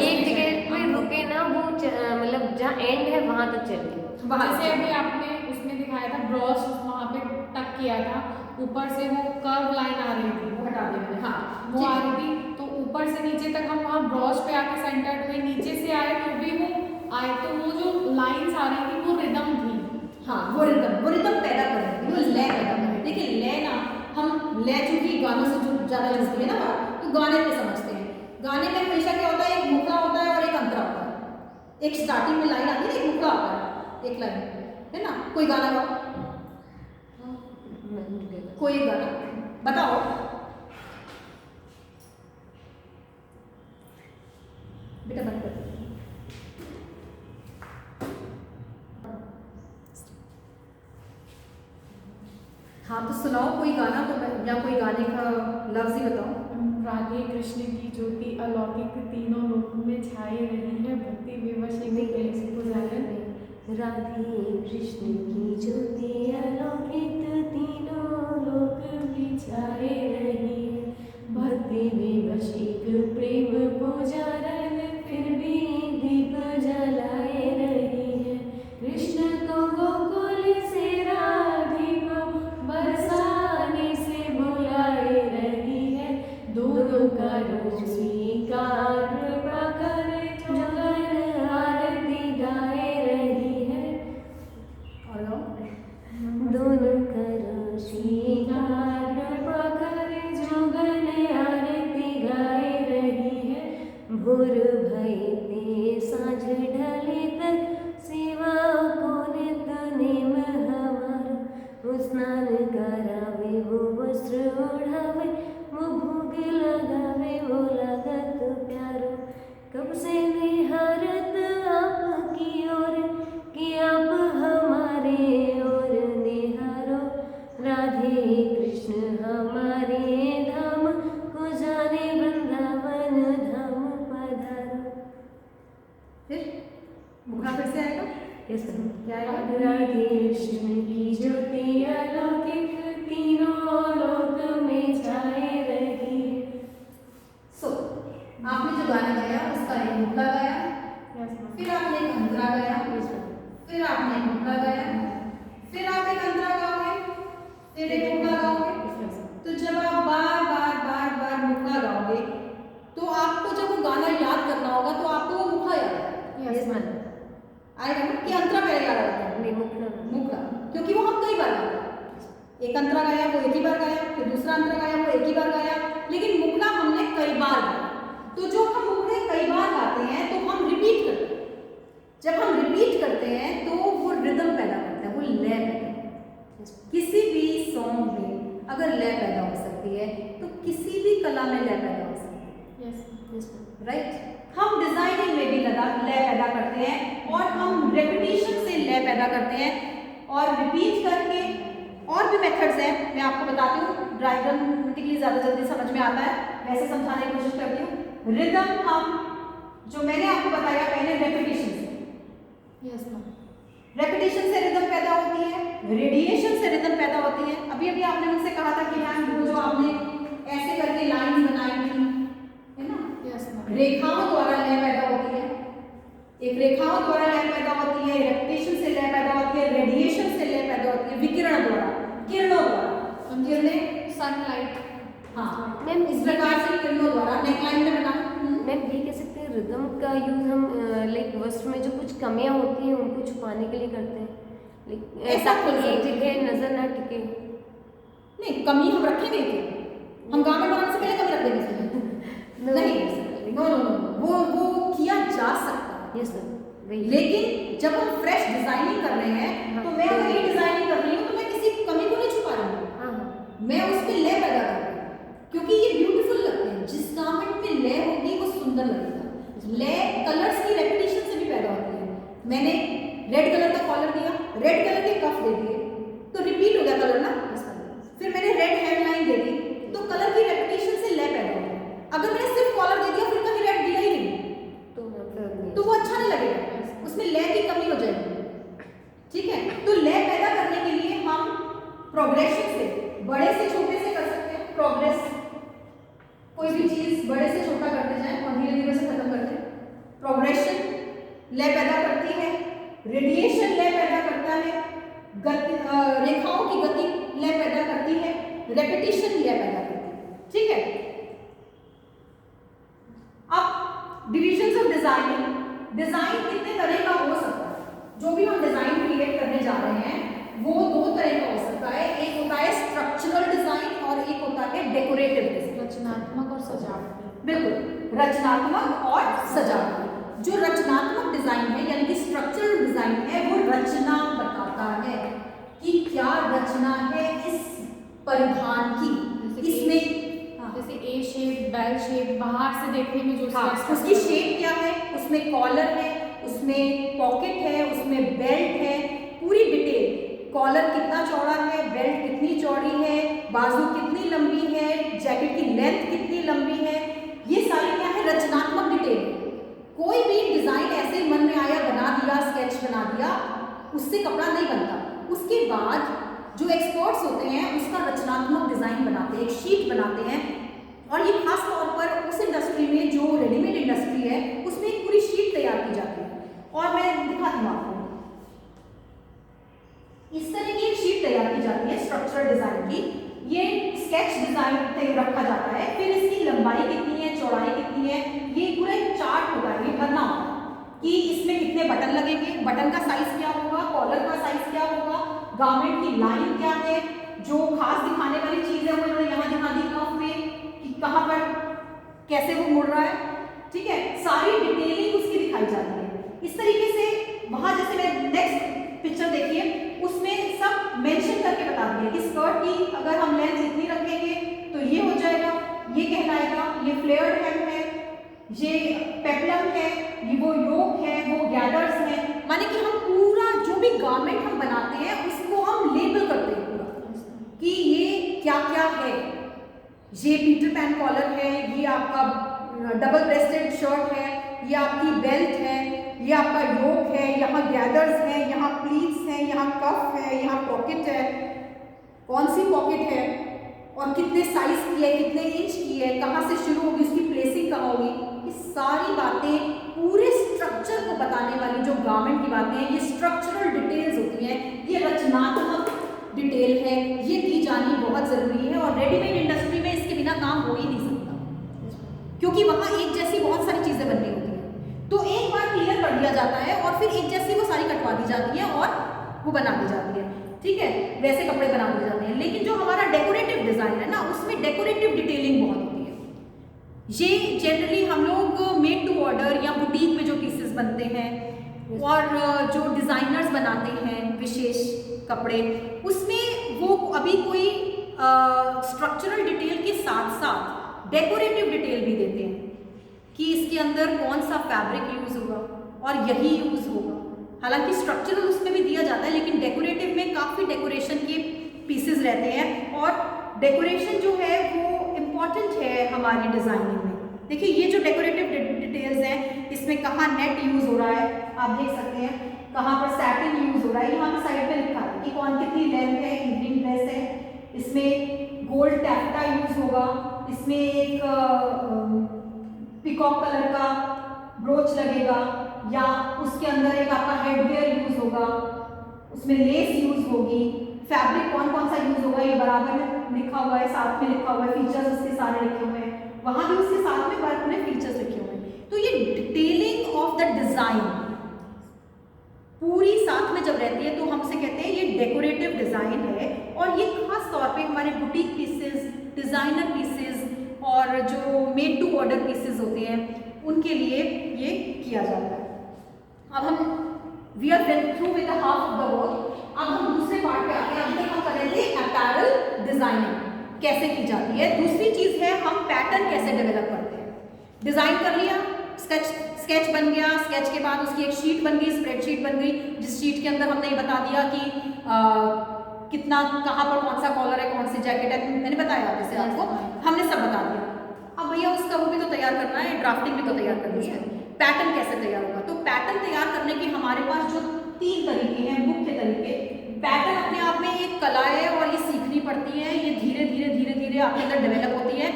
S3: एक जगह पे रुके ना वो मतलब जहाँ एंड है वहाँ तक चले।
S2: जैसे अभी आपने उसमें दिखाया था ब्रॉश, वहाँ पे टक किया था, ऊपर से वो कर्व लाइन आ रही थी,
S1: वो हटा देंगे। हाँ
S2: वो आ रही थी, तो ऊपर से नीचे तक हम वहाँ ब्रॉश पे आके सेंटर्ड हुए, नीचे से आए तो भी वो आए, तो वो जो लाइंस आ रही थी वो रिदम थी।
S1: हाँ, वो रिदम पैदा कर रही थी, वो ले पैदा कर रही थी। देखिए ले ना, हम ले चूंकि गानों से जो ज़्यादा जुड़ती है ना तो गाने में समझते हैं। गाने में हमेशा क्या होता है, एक मुखड़ा होता है और एक अंतरा होता है। एक स्टार्टिंग में लाइन आती है, एक मुखड़ा होता है, एक लाइन है ना। कोई गाना गाओ, कोई गाना बताओ। बेटा बंद कर। हाँ तो सुनाओ कोई गाना, तो या कोई गाने का लफ्ज ही बताओ।
S2: राधे कृष्ण की ज्योति अलौकिक तीनों लोकों में छाए रही है, भक्ति विवश
S3: राधे कृष्ण की ज्योति अलौकिक तीनों लोक में छाए रही है, भक्ति विवश प्रेम पुजारन फिर भी दीप जलाए रही है। कृष्ण को गोकुल से राधे को बरसाने से बुलाए रही है, दोनों का स्वीकार कृपा कर जुगल आरती गाए रही है।
S1: और गाओ।
S3: दोनों करो स्वीकार कृपा कर जुगल आरती गाए रही है, भोर भये ते साँझ ढले तक सेवा को नित नेम हमारा, वो स्नान करावे वो वस्त्र ओढ़ावे वो भोग लगावे वो लागत प्यारो, कब से निहारत आपकी ओर कि आप हमारे ओर निहारो, राधे कृष्ण हमारे धाम को जाने वृंदावन धाम पधारो।
S1: फिर मुखड़ा फिर से आएगा। क्या आएगा?
S3: राधे कृष्ण की ज्योति अलौकिक तीनों लोक में छाए रही है।
S1: सो आपने जो गाना गाया उसका एक मुखड़ा गाया, फिर आपने एक अंतरा गाया, फिर आपने एक मुखड़ा गाया, फिर आप एक अंतरा गाओगे, फिर एक मुखड़ा गाओगे। तो जब आप बार बार बार बार मुखड़ा गाओगे तो आपको जब वो गाना याद करना होगा तो आपको वो मुखड़ा याद आएगा ना कि अंतरा पहले याद आता है। मुखड़ा, क्योंकि वो हम कई बार गाते हैं। एक अंतरा गाया वो एक ही बार गाया, फिर दूसरा अंतरा गाया वो एक ही बार गाया, लेकिन मुखड़ा हमने कई बार गाया। तो जो हम मुखड़े कई बार गाते हैं तो हम रिपीट करते हैं। जब हम रिपीट करते हैं तो वो रिदम पैदा करता है, वो लय पैदा करता है। किसी भी सॉन्ग में अगर लय पैदा हो सकती है तो किसी भी कला में लय पैदा हो सकती है। राइट। हम डिजाइनिंग में भी लय पैदा करते हैं और हम रेपिटेशन से लय पैदा करते हैं और रिपीट करके। और भी मेथड्स हैं, मैं आपको बताती हूँ, डायग्रामेटिकली ज़्यादा जल्दी समझ में आता है, वैसे समझाने की कोशिश करती हूँ। रिदम हम जो मैंने आपको बताया पहले रेपिटेशन से, रेपिटेशन से रिदम पैदा होती है, रेडिएशन से रिदम पैदा होती है। अभी अभी आपने मुझसे कहा था कि मैम वो जो आपने ऐसे करके लाइन बनाई थी है ना, रेखाओं द्वारा लय पैदा एक रेखाओं द्वारा लय पैदा होती है, रेपिटेशन से लय पैदा होती है, रेडिएशन से लय पैदा होती है, विकिरण द्वारा, किरणों द्वारा, किरणें,
S2: सनलाइट।
S1: हाँ
S3: मैम
S1: इस प्रकार से किरणों द्वारा नेकलाइन में बना।
S3: मैम ये कह सकते हैं रिदम का यूज हम लाइक वस्त्र में जो कुछ कमियां होती हैं उनको छुपाने के लिए करते हैं, लाइक
S1: ऐसा
S3: ताकि
S1: कुछ
S3: एक जगह नजर ना टिके।
S1: नहीं, कमी हम रखेंगे क्यों? हम गारमेंट बनाने से पहले कमी रख देंगे इसमें? नहीं, नो नो नो, वो किया जा सकता है।
S3: यस सर, वही।
S1: लेकिन जब हम फ्रेश डिजाइनिंग कर रहे हैं
S3: हाँ,
S1: तो मैं अगर ये डिजाइनिंग कर रही हूँ तो मैं किसी कमी को नहीं छुपा रही हूँ,
S3: हाँ हाँ
S1: मैं उस पे लय पैदा कर रही हूँ, क्योंकि ये ब्यूटीफुल लगते हैं। जिस गारमेंट में लय होगी वो सुंदर लगेगा। लय कलर्स की रेपिटेशन से भी पैदा होती है। मैंने रेड कलर का कॉलर दिया, रेड कलर के कफ दे दिए तो रिपीट हो गया कलर ना। फिर मैंने रेड हेडलाइन दे दी तो कलर की रेपिटेशन से लय पैदा हो गया। अगर मैंने सिर्फ कॉलर दे दिया फिर कभी रेड दिया ही नहीं तो वो अच्छा नहीं लगेगा, उसमें लय की कमी हो जाएगी। ठीक है, तो लय पैदा करने के लिए हम प्रोग्रेशन से, बड़े से छोटे से कर सकते हैं। प्रोग्रेस, कोई भी चीज बड़े से छोटा करते जाएं और धीरे धीरे से खत्म करते हैं। प्रोग्रेशन लय पैदा करती है, रेडिएशन लय पैदा करता है, रेखाओं की गति लय पैदा करती है, रेपिटेशन लय पैदा करती है। ठीक है, अब डिविजन्स ऑफ डिजाइनिंग। डिजाइन कितने तरह का हो सकता है? जो भी हम डिजाइन क्रिएट करने जा रहे हैं वो दो तरह का हो सकता है। एक होता है स्ट्रक्चरल डिजाइन और एक होता है डेकोरेटिव डिजाइन।
S2: रचनात्मक और सजावटी।
S1: बिल्कुल, रचनात्मक और सजावटी। जो रचनात्मक डिजाइन है यानी कि स्ट्रक्चरल डिजाइन है वो रचना बताता है कि क्या रचना है इस परिधान की। इसमें
S2: जैसे ए शेप, बेल शेप, बाहर से देखने में जो
S1: उसकी शेप क्या है, उसमें कॉलर है, उसमें पॉकेट है, उसमें बेल्ट है, पूरी डिटेल। कॉलर कितना चौड़ा है, बेल्ट कितनी चौड़ी है, बाजू कितनी लंबी है, जैकेट की लेंथ कितनी लंबी है, ये सारी क्या है, रचनात्मक डिटेल। कोई भी डिजाइन ऐसे मन में आया बना दिया, स्केच बना दिया, उससे कपड़ा नहीं बनता। उसके बाद जो एक्सपर्ट्स होते हैं उसका रचनात्मक डिजाइन बनाते हैं, एक शीट बनाते हैं। और ये खास तौर पर उस इंडस्ट्री में जो रेडीमेड इंडस्ट्री है उसमें एक पूरी शीट तैयार की जाती है। और मैं दिखाती हूँ आपको, इस तरह की एक शीट तैयार की जाती है स्ट्रक्चरल डिजाइन की। ये स्केच डिजाइन रखा जाता है, फिर इसकी लंबाई कितनी है, चौड़ाई कितनी है, ये पूरा एक चार्ट होता है, ये भरना होता है कि इसमें कितने बटन लगेंगे, बटन का साइज क्या होगा, कॉलर का साइज क्या होगा, गारमेंट की लाइन क्या है, जो खास दिखाने वाली चीज है वो इन्होंने यहाँ दिखा दी कफ में कि कहाँ पर कैसे वो मुड़ रहा है। ठीक है, सारी डिटेलिंग उसकी दिखाई जाती है। इस तरीके से वहां जैसे मैं नेक्स्ट पिक्चर देखिए उसमें सब मेंशन करके बता दिए कि स्कर्ट की अगर हम लेंथ इतनी रखेंगे तो ये हो जाएगा, ये कहलाएगा, ये फ्लेयर्ड हेम है, ये पेप्लम है, ये वो योक है, वो गैदर्स है। माने कि हम पूरा जो भी गारमेंट हम बनाते हैं उसको हम लेबल करते हैं पूरा कि ये क्या क्या है। ये पीटर पैन कॉलर है, ये आपका डबल ब्रेस्टेड शर्ट है, ये आपकी बेल्ट है, ये आपका योक है, यहाँ गैदर्स है, यहाँ प्लीट्स हैं, यहाँ कफ है, यहाँ पॉकेट है, कौन सी पॉकेट है और कितने साइज की है, कितने इंच की है, कहाँ से शुरू होगी, उसकी प्लेसिंग कहाँ होगी। ये सारी बातें पूरे स्ट्रक्चर को बताने वाली जो गारमेंट की बातें हैं, ये स्ट्रक्चरल डिटेल्स होती हैं, ये रचनात्मक डिटेल है, ये दी जानी बहुत जरूरी है। और रेडीमेड इंडस्ट्री में इसके बिना काम हो ही नहीं सकता क्योंकि वहाँ एक जैसी बहुत सारी चीजें बननी होती हैं। तो एक बार क्लियर कर दिया जाता है और फिर एक जैसी वो सारी कटवा दी जाती है और वो बना दी जाती है। ठीक है, वैसे कपड़े बना दिए जाते हैं। लेकिन जो हमारा डेकोरेटिव डिजाइन है ना उसमें डेकोरेटिव डिटेलिंग बहुत होती है। ये जनरली हम लोग मेड टू ऑर्डर या बुटीक में जो पीसेस बनते हैं और जो डिजाइनर्स बनाते हैं विशेष कपड़े, उसमें वो अभी कोई स्ट्रक्चरल डिटेल के साथ साथ डेकोरेटिव डिटेल भी देते हैं कि इसके अंदर कौन सा फैब्रिक यूज होगा और यही यूज होगा। हालांकि स्ट्रक्चरल उसमें भी दिया जाता है लेकिन डेकोरेटिव में काफ़ी डेकोरेशन के पीसेस रहते हैं और डेकोरेशन जो है वो इम्पॉर्टेंट है हमारी डिज़ाइनिंग में। देखिए ये जो डेकोरेटिव डिटेल्स हैं इसमें कहाँ नेट यूज़ हो रहा है आप देख सकते हैं, कहाँ पर सैटिन यूज़ हो रहा है, यहाँ पर साइड पे लिखा है कि कौन कितनी लेंथ है, इवनिंग ड्रेस है, इसमें गोल्ड टैफ्टा यूज़ होगा, इसमें एक पिकॉक कलर का ब्रोच लगेगा, या उसके अंदर एक आपका हेडवेयर यूज होगा, उसमें लेस यूज होगी, फैब्रिक कौन कौन सा यूज होगा ये बराबर में लिखा हुआ है, साथ में लिखा हुआ है, फीचर्स उसके सारे लिखे हुए हैं, वहां भी उसके साथ में वर्क में फीचर्स लिखे हुए हैं। तो ये डिटेलिंग ऑफ द डिजाइन पूरी साथ में जब रहती है तो हम उसे कहते हैं ये डेकोरेटिव डिजाइन है। और ये खास तौर पे हमारे बुटीक पीसेस, डिजाइनर पीसेस और जो मेड टू ऑर्डर पीसेस होते हैं उनके लिए ये किया जाता है। अब हम we are through with the half of the work. अब हम दूसरे पार्ट पे आते हैं। अब तक हम कर रहे थे अपैरल डिजाइनिंग कैसे की जाती है। दूसरी चीज है हम पैटर्न कैसे डेवलप करते हैं। डिजाइन कर लिया, स्केच बन गया, स्केच के बाद उसकी एक शीट बन गई, स्प्रेडशीट बन गई, जिस शीट के अंदर हमने ये बता दिया कि कितना कहाँ पर कौन सा कॉलर है, कौन सी जैकेट है, मैंने बताया जैसे आपको, हमने सब बता दिया। अब भैया उसका वो भी तो तैयार करना है, ड्राफ्टिंग भी तो तैयार करनी है। पैटर्न कैसे तैयार होगा, तो पैटर्न तैयार करने के हमारे पास जो 3 तरीके हैं, मुख्य तरीके। पैटर्न अपने आप में एक कला है और ये सीखनी पड़ती है, ये धीरे धीरे धीरे धीरे आपके अंदर डेवलप होती है,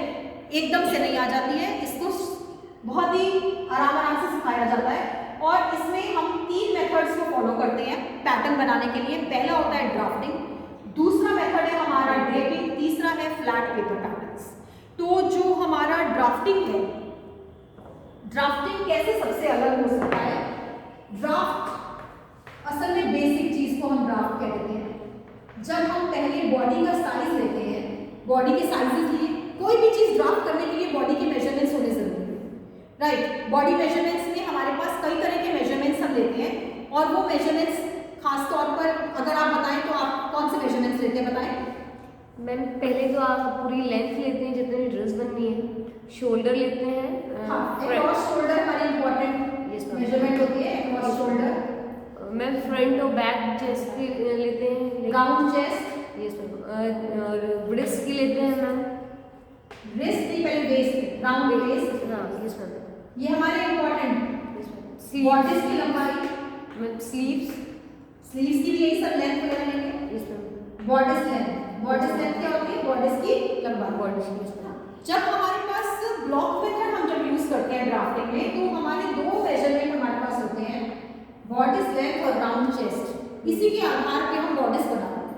S1: एकदम से नहीं आ जाती है। इसको बहुत ही आराम आराम से सिखाया जाता है और इसमें हम 3 मेथड्स को फॉलो करते हैं पैटर्न बनाने के लिए। पहला होता है ड्राफ्टिंग, दूसरा मेथड है हमारा ड्रेपिंग, तीसरा है फ्लैट पेपर पैटर्न्स। तो जो हमारा ड्राफ्टिंग है, ड्राफ्टिंग कैसे सबसे अलग हो सकता है। ड्राफ्ट असल में बेसिक चीज को हम ड्राफ्ट कह देते हैं। जब हम पहले बॉडी का साइज लेते हैं, बॉडी के साइजेस लिए, कोई भी चीज ड्राफ्ट करने के लिए बॉडी के मेजरमेंट्स होने जरूरी है, राइट। बॉडी मेजरमेंट्स में हमारे पास कई तरह के मेजरमेंट्स हम लेते हैं और वो मेजरमेंट्स खास तौर पर अगर आप बताएं तो आप कौन से मेजरमेंट्स लेते हैं, बताएं।
S3: मैम पहले तो आप पूरी लेंथ लेते हैं जितनी ड्रेस बननी है, शोल्डर लेते हैं,
S1: अक्रॉस शोल्डर हमारी इंपॉर्टेंट मेजरमेंट होती है, अक्रॉस शोल्डर।
S3: मैम फ्रंट और बैक चेस्ट की लेते हैं,
S1: राउंड चेस्ट,
S3: यस मैम, और ब्रिस्ट की लेते हैं मैम,
S1: ब्रेस्ट नहीं पहले वेस्ट, राउंड वेस्ट,
S3: हाँ यस मैम,
S1: ये हमारे इंपॉर्टेंट। बॉडीज की लंबाई,
S3: मैम स्लीव्स,
S1: स्लीव्स की भी यही सब लेंथ वगैरह लेंगे,
S3: yes ma'am,
S1: bodies length, bodies length क्या होती है, बॉडीज की लंबाई,
S3: बॉडी की।
S1: जब हमारे पास ब्लॉक मेथड हम जब यूज करते हैं ड्राफ्टिंग में तो हमारे 2 मेजरमेंट हमारे पास होते हैं, बॉडीज लेंथ और राउंड चेस्ट। इसी के आधार पे हम बॉडीज बनाते हैं।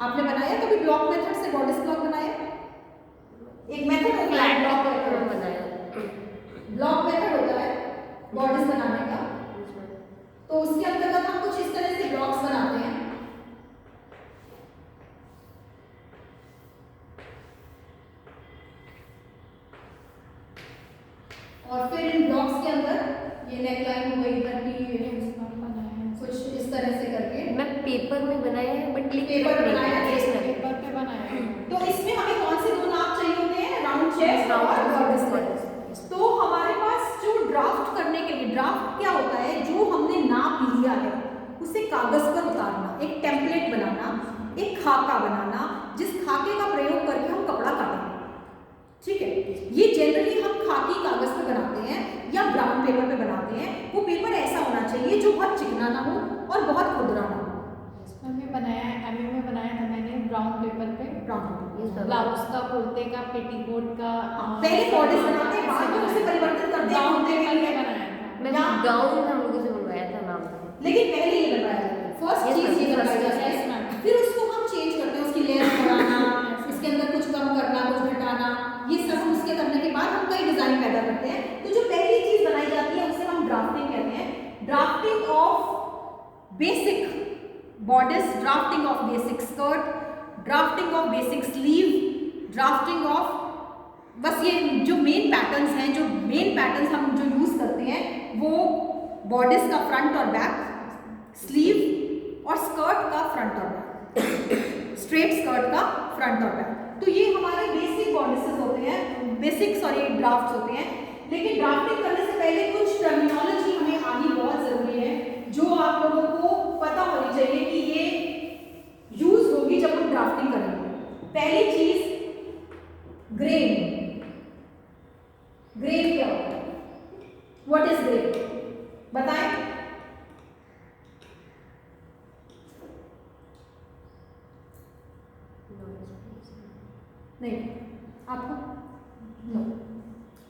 S1: आपने बनाया कभी ब्लॉक मेथड से बॉडीज ब्लॉक बनाया? एक मेथड होता है ब्लॉक मेथड
S3: बनाया,
S1: ब्लॉक मेथड होता है बॉडीज बनाने का। तो उसके अंतर्गत हम कुछ इस तरह से ब्लॉक्स बनाते हैं। और फिर इन ब्लॉक्स के अंदर ये नेकलाइन हो गई, इधर भी कुछ इस तरह से करके
S3: मैं पेपर में बनाया है, बट
S1: पेपर पे बनाया है,
S2: पेपर पे बनाया है।
S1: तो इसमें हमें कौन से 2 नाप चाहिए होते हैं, राउंड चेस्ट और बॉडीज लेंथ। तो हमारे पास जो ड्राफ्ट करने के लिए, ड्राफ्ट क्या होता है, जो हमने नाप लिया है उसे कागज पर उतारना, एक टेम्पलेट बनाना, एक खाका बनाना, जिस खाके का प्रयोग करके हम कपड़ा काटेंगे, ठीक है। ये जनरली हम खाकी कागज पे बनाते हैं या ब्राउन पेपर पे बनाते हैं। वो पेपर ऐसा होना चाहिए जो बहुत चिकना ना हो और बहुत खुरदरा ना हो।
S2: इसमें बनाया है, एमए में बनाया था मैंने ब्राउन पेपर पे,
S1: ब्राउन पेपर,
S2: ब्लाउज का, कुर्ते का, पेटीकोट का,
S1: पहले बॉडीज बनाते हैं, बाद में उसे परिवर्तित करते हैं कुर्ते के लिए
S2: बनाया था।
S3: मैं गाउन हम लोगों से बनवाया था मैम,
S1: लेकिन पहले ये बनवाया जाता है, फर्स्ट चीज ये बनवाई जाती है, फिर उसको हम चेंज करते हैं, उसकी लेयर बढ़ाना, इसके अंदर कुछ कम करना, कुछ घटाना, ये सब हम उसके करने के बाद हम कई डिजाइन पैदा करते हैं। तो जो पहली चीज बनाई जाती है उसे हम ड्राफ्टिंग कहते हैं। Drafting of basic bodies, drafting of basic skirt, drafting of basic sleeve, drafting of, बस ये जो मेन पैटर्न्स हैं, जो मेन पैटर्न्स हम जो यूज करते हैं वो बॉडीज का फ्रंट और बैक, स्लीव और स्कर्ट का फ्रंट और बैक, स्ट्रेट स्कर्ट का फ्रंट और बैक। तो ये हमारे बेसिक बॉडीज होते हैं, ड्राफ्ट्स होते हैं। लेकिन ड्राफ्टिंग करने से पहले कुछ टर्मिनोलॉजी हमें आनी बहुत जरूरी है, जो आप लोगों को पता होनी चाहिए कि ये यूज होगी जब हम ड्राफ्टिंग करेंगे। पहली चीज ग्रेन। ग्रेन क्या होता है? What is grain? बताएं। नहीं, आपको नो।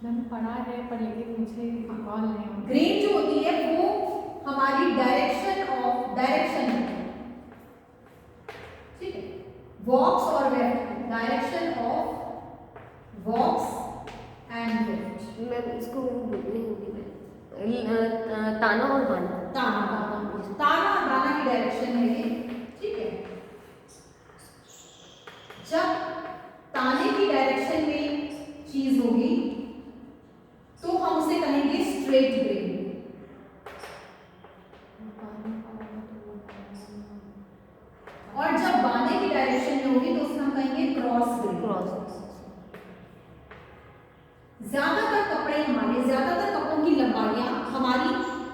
S2: मैंने पढ़ा है पर लेकिन मुझे रिकॉल नहीं होता।
S1: ग्रेन जो होती है वो हमारी डायरेक्शन है, ठीक है, वॉक्स और वेफ्ट, डायरेक्शन ऑफ वॉक्स एंड वेफ्ट।
S3: मैं इसको बोलती हूँ हिंदी में ताना और बाना।
S1: ताना बाना की डायरेक्शन है ये, ठीक है। जब ताने की डायरेक्शन में चीज होगी तो हम उसे कहेंगे स्ट्रेट ग्रेन, और जब बाने की डायरेक्शन में होगी तो उसे हम कहेंगे क्रॉस ग्रेन। ज्यादातर कपड़ों की लंबाइयां हमारी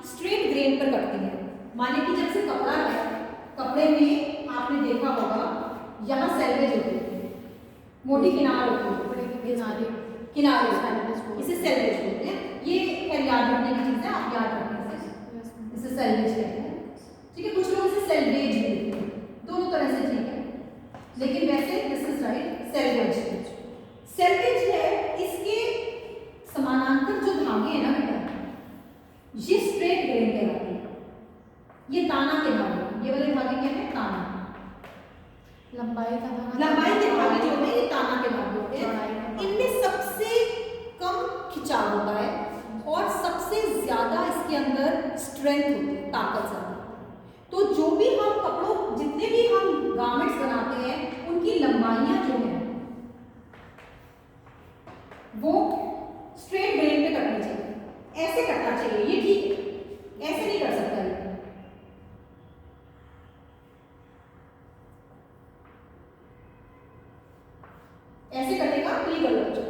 S1: स्ट्रेट ग्रेन पर कटती हैं। माने कि जब से कपड़ा है, कपड़े में आपने देखा होगा यहाँ सेल्वेज होती है, मोटी किनार होती है,
S2: कपड़े के
S1: किनारे इसे सेल्वेज बोलते हैं। ये खैर याद रखने की चीज है, आप याद रखें इसे सेल्वेज कहते हैं, ठीक है। कुछ लोग इसे सेल्वेज भी लिखते हैं, दोनों तरह से ठीक है, लेकिन वैसे this is right salvage. Salvage है, इसके समानांतर जो धागे हैं ना बेटा, ये स्ट्रेट ग्रेन कहलाते हैं। ये ताना के धागे, ये वाले धागे क्या है? ताना।
S2: लंबाई के धागे
S1: जो होते हैं ये ताना के धागे होते हैं। इनमें सबसे कम खिंचाव होता है और सबसे ज्यादा इसके अंदर स्ट्रेंथ होती है, ताकत ज्यादा। तो जो भी हम कपड़ों, जितने भी हम गारमेंट्स बनाते हैं, उनकी लंबाइयां जो है वो स्ट्रेट ग्रेन पे कटनी चाहिए, ऐसे कटना चाहिए, ये ठीक है, ऐसे नहीं कर सकता ये। ऐसे कटेगा तो ये गलत हो।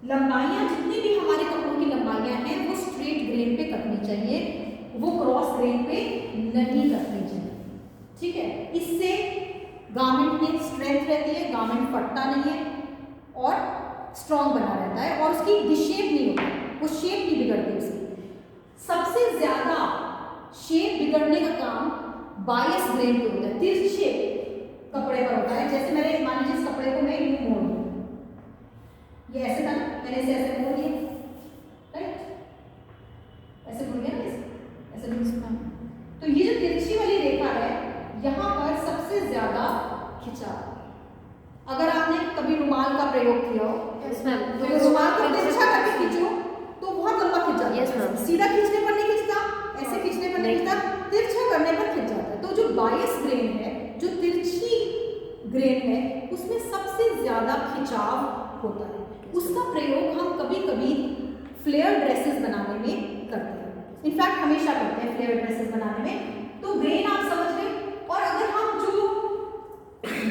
S1: लंबाइयां जितनी भी हमारे कपड़ों की लंबाइयां हैं वो स्ट्रेट ग्रेन पे कटनी चाहिए, वो क्रॉस ग्रेन पे नहीं कटनी चाहिए, ठीक है। इससे गारमेंट में स्ट्रेंथ रहती है, गारमेंट फटता नहीं है और स्ट्रॉन्ग बना रहता है, और उसकी डिशेप नहीं होती, वो शेप नहीं बिगड़ती उसकी। सबसे ज्यादा शेप बिगड़ने का काम बायस ग्रेन पे होता है, तिरछे कपड़े पर होता है। जैसे मैंने मान लीजिए इस कपड़े को मैं यूं मोड़ दूं, ये ऐसे था ना, मैंने इसे ऐसे मोड़ दिया, राइट, ऐसे मुड़ गया ना, ऐसे मुड़ गया। तो ये जो तिरछी वाली रेखा है, यहाँ पर सबसे ज्यादा खिंचाव। अगर आपने कभी रुमाल का प्रयोग किया हो तो रुमाल को तिरछा करके खींचो तो बहुत लंबा खिंच जाता है। सीधा खींचने पर नहीं खिंचता, ऐसे खींचने पर नहीं खिंचता, तिरछा करने पर खिंच जाता है। तो जो बायस ग्रेन है, जो तिरछी ग्रेन है, उसमें सबसे ज्यादा खिंचाव होता है। उसका प्रयोग हम कभी कभी फ्लेयर ड्रेसेस बनाने में करते हैं, इनफैक्ट हमेशा करते हैं फ्लेयर ड्रेसेस बनाने में। तो ग्रेन आप समझ गए। और अगर हम जो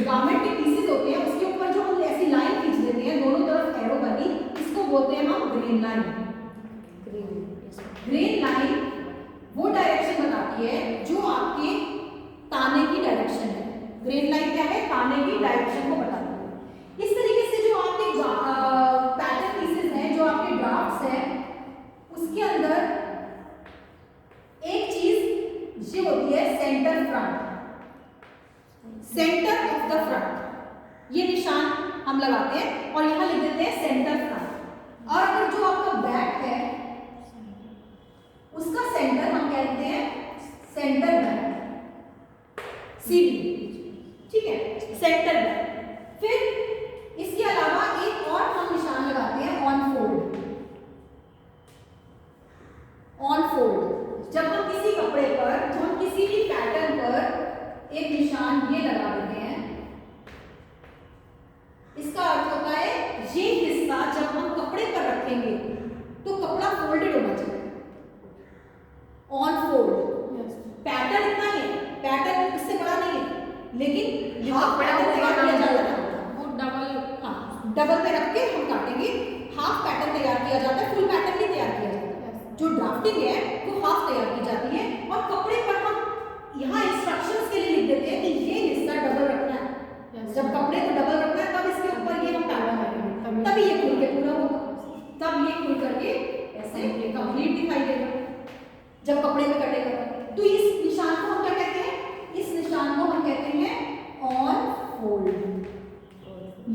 S1: गारमेंट के पीसेस होते हैं उसके ऊपर जो हम ऐसी लाइन खींच देते हैं दोनों तरफ एरो वाली, इसको बोलते हैं हम ग्रेन लाइन। ग्रेन लाइन वो डायरेक्शन बताती है जो आपके ताने की डायरेक्शन है। ग्रेन लाइन क्या है? ताने की डायरेक्शन को बताती है। इस तरीके से जो आपके पैटर्न पीसेस हैं, जो आपके ड्राफ्ट्स हैं, उसके अंदर एक चीज ये होती है centre front, centre of the front. ये निशान हम लगाते हैं और यहां लिख देते हैं सेंटर फ्रंट। और अगर जो आपका बैक है उसका सेंटर हम कहते हैं सेंटर बैक, सीधी, ठीक है, सेंटर बैक। फिर इसके अलावा एक और हम निशान लगाते हैं ऑन फोल्ड। ऑन फोल्ड जब हम किसी कपड़े पर, जब हम किसी भी पैटर्न पर एक निशान ये लगा देते हैं, इसका अर्थ होता है ये हिस्सा जब हम कपड़े पर रखेंगे तो कपड़ा फोल्डेड होना चाहिए। ऑन फोल्ड पैटर्न इतना ही है, पैटर्न इससे बड़ा नहीं है, लेकिन हाफ पैटर्न तैयार किया जाता है, वो डबल पे रख के हम काटेंगे। हाफ पैटर्न तैयार किया जाता है, फुल पैटर्न नहीं तैयार किया जाता। जो ड्राफ्टिंग है वो हाफ तैयार की जाती है और कपड़े पर हम यहाँ इंस्ट्रक्शंस के लिए लिख देते हैं कि ये हिस्सा डबल रखना है। जब कपड़े को डबल रखना है तब इसके ऊपर ये हम पैटर्न रखेंगे, तभी ये खुल के पूरा होगा, तब ये खुल करके ऐसे कंप्लीट दिखाई देगा जब कपड़े पे कटेगा। तो इस निशान को हम क्या कहते हैं? इस निशान को हम कहते हैं ऑन फोल्ड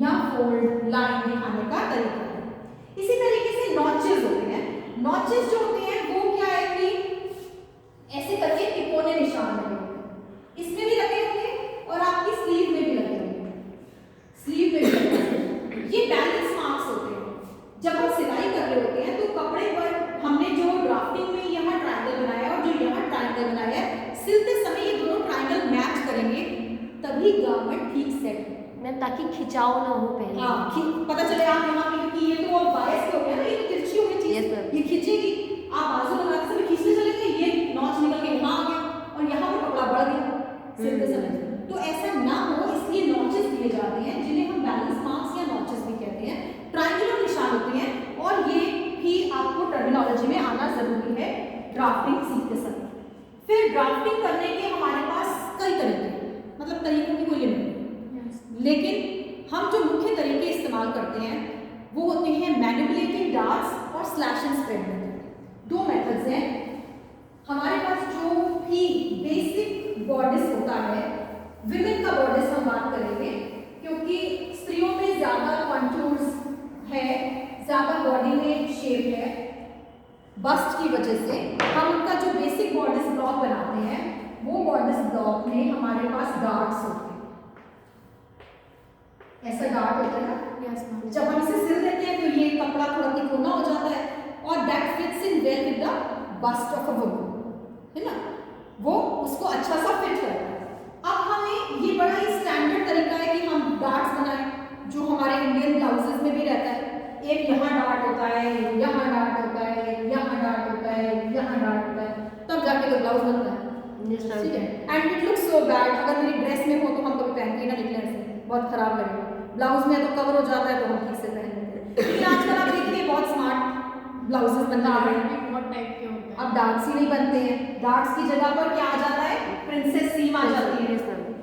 S1: या फोल्ड लाइन दिखाने का तरीका है। इसी तरीके से नॉचेस होते हैं। नॉचेस जो होते हैं वो क्या है कि ऐसे करके तिकोने निशान लगे होते हैं, इसमें भी लगे होंगे और आपकी स्लीव में भी लगे होंगे, स्लीव में भी लगे होंगे। ये बैलेंस मार्क्स होते हैं। जब हम सिलाई कर रहे होते हैं तो कपड़े पर हमने जो ड्राफ्टिंग में यहाँ ट्रायंगल बनाया है और जो यहाँ ट्रायंगल बनाया है, सिलते समय ये दोनों ट्रायंगल मैच करेंगे, तभी गारमेंट ठीक सेट
S3: मैम, ताकि खिंचाव ना हो पहले।
S1: हाँ, पता चले आप यहाँ पे, क्योंकि ये तो बायस हो गया ना, ये तो तिरछी हो गई चीज,
S3: Yes, ma'am.
S1: ये खींचेगी, आप बाजू लगाते समय खींचने चलेंगे, ये नॉच निकल के यहाँ आ गया और यहाँ पे कपड़ा बढ़ गया सिलते समय। तो ऐसा ना हो इसलिए नॉचेस दिए जाते हैं, जिन्हें हम बैलेंस मार्क्स या नॉचेस भी कहते हैं। ट्रायंगुलर निशान होते हैं और ये भी आपको टर्मिनोलॉजी में आना जरूरी है ड्राफ्टिंग सीखते समय। फिर ड्राफ्टिंग करने के हमारे पास कई तरीके, मतलब तरीकों की कोई लिमिट नहीं, लेकिन हम जो मुख्य तरीके इस्तेमाल करते हैं वो होते हैं मैनिपुलेटिंग डार्ट्स और स्लैश एंड स्प्रेड मेथड। दो मेथड्स हैं हमारे पास। जो भी बेसिक बॉडिस होता है, विमेन का बॉडिस हम बात करेंगे, क्योंकि स्त्रियों में ज्यादा कॉन्टूर्स है, ज्यादा बॉडी में शेप है, बस्ट की वजह से हम उनका जो बेसिक बॉडिस ब्लॉक बनाते हैं, वो बॉडिस ब्लॉक में हमारे पास डार्ट्स होते हैं। ऐसा डार्ट होता है ना, जब हम इसे सिल देते हैं तो ये कपड़ा थोड़ा तिकोना हो जाता है और that fits in well with the bust of a woman, है ना, वो उसको अच्छा सा फिट करता है। अब हमें ये बड़ा ही स्टैंडर्ड तरीका है कि हम डार्ट्स बनाएं, जो हमारे इंडियन ब्लाउजेस में भी रहता है। एक यहाँ डार्ट होता है, यहाँ डार्ट होता है, यहाँ डार्ट होता है, यहाँ डार्ट होता है, तब जाके तो ब्लाउज बनता है। ठीक है, and it looks so bad. अगर मेरी ड्रेस में हो तो हम कभी पहन के ना निकले, ऐसे बहुत खराब लगेगा। ब्लाउज में तो कवर हो जाता है तो हम ठीक से पहन लेते हैं। लेकिन आजकल आप देखिए बहुत स्मार्ट ब्लाउजेस बनने लगे हैं।
S2: बहुत टाइप के होते हैं।
S1: अब डार्ट्स ही नहीं बनते हैं, डार्ट्स की जगह पर क्या आ जाता है, प्रिंसेस सीम आ जाती है।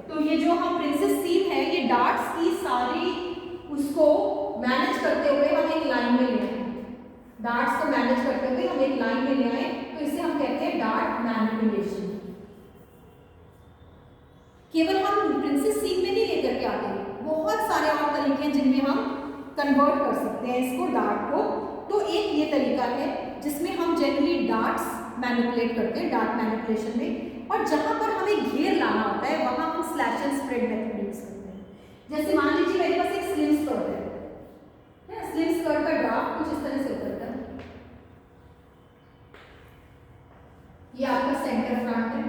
S1: तो ये जो हम प्रिंसेस सीम है, ये डार्ट्स की सारी उसको मैनेज करते हुए हम एक लाइन में ले आए। डार्ट्स को मैनेज करते हुए हम एक लाइन में ले आए, तो इसे हम कहते हैं डार्ट मैनिपुलेशन। केवल हम प्रिंसेस सीम में नहीं लेकर के आते, बहुत सारे और तरीके हैं जिनमें हम कन्वर्ट कर सकते हैं इसको, डार्ट को। तो एक ये तरीका है जिसमें हम जनरली डार्ट्स मैनिपुलेट करते हैं, डार्ट मैनिपुलेशन में। और जहां पर हमें घेर लाना होता है वहां हम slash and spread method use करते हैं। जैसे मान लीजिए मेरे पास एक स्लिम स्कर्ट है ना, स्लिम स्कर्ट का ड्राफ्ट कुछ इस तरह से उतरता है। ये आपका सेंटर फ्रंट है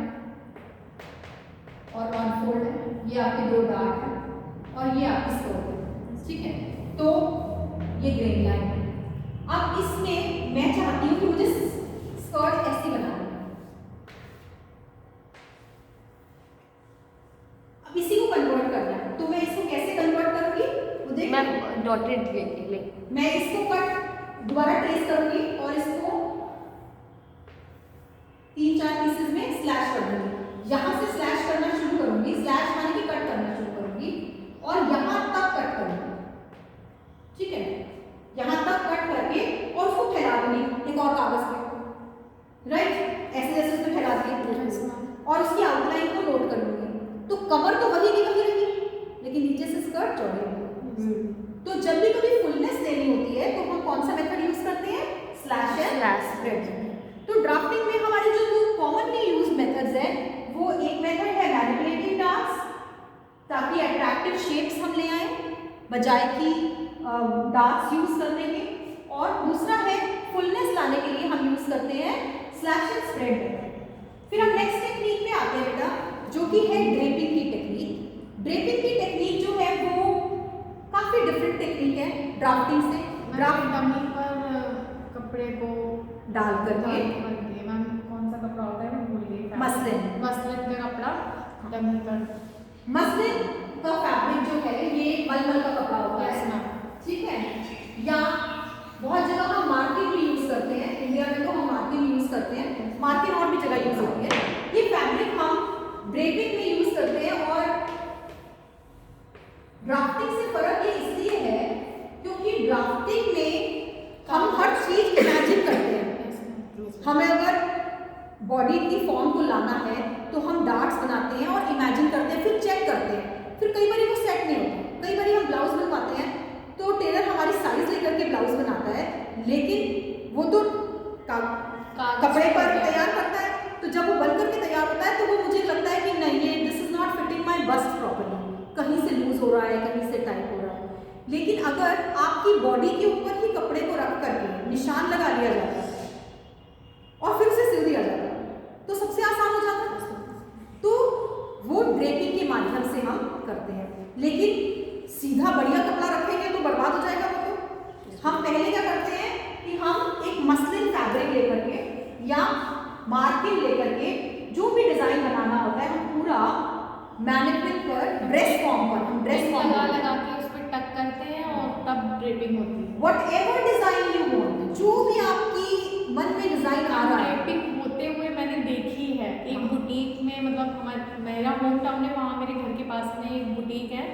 S1: और ऑन फोल्ड है, ये आपके दो डार्ट है और ये आपकी स्कर्ट है, ठीक है। तो ये ग्रेन लाइन है। अब इसमें मैं चाहती हूँ कि मुझे स्कर्ट ऐसी बनानी है। अब इसी को कन्वर्ट करना है, तो मैं इसको कैसे कन्वर्ट करूंगी वो देखिए।
S3: मैम डॉटेड ले
S1: मैं इसको कट दोबारा ट्रेस करूंगी और इसको 3-4 पीसेस में स्लैश कर दूंगी। यहां से स्लैश करना शुरू करूंगी, स्लैश माने कि कट करना शुरू करूंगी और यहां तक कट करूंगी, ठीक है। यहां तक कट करके और उसको फैला दूंगी एक और कागज पे, राइट, ऐसे जैसे उसमें फैला दी और उसकी आउटलाइन को नोट कर लूंगी। तो कमर तो वही की वही रही, लेकिन नीचे से स्कर्ट चौड़ी होगी। तो जब भी कभी फुलनेस लेनी होती है तो हम कौन सा मेथड यूज करते हैं, स्लैश एंड स्प्रेड। तो ड्राफ्टिंग में हमारे जो दो कॉमनली यूज मेथड्स हैं, वो एक मेथड है मैनिपुलेटिंग डार्ट्स, ताकि अट्रैक्टिव शेप्स हम ले आए बजाय कि डार्ट्स यूज करने के, और दूसरा है फुलनेस लाने के लिए हम यूज करते हैं स्लैश एंड स्प्रेड मेथड। फिर हम नेक्स्ट टेक्निक में आते हैं बेटा, जो कि है ड्रेपिंग की टेक्निक। ड्रेपिंग की टेक्निक जो है वो काफी डिफरेंट टेक्निक है ड्राफ्टिंग से।
S2: डमी पर कपड़े को
S1: डाल करके,
S2: मैम कौन सा कपड़ा होता है मैं भूल गई,
S1: मसलिन,
S2: मसलिन का कपड़ा डमी पर।
S1: मसलिन का फैब्रिक जो है ये मलमल का कपड़ा होता है, ठीक है। या बहुत जगह हम मार्किन भी यूज करते हैं, इंडिया में तो हम मार्किन यूज करते हैं, मार्किन और भी जगह यूज होती है। ये फैब्रिक हम ड्रेपिंग में यूज करते हैं। और ड्राफ्टिंग से फर्क ये इसलिए है क्योंकि ड्राफ्टिंग में हम हर चीज इमेजिन करते हैं। हमें अगर बॉडी की फॉर्म को लाना है तो हम डार्ट्स बनाते हैं और इमेजिन करते हैं, फिर चेक करते हैं, फिर कई बार वो सेट नहीं होता। कई बार हम ब्लाउज बनवाते हैं तो टेलर हमारी साइज लेकर के ब्लाउज बनाता है, आपकी बॉडी के ऊपर ही कपड़े को रख करके निशान लगा लिया जाता है और फिर उसे सिल दिया जाता है, तो सबसे आसान हो जाता है। तो वो ड्रेपिंग के माध्यम से हम करते हैं, लेकिन सीधा बढ़िया कपड़ा रखेंगे तो बर्बाद हो जाएगा वो। तो हम पहले क्या करते हैं कि हम एक मसलिन फैब्रिक लेकर के या मार्किंग लेकर के जो भी डिजाइन बनाना होता है हम पूरा मैनिक्विन पर ड्रेस फॉर्म पर हम ड्रेस फॉर्म
S2: लगा के उस पर टक करते हैं और तब ड्रेपिंग होती है।
S1: व्हाटएवर डिजाइन यू वांट, जो भी आपकी मन में डिजाइन आ रहा है।
S2: ड्रेपिंग होते हुए मैंने देखी है एक बुटीक में, मतलब मेरा होम टाउन है, वहाँ मेरे घर के पास में एक बुटीक है,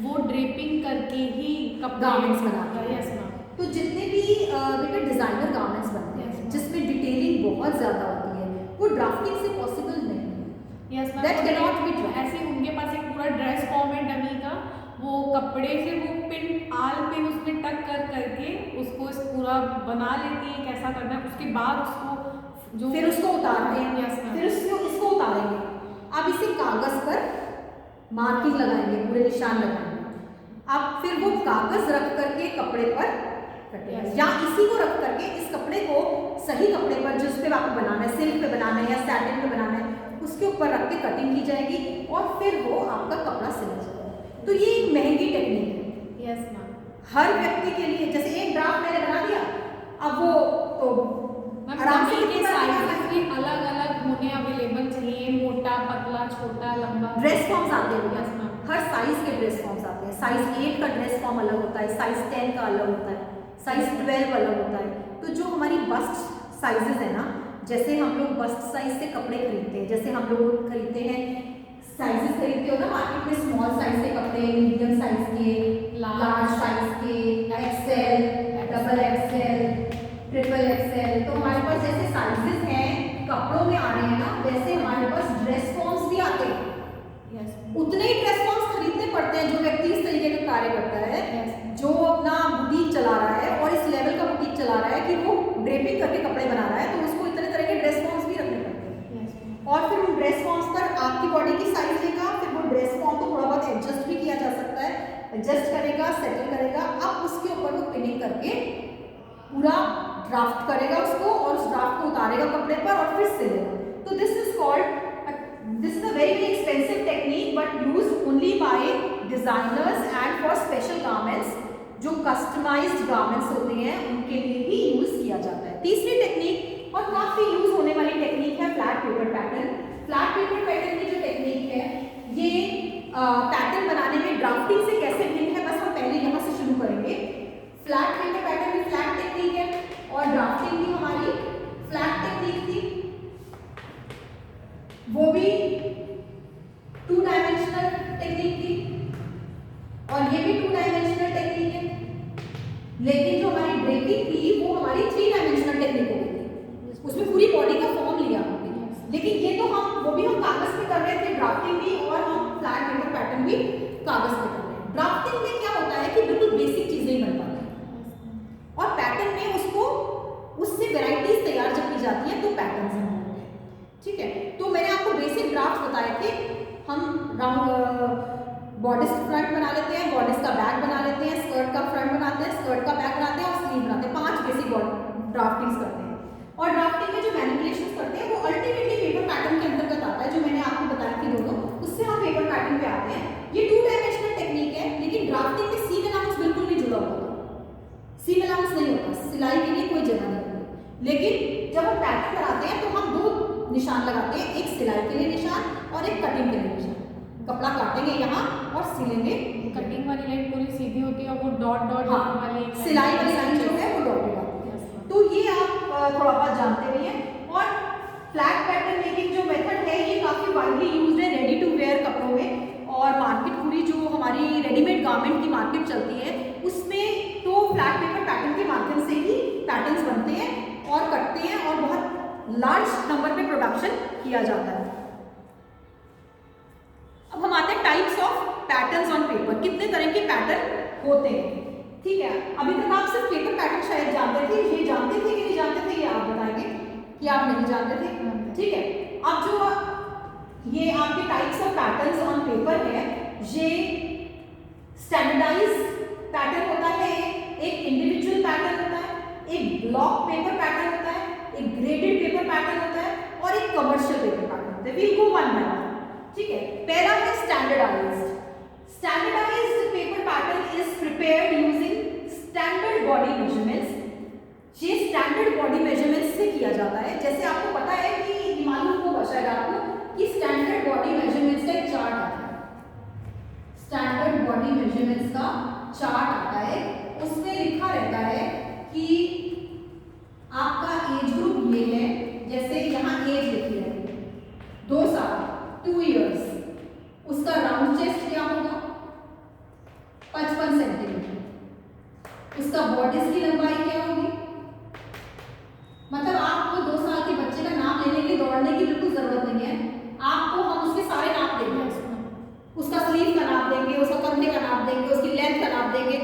S2: वो ड्रेपिंग करके ही
S1: गारमेंट्स बनाता है।
S2: Yes ma'am.
S1: तो जितने भी बेटा डिजाइनर गारमेंट्स बनते हैं जिसमें डिटेलिंग बहुत ज्यादा होती है, वो ड्राफ्टिंग से पॉसिबल नहीं है।
S2: Yes ma'am.
S1: That cannot be done.
S2: ऐसे उनके पास एक पूरा ड्रेस फॉर्म है डमी का, वो कपड़े से वो पिन आल पिन उसमें टक कर करके उसको इस पूरा बना लेती है कैसा करना है, उसके बाद उसको जो
S1: फिर उसको उतारते हैं।
S2: Yes ma'am.
S1: फिर इसको उतारेंगे। अब इसे कागज पर मार्किंग लगाएंगे, पूरे निशान लगाएंगे। अब फिर वो कागज रख करके कपड़े पर कटेंगे, या इसी को रख करके इस कपड़े को सही कपड़े पर जिस पे आपको बनाना है, सिल्क पे बनाना है या सैटिन पे बनाना है, उसके ऊपर रख के कटिंग की जाएगी और फिर वो आपका कपड़ा सिला जाएगा। तो ये एक महंगी टेक्निक है।
S2: Yes ma'am.
S1: हर व्यक्ति के लिए, जैसे एक ड्राफ्ट मैंने बना दिया, अब वो तो आराम से
S2: के साइजेस भी अलग अलग होने अवेलेबल चाहिए, मोटा पतला छोटा लंबा।
S1: ड्रेस फॉर्म्स आते हैं भैया,
S2: यस मैम।
S1: हर साइज के ड्रेस फॉर्म्स आते हैं। साइज 8 का ड्रेस फॉर्म अलग होता है, साइज 10 का अलग होता है, साइज 12 अलग होता है। तो जो हमारी बस्ट साइजेस है ना, जैसे हम लोग बस्ट साइज से कपड़े खरीदते हैं, जैसे हम लोग खरीदते हैं साइजेस खरीदते हो ना मार्केट में, स्मॉल साइज के कपड़े, मीडियम साइज के, लार्ज साइज के, XL, double XL, triple XL. तो हमारे पास जैसे साइजेस हैं कपड़ों में आ रहे हैं ना, वैसे हमारे पास ड्रेस फॉर्म्स भी आते हैं। उतने ही ड्रेस फॉर्म्स खरीदने पड़ते हैं जो व्यक्ति इस तरीके का कार्य करता है, जो अपना बुटीक चला रहा है और इस लेवल का बुटीक चला रहा है कि वो ड्रेपिंग करके कपड़े बना रहा है, तो उसको इतने तरह के ड्रेस फॉर्म्स भी रखने पड़ते हैं। और फिर उन ड्रेस फॉर्म्स पर आपकी बॉडी की साइज लेगा, फिर वो ड्रेस फॉर्म को थोड़ा बहुत एडजस्ट भी किया जा सकता है, एडजस्ट करेगा, सेटल करेगा। अब उसके ऊपर वो पिनिंग करके पूरा ड्राफ्ट करेगा उसको और उस ड्राफ्ट को उतारेगा कपड़े पर और फिर सिलेगा। तो this is called, this is a very expensive technique but used only by designers and for special garments, जो customized garments होते हैं उनके लिए ही यूज किया जाता है। तीसरी टेक्निक और काफी यूज होने वाली टेक्निक है flat paper pattern. Flat paper pattern की जो टेक्निक है ये पैटर्न बनाने में ड्राफ्टिंग से कैसे भिन्न है, बस हम पहले यहाँ से शुरू करेंगे। फ्लैट पेपर पैटर्न भी फ्लैट टेक्निक है और ड्राफ्टिंग भी हमारी फ्लैट टेक्निक थी, वो भी 2 डायमेंशनल टेक्निक थी और ये भी 2 डायमेंशनल टेक्निक है। लेकिन जो हमारी ड्रेपिंग थी वो हमारी 3 डायमेंशनल टेक्निक हो गई थी, उसमें पूरी बॉडी का फॉर्म लिया हमने। लेकिन ये तो वो भी हम कागज पे कर रहे थे, ड्राफ्टिंग भी, और हम फ्लैट पेपर पैटर्न भी कागज पे कर रहे हैं। ड्राफ्टिंग में क्या होता है कि बिल्कुल बेसिक चीजें ही बन पाती हैं और पैटर्न में उससे वेराइटीज तैयार जब की जाती है तो पैटर्न से बनते हैं। ठीक है, तो मैंने आपको बेसिक ड्राफ्ट बताए थे। हम राउंड बॉडिस फ्रंट बना लेते हैं, बॉडिस का बैक बना लेते हैं, स्कर्ट का फ्रंट बनाते हैं, स्कर्ट का बैक बनाते हैं और स्लीव बनाते हैं। 5 बेसिक ड्राफ्टिंग्स करते हैं और ड्राफ्टिंग में जो मैनिपुलेशंस करते हैं वो अल्टीमेटली पेपर पैटर्न के अंतर्गत आता है, जो मैंने आपको बताया थी दोनों, उससे हम पेपर पैटर्न पे आते हैं। ये 2 डायमेंशनल टेक्निक है, लेकिन ड्राफ्टिंग में सीम अलाउंस बिल्कुल नहीं जुड़ा होता, सीम अलाउंस नहीं होता, सिलाई के लिए कोई जगह नहीं होती। लेकिन जब हम पैटर्न बनाते हैं तो हम 2 निशान लगाते हैं, एक सिलाई के लिए निशान और एक कटिंग के लिए निशान। कपड़ा काटेंगे यहाँ और सिलेंगे।
S2: कटिंग वाली लाइन पूरी सीधी होती है और वो डॉट डॉट वाली
S1: सिलाई वाली लाइन जो है वो डॉटेड आती है। तो ये आप थोड़ा बहुत जानते भी हैं। और फ्लैट पैटर्न मेकिंग जो मेथड है ये काफ़ी वाइडली यूज्ड है रेडी टू वेयर कपड़ों में, और मार्केट पूरी जो हमारी रेडीमेड गारमेंट की मार्केट चलती है उसमें तो फ्लैट पेपर पैटर्न के माध्यम से ही पैटर्न्स बनते हैं और कटते हैं और बहुत लार्ज नंबर पे प्रोडक्शन किया जाता है। अब हम आते हैं types of patterns on paper, कितने तरह के पैटर्न होते हैं। ठीक है, अभी तक आप सिर्फ पेपर पैटर्न शायद जानते थे, ये जानते थे कि नहीं जानते थे, ये आप बताएंगे कि आप नहीं जानते थे। ठीक है, अब जो ये आपके types of patterns on paper है, ये स्टैंडर्डाइज पैटर्न होता है एक इंडिविजुअल पैटर्न होता है, एक ब्लॉक पेपर पैटर्न होता है, एक ग्रेडेड पेपर पैटर्न होता है और एक कमर्शियल पेपर पैटर्न होता है। Will go one by one, ठीक है। पहला है standardized. Standardized paper pattern is prepared using standard body measurements. ये स्टैंडर्ड बॉडी मेजरमेंट्स से किया जाता है। जैसे आपको पता है कि मालूम होगा शायद आपको कि स्टैंडर्ड बॉडी मेजरमेंट्स का एक चार्ट आता है। स्टैंडर्ड बॉडी मेजरमेंट्स का चार्ट आता है, उसमें लिखा रहता है कि आपका एज ग्रुप ये है। जैसे यहाँ एज लिखी है 2 साल 2 इयर्स, उसका राउंड चेस्ट क्या होगा 55 सेंटीमीटर, उसका बॉडी की लंबाई क्या होगी। मतलब आपको 2 साल के बच्चे का नाप लेने के लिए दौड़ने की बिल्कुल जरूरत नहीं है, आपको हम उसके सारे नाप देंगे। उसका स्लीव का नाप देंगे, उसका कंधे का नाप देंगे, उसकी लेंथ का नाप देंगे।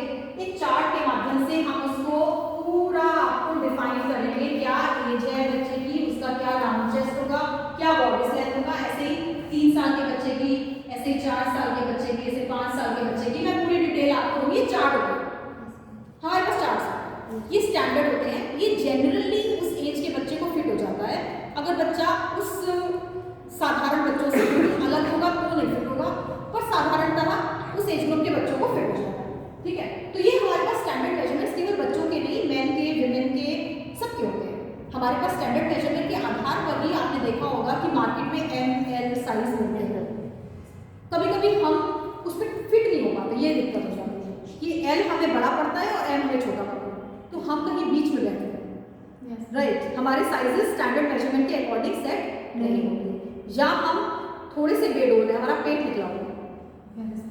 S1: एक चार्ट के माध्यम से हम उसको पूरा आपको डिफाइन करेंगे क्या एज है बच्चे की, उसका क्या राउंड चेस्ट होगा, क्या बॉडी लेंथ होगा। ऐसे ही 3 साल के बच्चे की, ऐसे ही 4 साल के बच्चे की, ऐसे 5 साल के बच्चे की, मैं पूरी डिटेल आपको दूंगी। ये चार्ट होगा, हमारे पास चार्ट, ये स्टैंडर्ड होते हैं। ये जनरली उस एज के बच्चे को फिट हो जाता है। अगर बच्चा उस साधारण बच्चों से अलग होगा तो नहीं फिट होगा, पर साधारणतः उस एज ग्रुप के बच्चों को फिट हो जाता है, ठीक है। तो ये हमारे पास स्टैंडर्ड मेजरमेंट्स केवल बच्चों के नहीं, मेन के, विमेन के, सबके होते हैं। हमारे पास स्टैंडर्ड मेजरमेंट के आधार पर ही आपने देखा होगा कि मार्केट में ML साइज मिलते हैं। कभी कभी हम उस पर फिट नहीं हो पाते, ये दिक्कत हो जाती है कि L हमें बड़ा पड़ता है और M हमें छोटा पड़ता है, तो हम कहीं बीच में बैठे हैं, राइट। हमारे साइजेस स्टैंडर्ड मेजरमेंट के अकॉर्डिंग सेट नहीं होंगे, या हम थोड़े से बेडोल है, हमारा पेट निकला हुआ है,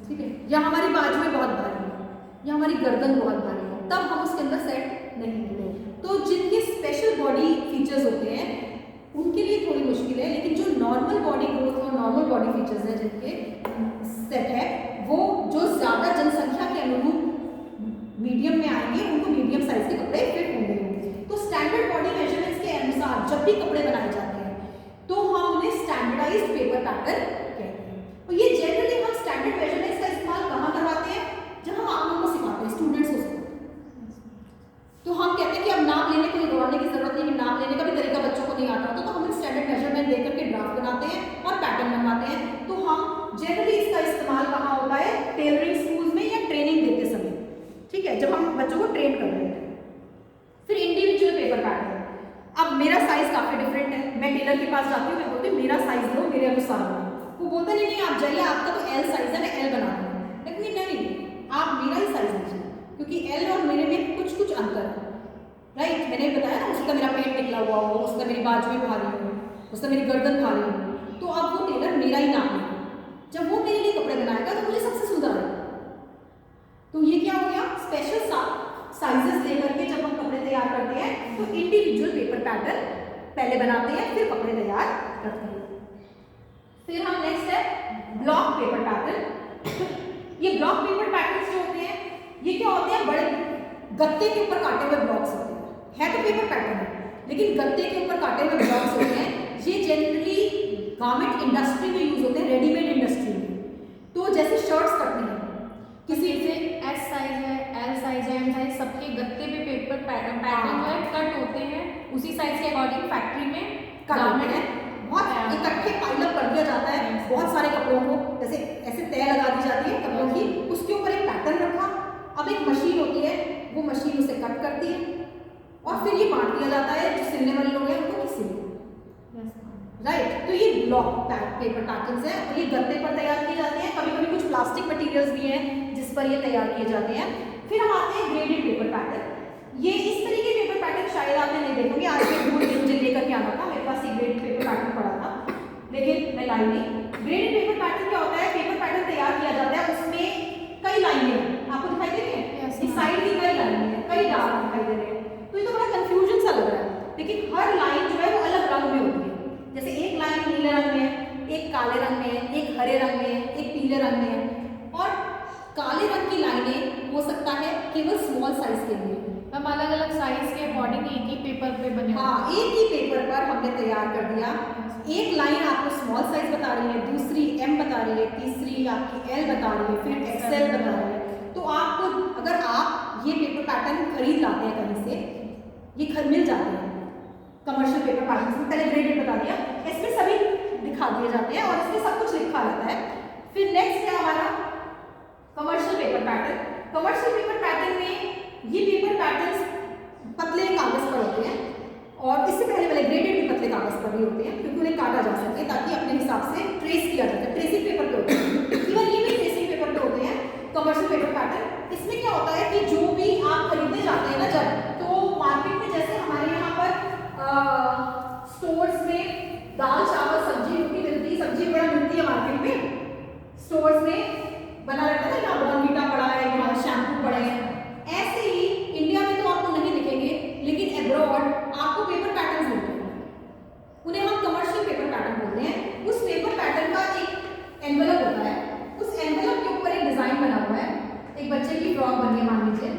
S1: ठीक है, या हमारी बाजुएं बहुत भारी है, या हमारी गर्दन बहुत भारी है, तब हम उसके अंदर सेट नहीं होते। तो जिनके स्पेशल बॉडी फीचर्स होते हैं उनके लिए थोड़ी मुश्किल है, लेकिन जो नॉर्मल बॉडी ग्रोथ और नॉर्मल बॉडी फीचर्स हैं जिनके सेट है, वो जो ज़्यादा जनसंख्या के अनुरूप मीडियम में आएंगे उनको मीडियम साइज के कपड़े फिट होंगे। तो स्टैंडर्ड बॉडी मेजरमेंट्स के अनुसार जब भी कपड़े बनाए जाते हैं तो हम उन्हें स्टैंडर्डाइज्ड पेपर पैटर्न कहते हैं। और ये जनरली हम स्टैंडर्ड मेजरमेंट्स का इस्तेमाल कहाँ करवाते हैं, जब हम आप लोगों को सिखाते हैं, स्टूडेंट्स को सिखाते हैं। तो हम कहते हैं कि अब नाप लेने को दौड़ने की जरूरत नहीं, नाप लेने का भी तरीका बच्चों को नहीं आता होता, तो हम स्टैंडर्ड मेजरमेंट देकर के ड्राफ्ट बनाते हैं और पैटर्न बनवाते हैं। तो हम जनरली इसका इस्तेमाल कहाँ होता है, टेलरिंग स्कूल में या ट्रेनिंग देते समय, ठीक है, जब हम बच्चों को ट्रेन कर रहे हैं। फिर इंडिविजुअल पेपर पैटर्न। अब मेरा साइज काफी डिफरेंट है, मैं टेलर के पास जाती हूँ, मैं बोलती हूँ मेरा साइज लो, मेरे अनुसार बनाओ। वो बोलता नहीं आप जाइए, आपका तो L साइज है, मैं L बना दूँगा। लेकिन नहीं, आप मेरा ही साइज लीजिए, क्योंकि L और मेरे में कुछ कुछ अंतर है, राइट। मैंने बताया ना, उसका मेरा पेट निकला हुआ हो, उसका मेरी बाजुएं भारी हो, उसका मेरी गर्दन भारी हो, तो अब वो टेलर मेरा ही नाप लेगा। जब वो मेरे लिए कपड़े बनाएगा तो मुझे सबसे सुंदर आएगा। तो ये क्या हो गया, स्पेशल साइजेस लेकर के जब हम कपड़े तैयार करते हैं तो इंडिविजुअल पेपर पैटर्न पहले बनाते हैं, फिर कपड़े तैयार करते हैं। फिर हम नेक्स्ट है ब्लॉक पेपर पैटर्न। ये ब्लॉक पेपर पैटर्न्स जो होते हैं, ये क्या होते हैं, बड़े गत्ते के ऊपर काटे हुए ब्लॉक्स होते हैं। है तो पेपर पैटर्न है, लेकिन गत्ते के ऊपर काटे हुए ब्लॉक्स होते हैं। ये जनरली गारमेंट इंडस्ट्री में यूज होते हैं, रेडीमेड इंडस्ट्री में। तो जैसे शर्ट्स कटनी है,
S2: किसी से S साइज है, L साइज है, M साइज, सबके गत्ते पे पेपर पैटर्न जो है कट होते हैं, उसी साइज के अकॉर्डिंग फैक्ट्री में
S1: गारमेंट है, बहुत इकट्ठे पाइल अप कर दिया जाता है बहुत सारे कपड़ों को, जैसे ऐसे तय लगा दी जाती है कपड़ों की, उसके ऊपर एक पैटर्न रखा। अब एक मशीन होती है, वो मशीन उसे कट करती है और फिर ये बांट दिया जाता है जो सिलने वाले लोग हैं उनको किसी में, राइट। तो ये ब्लॉक पेपर पैटर्न्स हैं और ये गत्ते पर तैयार किए जाते हैं। कभी कभी कुछ प्लास्टिक मटेरियल्स भी हैं जिस पर ये तैयार किए जाते हैं। फिर हम आते हैं ग्रेडेड पेपर पैटर्न। ये इस तरीके के पेपर पैटर्न शायद आपने नहीं देखोगे। आज के दूर मुझे लेकर के आना था, मेरे पास ये ग्रेडेड पेपर पैटर्न पड़ा था, लेकिन मैं लाई नहीं। ग्रेडेड पेपर पैटर्न क्या होता है, पेपर पैटर्न तैयार किया जाता है, उसमें कई लाइनें आपको दिखाई दे रही है, इस साइड की कई लाइनें हैं, कई डार्क दिखाई दे रहे हैं। तो ये तो बड़ा कंफ्यूजन सा लग रहा है, लेकिन हर लाइन जो है वो अलग रंग में होती है। जैसे एक लाइन नीले रंग में है, एक काले रंग में है, एक हरे रंग में है, एक पीले रंग में है। और काले रंग की लाइनें हो सकता है केवल स्मॉल साइज के लिए,
S2: हम अलग अलग साइज के अकॉर्डिंग एक ही पेपर पे बने।
S1: हाँ, एक ही पेपर पर हमने तैयार कर दिया। एक लाइन आपको स्मॉल साइज बता रही है, दूसरी M बता रही है, तीसरी आपकी L बता रही है, फिर XL बता रही है। तो आपको अगर आप ये पेपर पैटर्न खरीद लाते हैं कहीं से, ये घर मिल जाते हैं कमर्शियल पेपर पैटर्न में, पहले ग्रेडेड बता दिया, इसमें सभी दिखा दिए जाते हैं और इसमें सब कुछ लिखा रहता है। फिर नेक्स्ट है हमारा commercial paper pattern. Commercial paper pattern में ये पेपर पैटर्न्स पतले कागज पर होते हैं और इससे पहले वाले ग्रेडेड भी पतले कागज पर भी होते हैं क्योंकि उन्हें काटा जा सके ताकि अपने हिसाब से ट्रेस किया जाता है। ट्रेसिंग पेपर पे होते हैं, इवन ये भी ट्रेसिंग पेपर पे होते हैं कमर्शियल पेपर पैटर्न। इसमें क्या होता है कि जो भी आप खरीदने जाते हैं ना जब, तो मार्केट में जैसे हमारे यहाँ पर स्टोर्स में दाल चावल सब्जी रोटी मिलती, सब्जी बड़ा मिलती है मार्केट में, स्टोर्स में बना रहता है ना, बॉर्नवीटा पड़ा है, यहाँ शैम्पू पड़े हैं, ऐसे ही इंडिया में तो आपको नहीं दिखेंगे लेकिन अब्रॉड आपको पेपर पैटर्न मिलते हैं, उन्हें हम कमर्शियल पेपर पैटर्न बोलते हैं। उस पेपर पैटर्न का एक एनवेलप होता है, उस एनवेलप के ऊपर एक डिजाइन बना हुआ है, एक बच्चे की फ्रॉक बनी है मान लीजिए,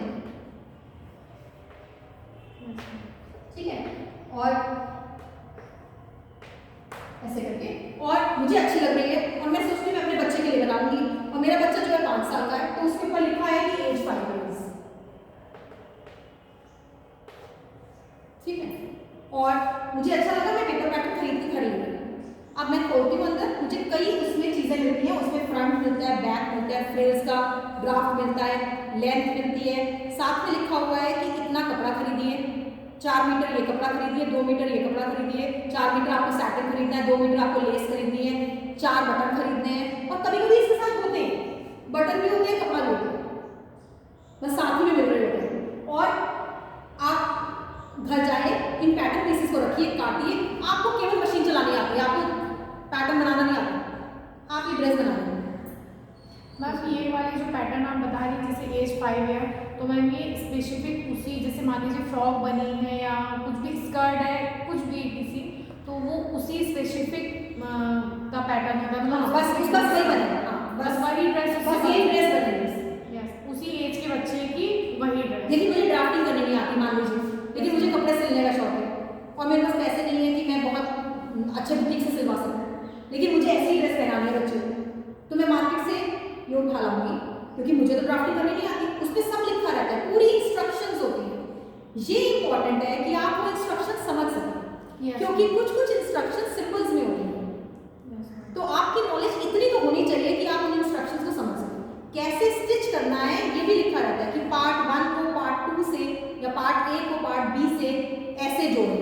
S1: ठीक है, और ऐसे करके, और मुझे अच्छी लग रही है और मैं सोचती हूँ मैं अपने बच्चे के लिए बनाऊंगी, और मेरा बच्चा जो है 5 साल का है तो उसके ऊपर लिखा है कि एज 5 years, ठीक है, और मुझे अच्छा लगा, मैं पेपर पैटर्न खरीद के खड़ी हुई। अब मैं खोलती हूँ अंदर, मुझे कई उसमें चीजें मिलती हैं, उसमें फ्रंट मिलता है, बैक मिलता है, फ्रिल्स का ड्राफ्ट मिलता है, लेंथ मिलती है, साथ में लिखा हुआ है कि इतना कपड़ा खरीदिए, 4 मीटर ये कपड़ा खरीदिए, 2 मीटर ये कपड़ा खरीदिए, 4 मीटर आपको सैटिन खरीदना है, 2 मीटर आपको लेस खरीदनी है, 4 बटन खरीदने हैं, और कभी कभी इसके साथ होते हैं बटन भी होते हैं, कपड़ा भी होता है, बस साथ ही में मिल रहे होते हैं। और आप घर जाए इन पैटर्न पीसेस को रखिए, काटिए, आपको केवल मशीन चलानी आती है, आपको पैटर्न बनाना नहीं आता, आप ये ड्रेस बना लेंगे।
S2: मैम ये वाले जो पैटर्न आप बता रही जैसे एज 5 है, तो मैम ये स्पेसिफिक उसी जैसे मान लीजिए फ्रॉक बनी है या कुछ भी स्कर्ट है, कुछ भी किसी, तो वो उसी स्पेसिफिक का पैटर्न होगा, मतलब
S1: बस उसका सही बनेगा, हाँ,
S2: बस वही ड्रेस,
S1: बस ये ड्रेस बनेगी,
S2: यस उसी एज के बच्चे की वही ड्रेस।
S1: लेकिन मुझे ड्राफ्टिंग करनी नहीं आती मान लीजिए, लेकिन मुझे कपड़े सिलने का शौक है और मेरे पास पैसे नहीं है कि मैं बहुत अच्छे बुटीक से सिलवा सकूँ, लेकिन मुझे ऐसी ड्रेस पहनानी है बच्चे को, तो मैं मार्केट से ये उठा लाऊंगी क्योंकि मुझे तो ड्राफ्टिंग करनी नहीं आती, उसमें सब लिखा रहता है, पूरी इंस्ट्रक्शंस होती हैं। ये इंपॉर्टेंट है कि आप वो इंस्ट्रक्शन समझ सकें, क्योंकि कुछ कुछ इंस्ट्रक्शन सिंबल्स में होती हैं, तो आपकी नॉलेज इतनी तो होनी चाहिए कि आप उन इंस्ट्रक्शंस को समझ सकें। कैसे स्टिच करना है ये भी लिखा रहता है कि पार्ट 1 को पार्ट 2 से या पार्ट A को पार्ट B से ऐसे जोड़ें,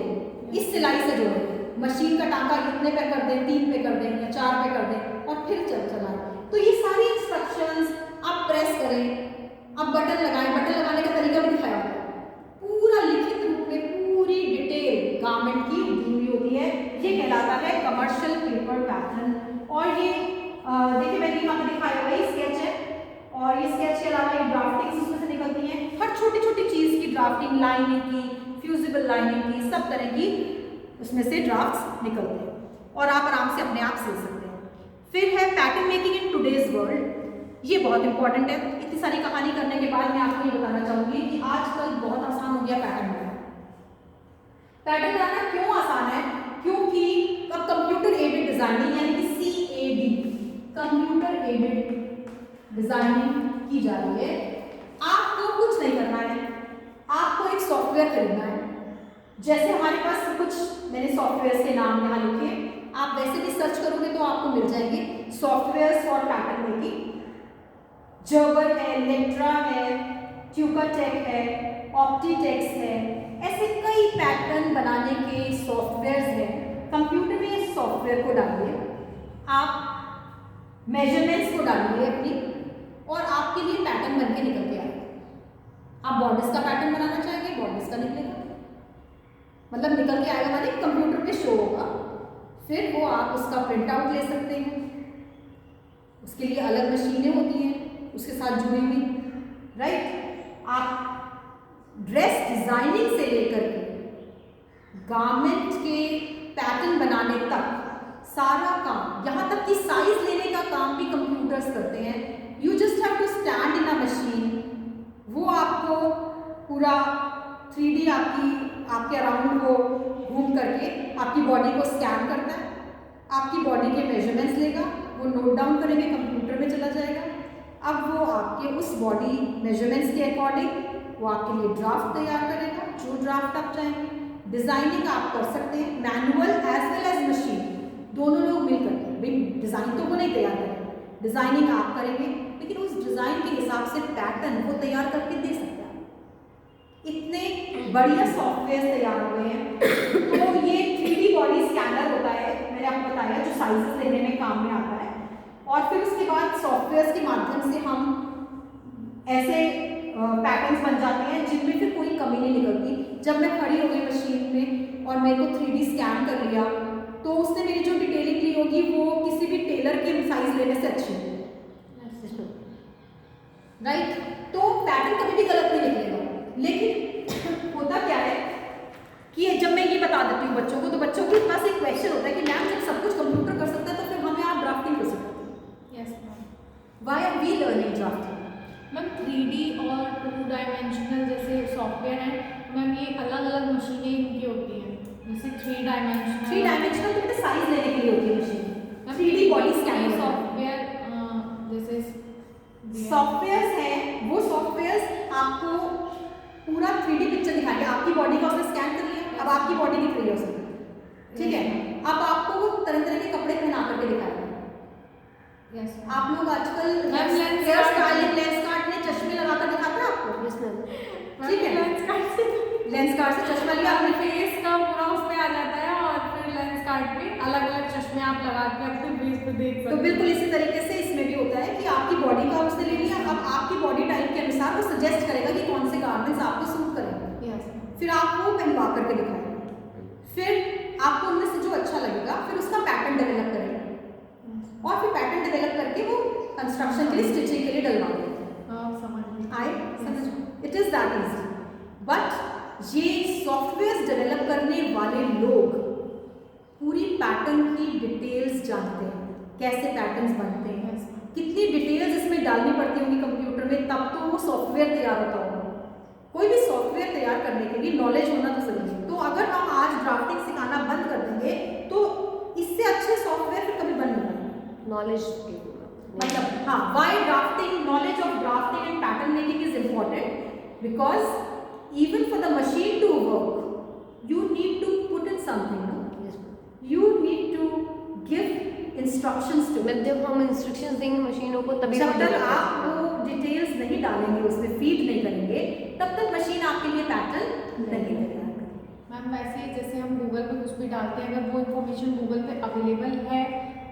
S1: इस सिलाई से जोड़ें, मशीन का टांका इतने पे कर दें, 3 पे कर दें या 4 पे कर दें और फिर चलाएं। तो ये सारी इंस्ट्रक्शंस आप प्रेस करें, आप बटन लगाएं, बटन लगाने का तरीका भी दिखाया होता है, पूरा लिखित रूप में पूरी डिटेल गारमेंट की दी हुई होती है, ये कहलाता है कमर्शियल पेपर पैटर्न। और ये देखिए मैंने यहाँ पे दिखाया हुआ है स्केच है, और ये स्केच के अलावा ये ड्राफ्टिंग इसमें से निकलती हैं, हर छोटी छोटी चीज की ड्राफ्टिंग, लाइनिंग की, फ्यूजिबल लाइनिंग की, सब तरह की उसमें से ड्राफ्ट्स निकलते हैं और आप आराम से अपने आप सिल सकते हैं। फिर है pattern making in today's world, ये बहुत इंपॉर्टेंट है। इतनी सारी कहानी करने के बाद मैं आपको ये बताना चाहूंगी कि आजकल बहुत आसान हो गया पैटर्न बनाना। पैटर्न बनाना क्यों आसान है? क्योंकि अब कंप्यूटर एडेड डिजाइनिंग यानी कि CAD, कंप्यूटर एडेड डिजाइनिंग की जा रही है। आपको कुछ नहीं करना है, आपको एक सॉफ्टवेयर खरीदना है। जैसे हमारे पास कुछ मैंने सॉफ्टवेयर के नाम यहाँ लिखे, आप वैसे भी सर्च करोगे तो आपको मिल जाएंगे सॉफ्टवेयर फॉर पैटर्न मेकिंग। जर्बर है, लेट्रा है, ट्यूकाटेक है, ऑप्टीटेक्स है, ऐसे कई पैटर्न बनाने के सॉफ्टवेयर्स हैं। कंप्यूटर में इस सॉफ्टवेयर को डालिए, आप मेजरमेंट्स को डालिए अपनी, और आपके लिए पैटर्न बनके निकल के आएगा। आप बॉर्डर्स का पैटर्न बनाना चाहेंगे, बॉर्डर्स का निकलेगा, मतलब निकल के आएगा माने कंप्यूटर पे शो होगा। फिर वो आप उसका प्रिंट आउट ले सकते हैं, उसके लिए अलग मशीनें होती हैं उसके साथ जुड़ी हुई, राइट। आप ड्रेस डिजाइनिंग से लेकर के गारमेंट के पैटर्न बनाने तक सारा काम, यहाँ तक कि साइज लेने का काम भी कंप्यूटर्स करते हैं। You just have to stand in a machine, वो आपको पूरा 3D आपके अराउंड को घूम करके आपकी बॉडी को स्कैन करता है, आपकी बॉडी के मेजरमेंट्स लेगा, वो नोट डाउन करेंगे, कंप्यूटर में चला जाएगा। अब वो आपके उस बॉडी मेजरमेंट्स के अकॉर्डिंग वो वो आपके लिए ड्राफ्ट तैयार करेगा, जो ड्राफ्ट आप चाहेंगे। डिजाइनिंग आप कर सकते हैं manual as well as machine, दोनों लोग मिलकर। डिजाइन तो वो नहीं तैयार करेंगे, डिजाइनिंग आप करेंगे, लेकिन उस डिजाइन के हिसाब से पैटर्न वो तैयार करके दे सकते हैं। इतने बढ़िया सॉफ्टवेयर तैयार हो गए हैं। तो ये 3D बॉडी स्कैनर होता है, मैंने आपको बताया, जो साइजेस लेने में काम में आता है। और फिर उसके बाद सॉफ्टवेयर के माध्यम से हम ऐसे पैटर्न्स बन जाते हैं जिनमें फिर कोई कमी नहीं निकलती। जब मैं खड़ी हो गई मशीन में और मेरे को 3D स्कैन कर लिया, तो उसने मेरी जो डिटेलिंग ली होगी वो किसी भी टेलर के साइज लेने से अच्छी होगी, राइट। तो पैटर्न कभी भी गलत नहीं निकलेगा। लेकिन होता क्या है कि जब मैं ये बता देती हूँ बच्चों को, तो बच्चों के पास एक क्वेश्चन होता है कि मैम जब सब कुछ कंप्यूटर कर सकता है तो फिर हमें आप ड्राफ्टिंग कर सकते हैं।
S2: Yes ma'am.
S1: Why are we learning drafting?
S2: Ma'am 3D और 2 डायमेंशनल जैसे सॉफ्टवेयर हैं मैम, ये अलग अलग मशीनें इनकी होती हैं। जैसे 3 डायमेंशनल,
S1: 3 डायमेंशनल तो साइज लेने के लिए होती है machine. 3D body scanner
S2: software जैसे
S1: सॉफ्टवेयर्स हैं, वो सॉफ्टवेयर्स आपको पूरा 3D पिक्चर दिखाएंगे। आपकी बॉडी का उसने स्कैन कर लिया, अब आपकी बॉडी दिख रही है उसमें, ठीक है। अब आपको वो तरह तरह के कपड़े पहना करके दिखाएगा।
S2: यस
S1: आप लोग आजकल
S2: ma'am
S1: hair styling Lenskart में चश्मे लगाकर दिखाते हैं आपको,
S3: यस मैम।
S1: ठीक है। लेंस कार्ड से चश्मा लिया आपने,
S2: फेस का पूरा उस पे आ जाता है और फिर लेंस कार्ड पे अलग अलग चश्मे आप लगा के अपने फेस पे देख सकते
S1: तो
S2: हैं।
S1: बिल्कुल इसी तरीके से इसमें भी होता है कि आपकी बॉडी का उसने ले लिया। अब आपकी बॉडी टाइप के अनुसार वो सजेस्ट करेगा कि कौन से गारमेंट्स आपको सूट करेंगे।
S2: यस
S1: फिर आपको पहनवा करके दिखाएगा, फिर आपको उनमें से जो अच्छा लगेगा फिर उसका पैटर्न डेवलप करेगा, और फिर पैटर्न डेवलप करके वो कंस्ट्रक्शन के लिए, स्टिचिंग के लिए डलवा देगा। समझ? It is that easy. But ये सॉफ्टवेयर डेवलप करने वाले लोग पूरी पैटर्न की डिटेल्स जानते हैं, कैसे पैटर्न्स बनते हैं, कितनी डिटेल्स इसमें डालनी पड़ती होंगी कंप्यूटर में, तब तो वो सॉफ्टवेयर तैयार होता होगा। कोई भी सॉफ्टवेयर तैयार करने के लिए नॉलेज होना तो जरूरी है। तो अगर हम आज ड्राफ्टिंग सिखाना बंद कर देंगे तो इससे अच्छे सॉफ्टवेयर फिर कभी बन नहीं पाएंगे।
S3: नॉलेज
S1: मतलब हाँ, why drafting, knowledge of drafting and pattern making is important because even for the machine to work you need to put in something, you need to give instructions to it.
S3: जब हम instructions देंगे मशीनों को तभी
S1: जब तक आप वो डिटेल्स नहीं डालेंगे, उसमें फीड नहीं करेंगे, तब तक मशीन आपके लिए पैटर्न नहीं तैयार करेगी।
S2: मैम वैसे जैसे हम गूगल पे कुछ भी डालते हैं, अगर वो इन्फॉर्मेशन गूगल पे अवेलेबल है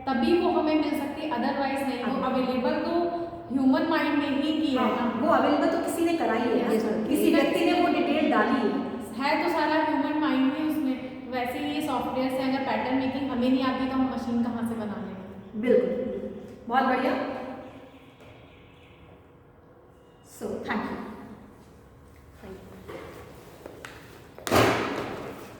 S2: तभी वो हमें मिल सकती है, अदरवाइज नहीं। वो अवेलेबल तो ह्यूमन माइंड ने ही की है ना,
S1: वो अवेलेबल तो किसी ने कराई है, किसी व्यक्ति ने वो डिटेल डाली
S2: है तो सारा ह्यूमन माइंड ही उसमें। वैसे ही ये सॉफ्टवेयर से अगर पैटर्न मेकिंग हमें नहीं आती तो हम मशीन कहाँ से बना लेंगे।
S1: बिल्कुल, बहुत बढ़िया। So thank you.